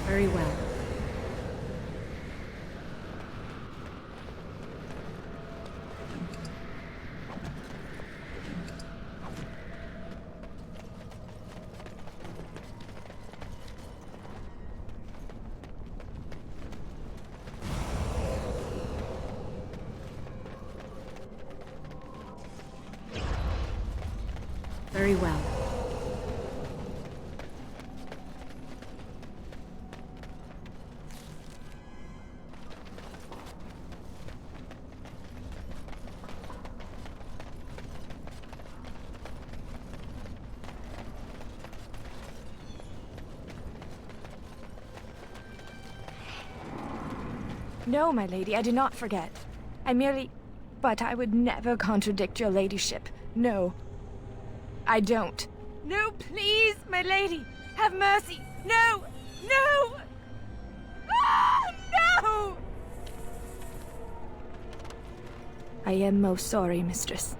Very well. Very well. No, my lady, I do not forget. I merely... But I would never contradict your ladyship. No. I don't. No, please, my lady! Have mercy! No! No! Ah, no! I am most sorry, mistress.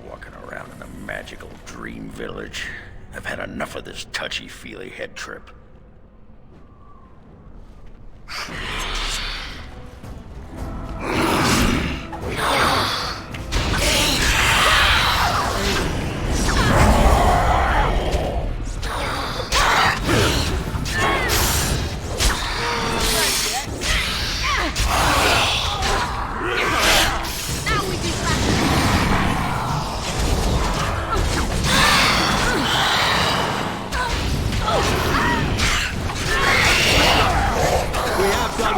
Walking around in a magical dream village. I've had enough of this touchy-feely head trip.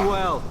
Well.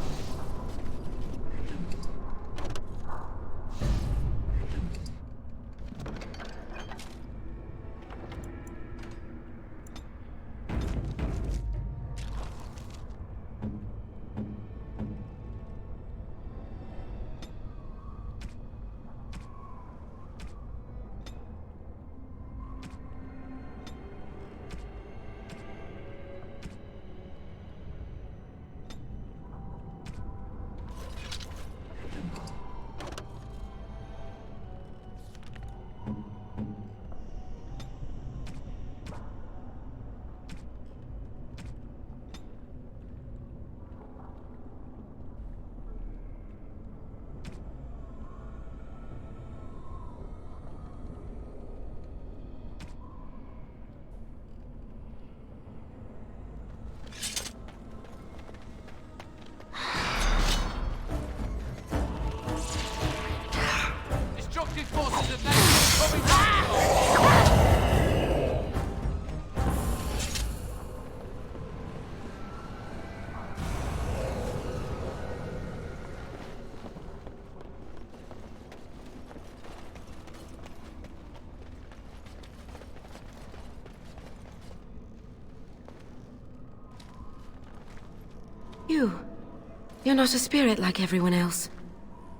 You're not a spirit like everyone else.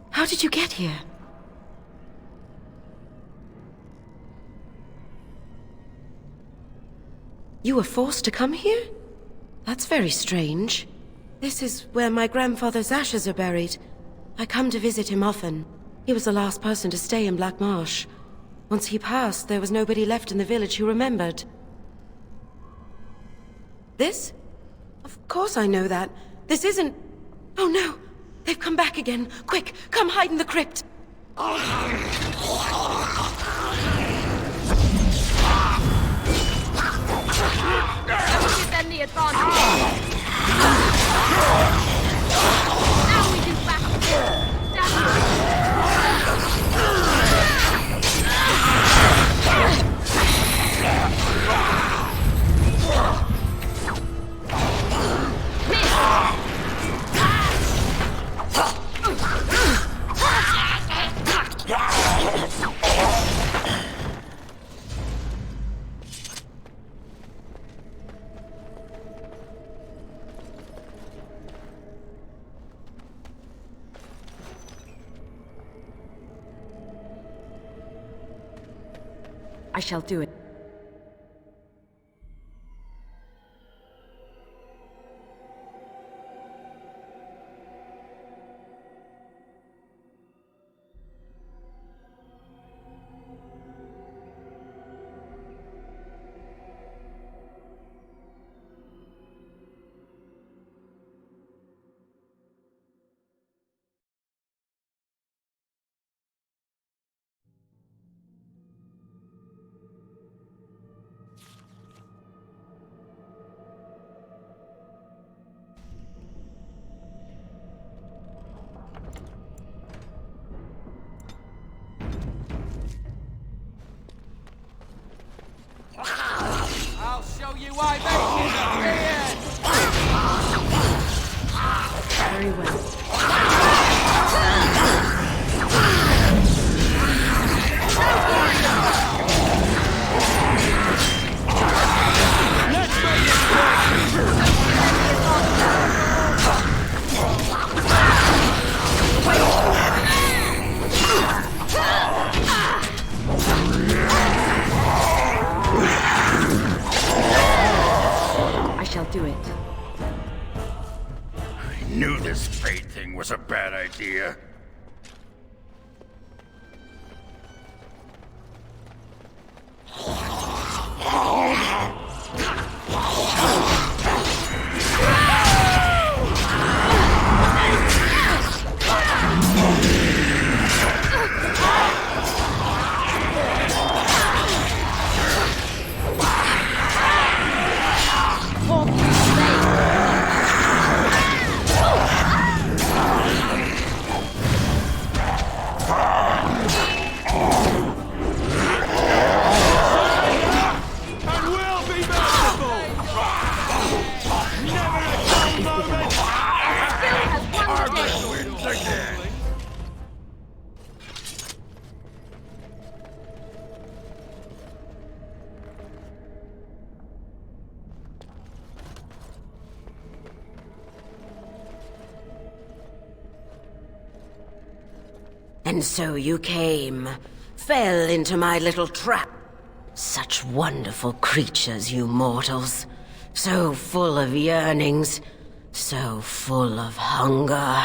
How did you get here? You were forced to come here? That's very strange. This is where my grandfather's ashes are buried. I come to visit him often. He was the last person to stay in Black Marsh. Once he passed, there was nobody left in the village who remembered. This? Of course I know that. This isn't... Oh no! They've come back again! Quick, come hide in the crypt! Don't give them the advantage. Now we do battle. I shall do it. I'll show you why mages are weird! Very well. Let's make it I shall do it. I knew this fate thing was a bad idea. And so you came, fell into my little trap. Such wonderful creatures, you mortals. So full of yearnings, so full of hunger.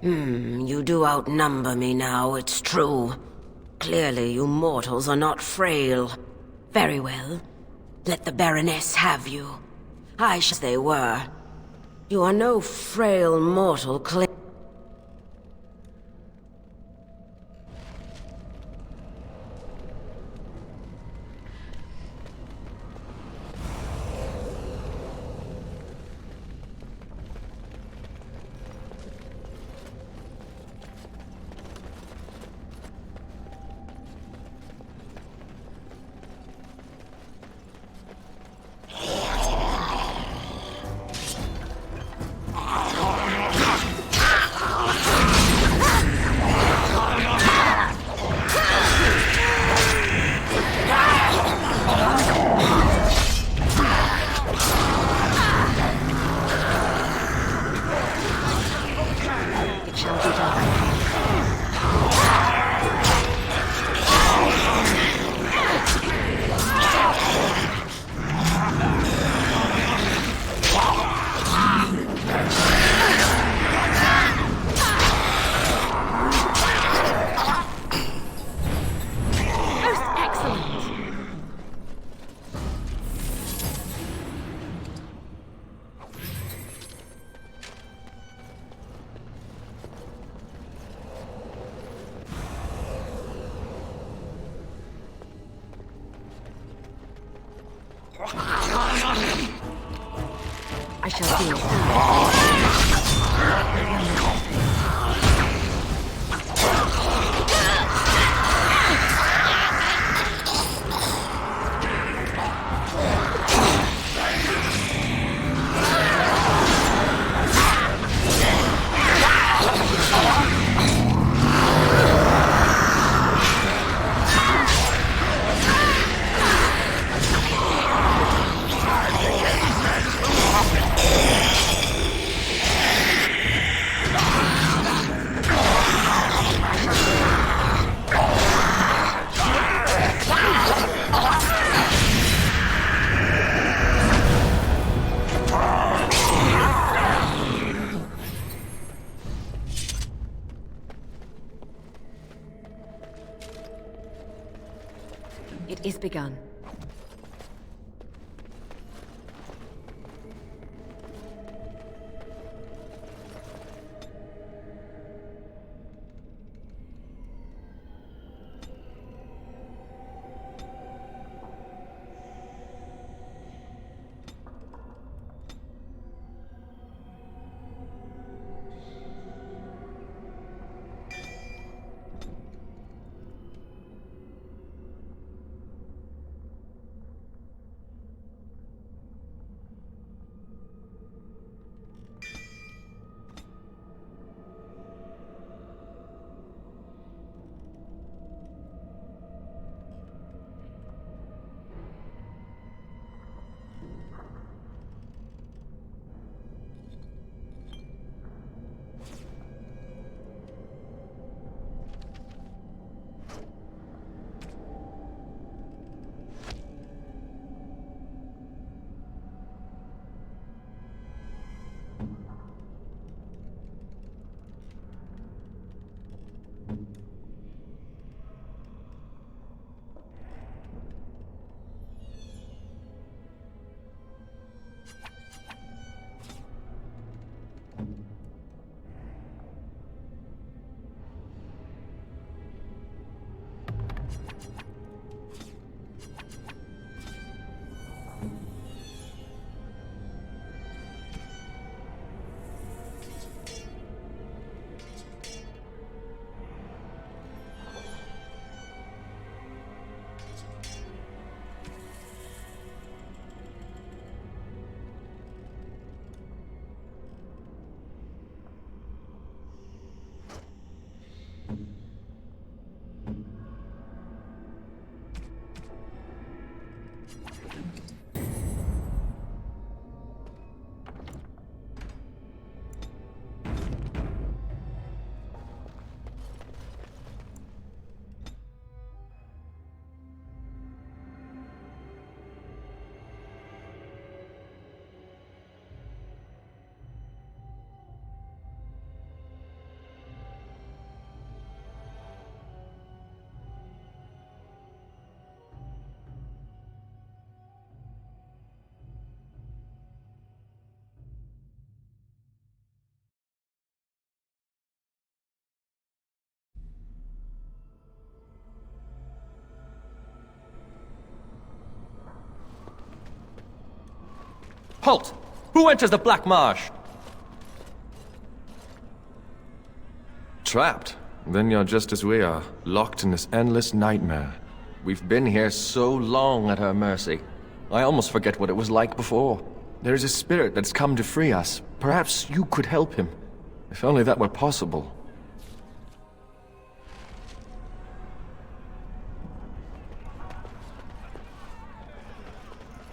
You do outnumber me now, it's true. Clearly you mortals are not frail. Very well. Let the Baroness have you. I as they were. You are no frail mortal cling. I shall do it. It is begun. Halt! Who enters the Black Marsh? Trapped? Then you're just as we are, locked in this endless nightmare. We've been here so long at her mercy. I almost forget what it was like before. There's a spirit that's come to free us. Perhaps you could help him. If only that were possible.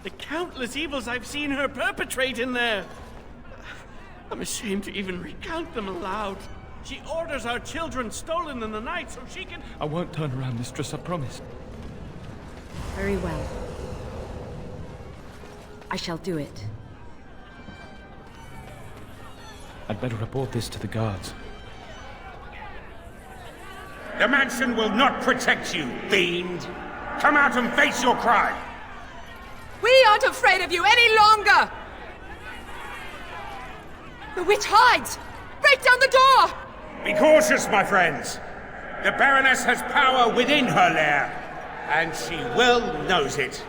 The countless evils I've seen her perpetrate in there. I'm ashamed to even recount them aloud. She orders our children stolen in the night so she can... I won't turn around, mistress, I promise. Very well. I shall do it. I'd better report this to the guards. The mansion will not protect you, fiend! Come out and face your crime! We aren't afraid of you any longer! The witch hides! Break down the door! Be cautious, my friends. The Baroness has power within her lair, and she well knows it.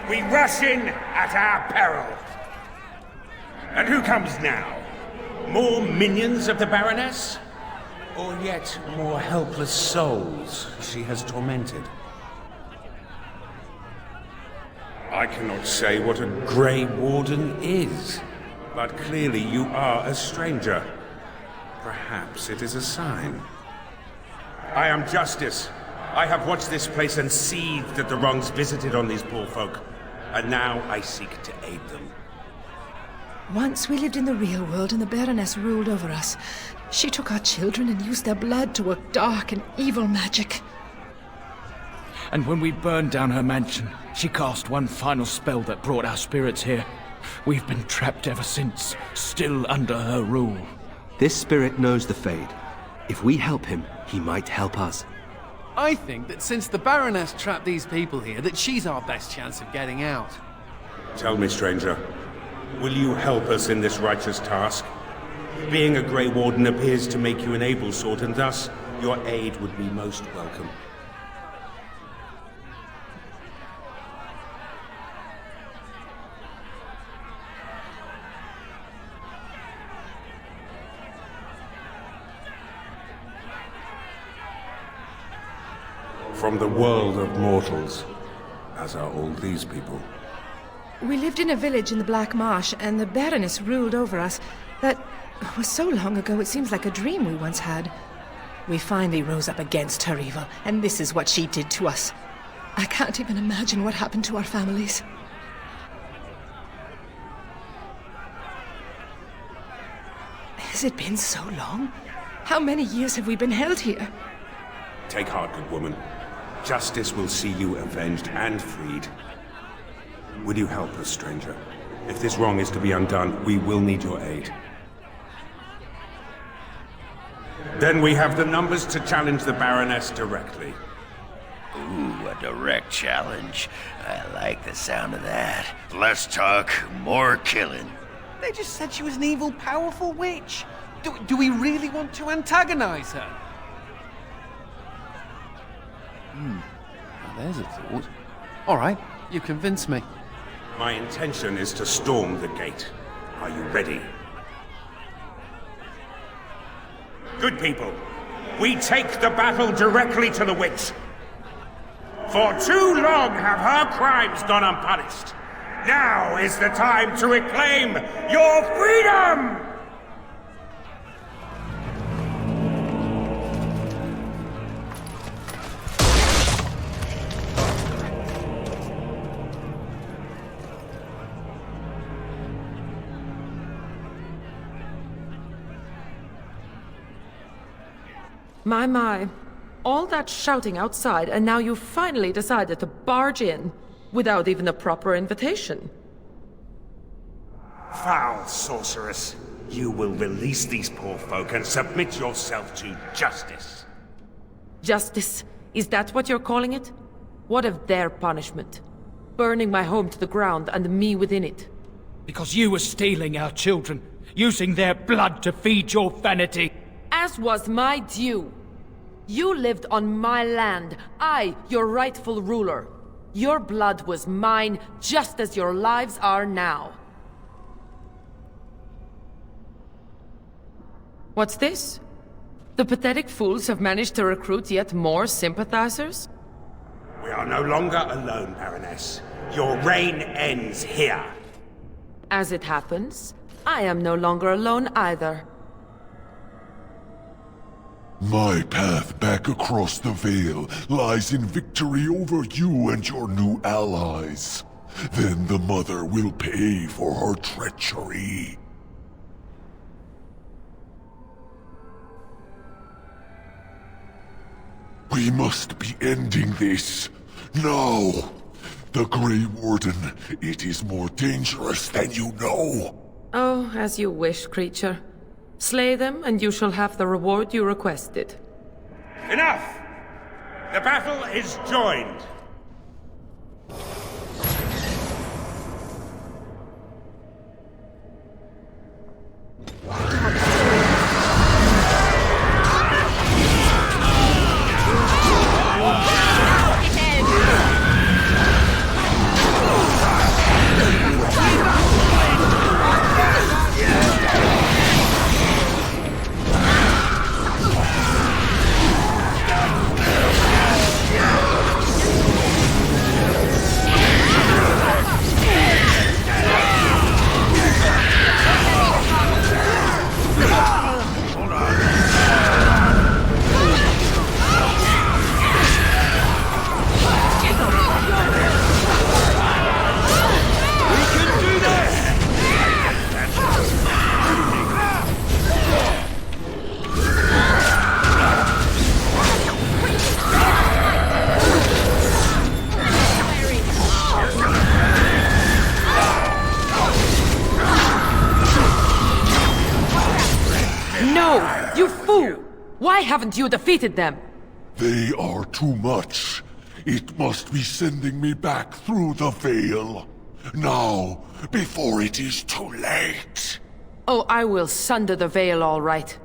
We rush in at our peril. And who comes now? More minions of the Baroness? Or yet more helpless souls she has tormented? I cannot say what a Grey Warden is, but clearly you are a stranger. Perhaps it is a sign. I am Justice. I have watched this place and seethed at the wrongs visited on these poor folk, and now I seek to aid them. Once we lived in the real world and the Baroness ruled over us. She took our children and used their blood to work dark and evil magic. And when we burned down her mansion, she cast one final spell that brought our spirits here. We've been trapped ever since, still under her rule. This spirit knows the Fade. If we help him, he might help us. I think that since the Baroness trapped these people here, that she's our best chance of getting out. Tell me, stranger, will you help us in this righteous task? Being a Grey Warden appears to make you an able sort, and thus your aid would be most welcome. From the world of mortals, as are all these people. We lived in a village in the Black Marsh, and the Baroness ruled over us. That was so long ago, it seems like a dream we once had. We finally rose up against her evil, and this is what she did to us. I can't even imagine what happened to our families. Has it been so long? How many years have we been held here? Take heart, good woman. Justice will see you avenged and freed. Will you help us, stranger? If this wrong is to be undone, we will need your aid. Then we have the numbers to challenge the Baroness directly. Ooh, a direct challenge. I like the sound of that. Less talk, more killing. They just said she was an evil, powerful witch. Do we really want to antagonize her? Now there's a thought. All right, you convince me. My intention is to storm the gate. Are you ready? Good people, we take the battle directly to the witch. For too long have her crimes gone unpunished. Now is the time to reclaim your freedom! My. All that shouting outside, and now you finally decided to barge in without even a proper invitation. Foul sorceress. You will release these poor folk and submit yourself to justice. Justice? Is that what you're calling it? What of their punishment? Burning my home to the ground and me within it. Because you were stealing our children, using their blood to feed your vanity. As was my due. You lived on my land, I, your rightful ruler. Your blood was mine, just as your lives are now. What's this? The pathetic fools have managed to recruit yet more sympathizers? We are no longer alone, Baroness. Your reign ends here. As it happens, I am no longer alone either. My path back across the Veil lies in victory over you and your new allies. Then the Mother will pay for her treachery. We must be ending this. Now! The Grey Warden, it is more dangerous than you know. Oh, as you wish, creature. Slay them, and you shall have the reward you requested. Enough! The battle is joined! Why haven't you defeated them? They are too much. It must be sending me back through the veil. Now, before it is too late. Oh, I will sunder the veil all right.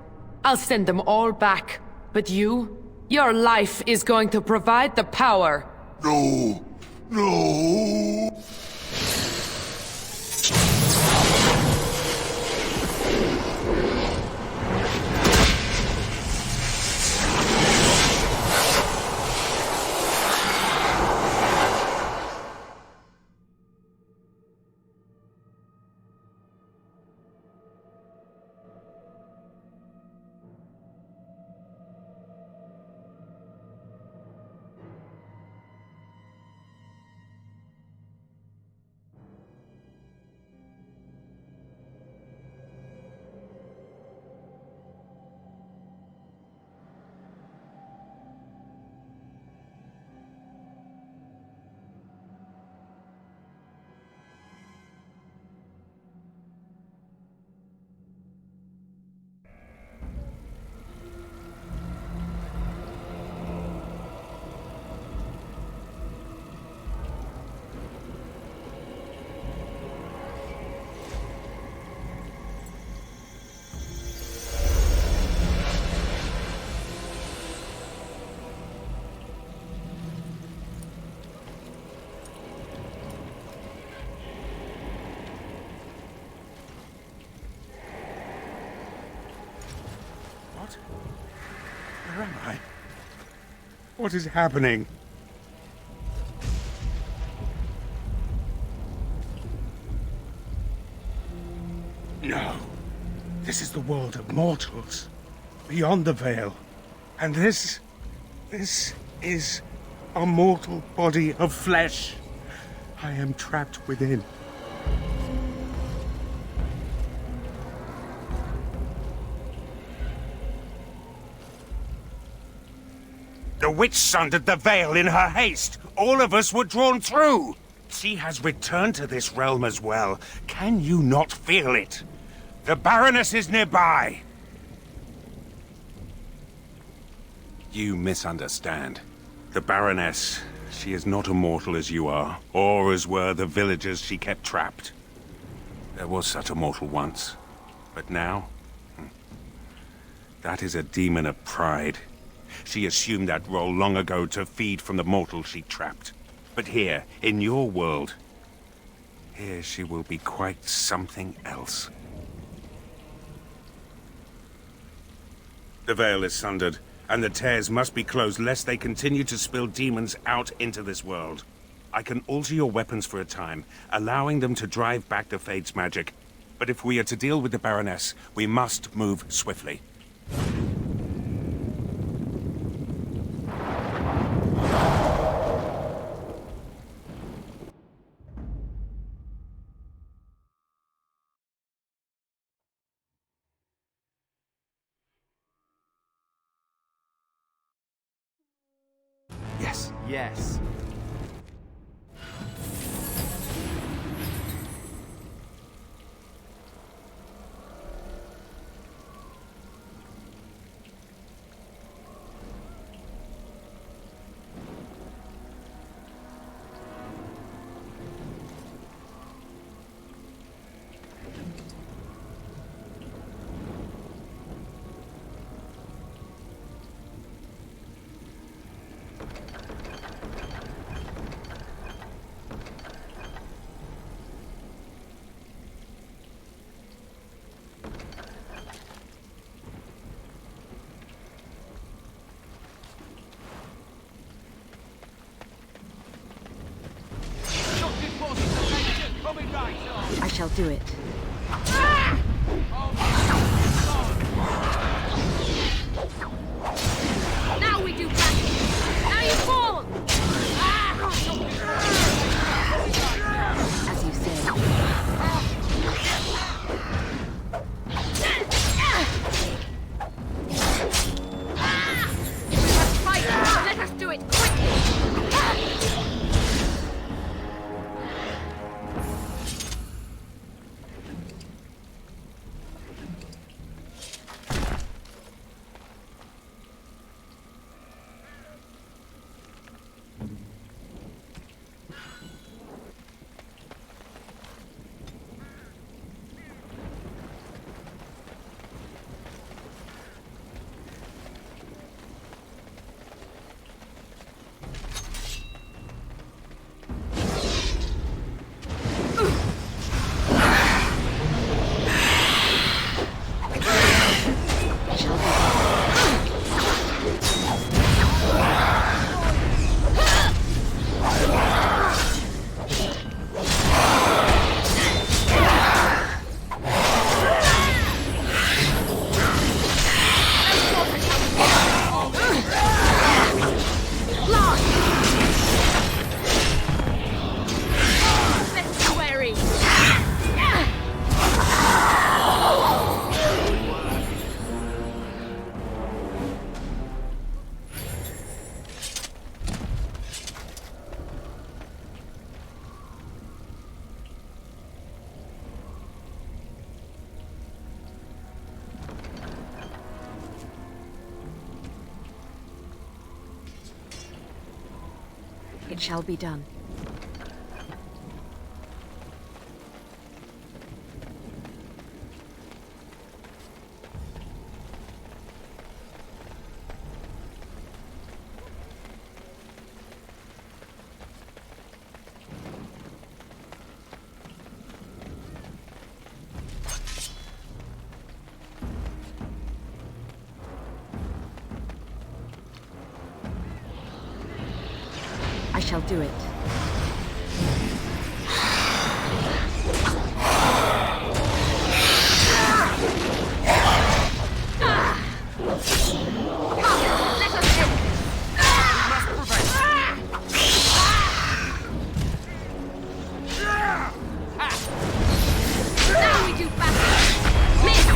I'll send them all back. But you? Your life is going to provide the power. No. No. Where am I? What is happening? No. This is the world of mortals. Beyond the veil. And this is a mortal body of flesh. I am trapped within. The witch sundered the veil in her haste. All of us were drawn through. She has returned to this realm as well. Can you not feel it? The Baroness is nearby. You misunderstand. The Baroness, she is not immortal as you are, or as were the villagers she kept trapped. There was such a mortal once, but now? That is a demon of pride. She assumed that role long ago to feed from the mortal she trapped. But here, in your world, here she will be quite something else. The veil is sundered, and the tears must be closed lest they continue to spill demons out into this world. I can alter your weapons for a time, allowing them to drive back the Fade's magic. But if we are to deal with the Baroness, we must move swiftly. Yes. Yes. I shall do it. Now we do battle. Now you fall. As you say. We must fight. Let us do it quickly. It shall be done. I shall do it. Now we do battle. Miss!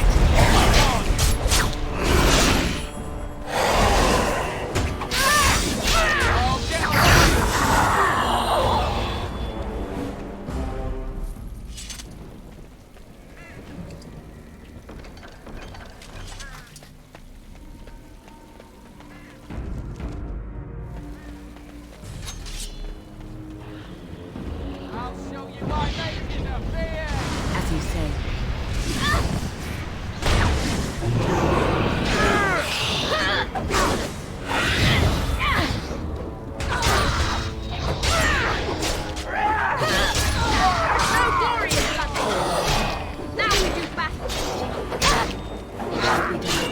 As you say. No glory in bloodshed. Now we do battle. It shall be done.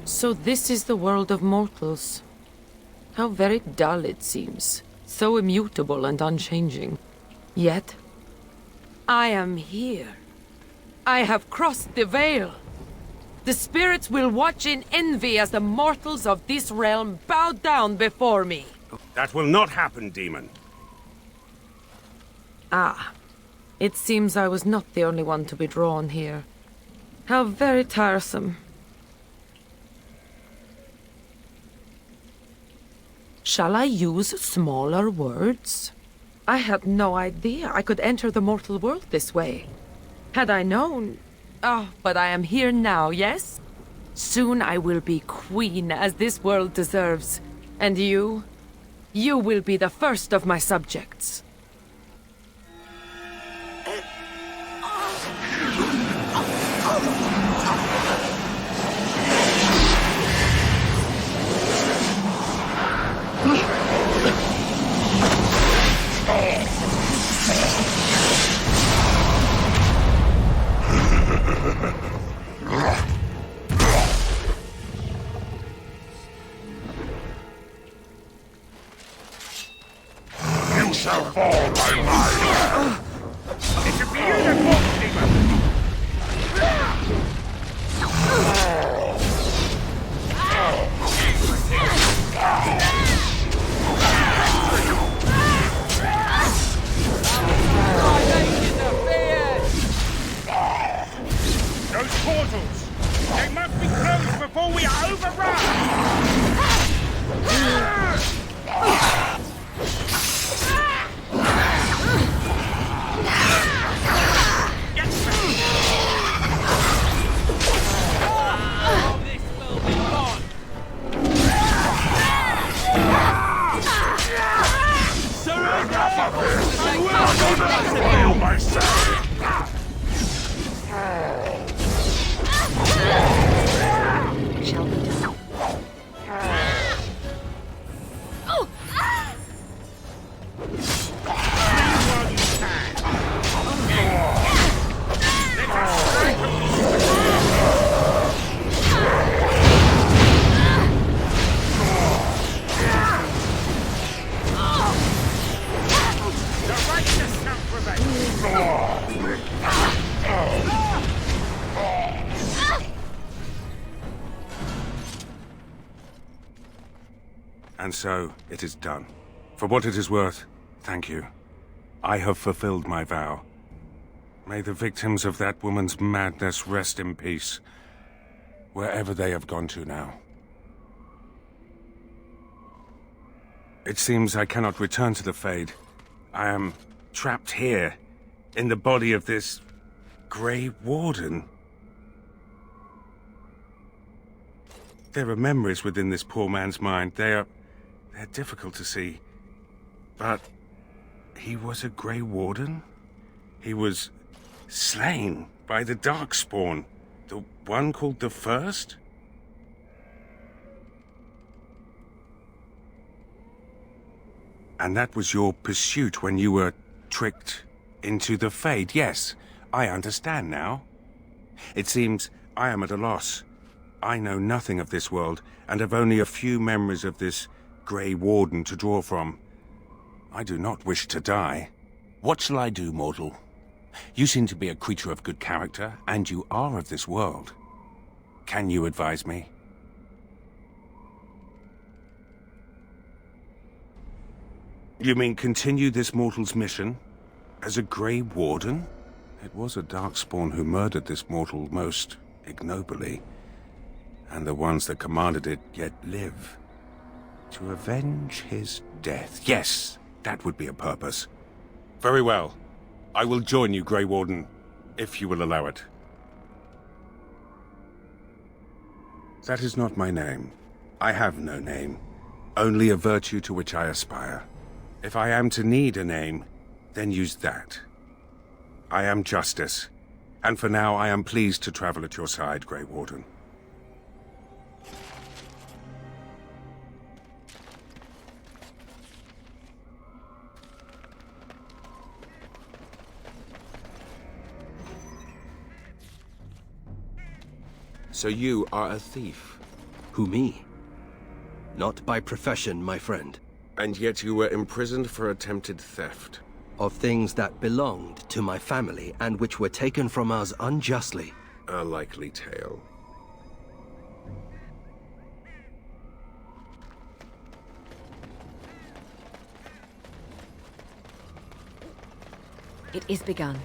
So this is the world of mortals. How very dull it seems. So immutable and unchanging. Yet, I am here. I have crossed the veil. The spirits will watch in envy as the mortals of this realm bow down before me. That will not happen, demon. Ah, it seems I was not the only one to be drawn here. How very tiresome. Shall I use smaller words? I had no idea I could enter the mortal world this way. Had I known... Oh, but I am here now, yes? Soon I will be queen, as this world deserves. And you? You will be the first of my subjects. You shall fall by mine! It's a beautiful demon! Those portals! They must be closed before we are overrun! Shall be done. And so, it is done. For what it is worth, thank you. I have fulfilled my vow. May the victims of that woman's madness rest in peace. wherever they have gone to now. It seems I cannot return to the Fade. I am trapped here, in the body of this Grey Warden. There are memories within this poor man's mind. They're difficult to see. But he was a Grey Warden? He was slain by the Darkspawn, the one called the First? And that was your pursuit when you were tricked into the Fade. Yes, I understand now. It seems I am at a loss. I know nothing of this world, and have only a few memories of this Grey Warden to draw from. I do not wish to die. What shall I do, mortal? You seem to be a creature of good character, and you are of this world. Can you advise me? You mean continue this mortal's mission? As a Grey Warden? It was a Darkspawn who murdered this mortal most ignobly. And the ones that commanded it yet live. To avenge his death. Yes, that would be a purpose. Very well. I will join you, Grey Warden, if you will allow it. That is not my name. I have no name. Only a virtue to which I aspire. If I am to need a name, then use that. I am Justice, and for now I am pleased to travel at your side, Grey Warden. So you are a thief? Who, me? Not by profession, my friend. And yet you were imprisoned for attempted theft. Of things that belonged to my family and which were taken from us unjustly. A likely tale. It is begun.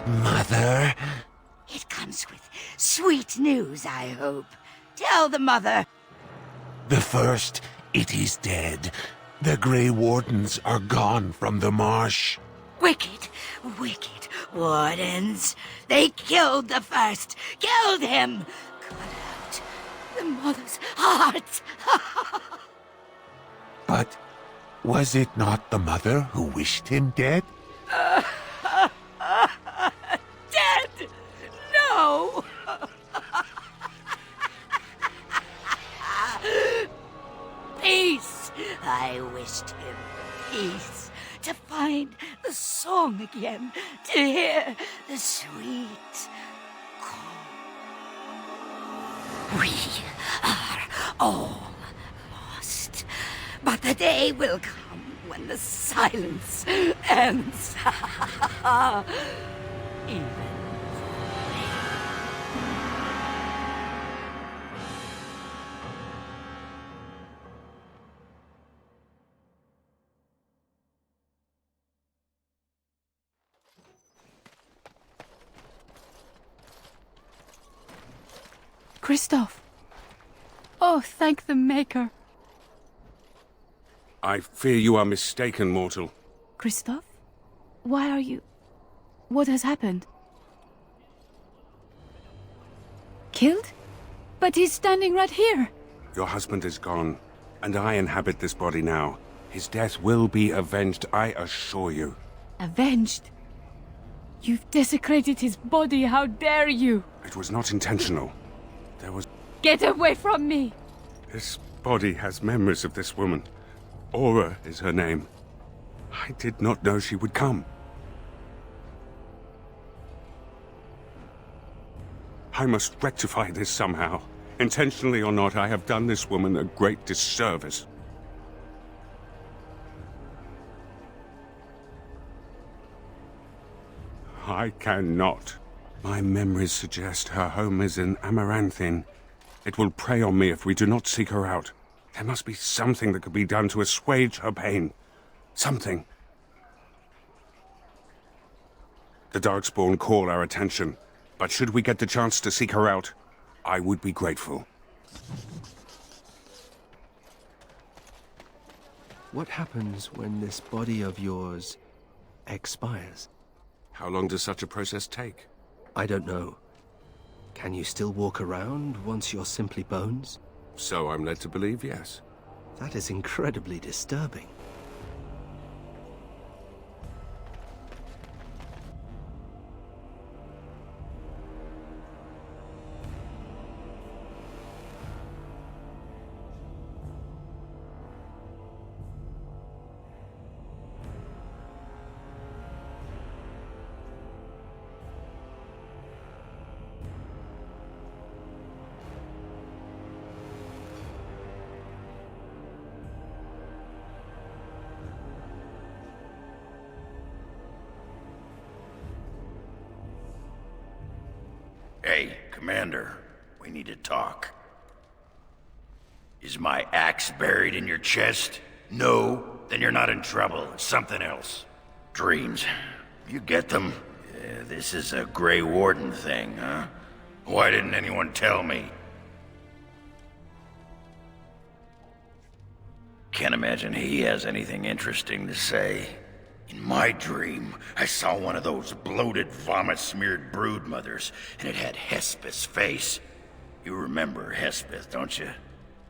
Mother? It comes with sweet news, I hope. Tell the mother. The First, it is dead. The Grey Wardens are gone from the marsh. Wicked, wicked wardens. They killed the First. Killed him. Cut out the mother's heart. But was it not the mother who wished him dead? Dead? No! Peace! I wished him peace. To find the song again. To hear the sweet call. We are all lost. But the day will come when the silence ends. Even Kristoff! Oh, thank the Maker. I fear you are mistaken, mortal. Kristoff? Why are you... What has happened? killed? But he's standing right here. Your husband is gone, and I inhabit this body now. His death will be avenged, I assure you. Avenged? You've desecrated his body, how dare you! It was not intentional. There was... Get away from me! This body has memories of this woman. Aura is her name. I did not know she would come. I must rectify this somehow. Intentionally or not, I have done this woman a great disservice. I cannot. My memories suggest her home is in Amaranthine. It will prey on me if we do not seek her out. There must be something that could be done to assuage her pain. Something. The Darkspawn call our attention, but should we get the chance to seek her out, I would be grateful. What happens when this body of yours expires? How long does such a process take? I don't know. Can you still walk around once you're simply bones? So I'm led to believe, yes. That is incredibly disturbing. Hey, Commander, we need to talk. Is my axe buried in your chest? No? Then you're not in trouble. It's something else. Dreams. You get them? Yeah, this is a Grey Warden thing, huh? Why didn't anyone tell me? Can't imagine he has anything interesting to say. In my dream, I saw one of those bloated, vomit-smeared broodmothers, and it had Hespeth's face. You remember Hespeth, don't you?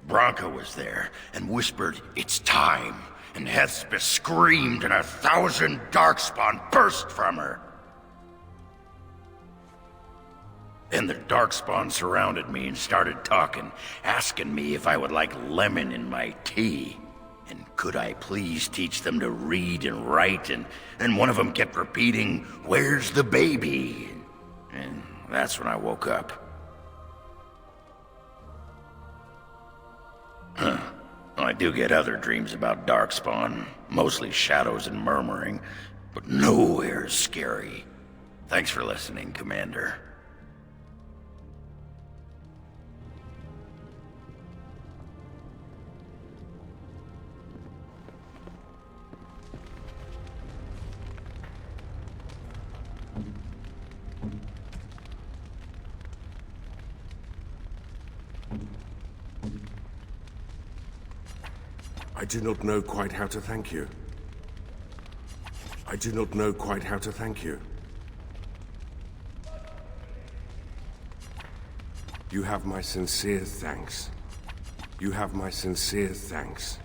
Branka was there, and whispered, "It's time," and Hespeth screamed, and 1,000 Darkspawn burst from her. Then the Darkspawn surrounded me and started talking, asking me if I would like lemon in my tea. And could I please teach them to read and write? And one of them kept repeating, "Where's the baby?" And that's when I woke up. Huh. Well, I do get other dreams about Darkspawn, mostly shadows and murmuring, but nowhere scary. Thanks for listening, Commander. I do not know quite how to thank you. I do not know quite how to thank you. You have my sincere thanks. You have my sincere thanks.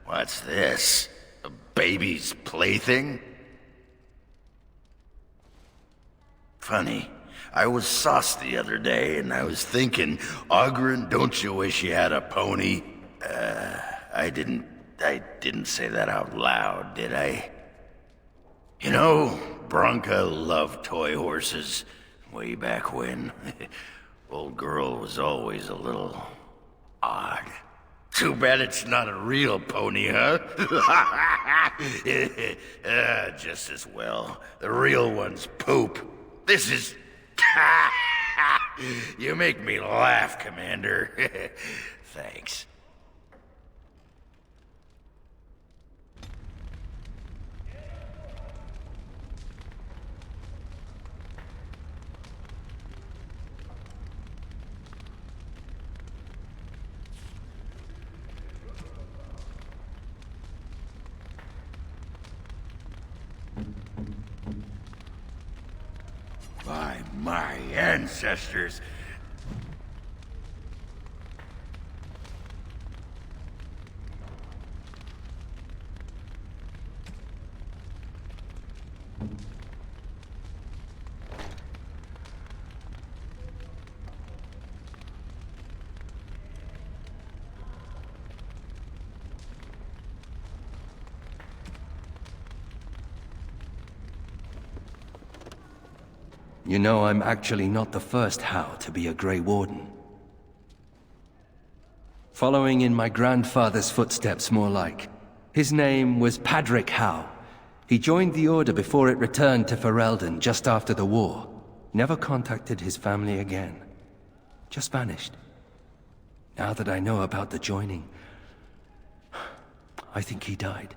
What's this? A baby's plaything? Funny. I was sauced the other day, and I was thinking, Oghren, don't you wish you had a pony? I didn't say that out loud, did I? You know, Branka loved toy horses way back when. Old girl was always a little odd. Too bad it's not a real pony, huh? Just as well. The real ones poop. This is... You make me laugh, Commander. Thanks. ancestors. You know, I'm actually not the first Howe to be a Grey Warden. Following in my grandfather's footsteps, more like. His name was Padric Howe. He joined the Order before it returned to Ferelden just after the war. Never contacted his family again. Just vanished. Now that I know about the joining, I think he died.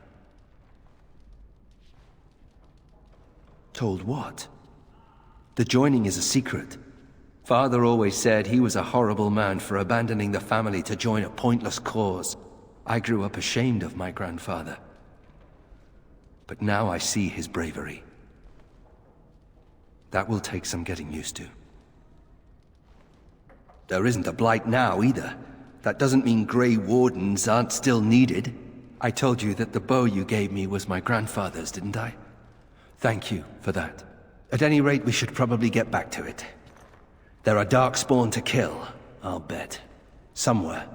Told what? The joining is a secret. Father always said he was a horrible man for abandoning the family to join a pointless cause. I grew up ashamed of my grandfather. But now I see his bravery. That will take some getting used to. There isn't a Blight now, either. That doesn't mean Grey Wardens aren't still needed. I told you that the bow you gave me was my grandfather's, didn't I? Thank you for that. At any rate, we should probably get back to it. There are Darkspawn to kill, I'll bet. Somewhere.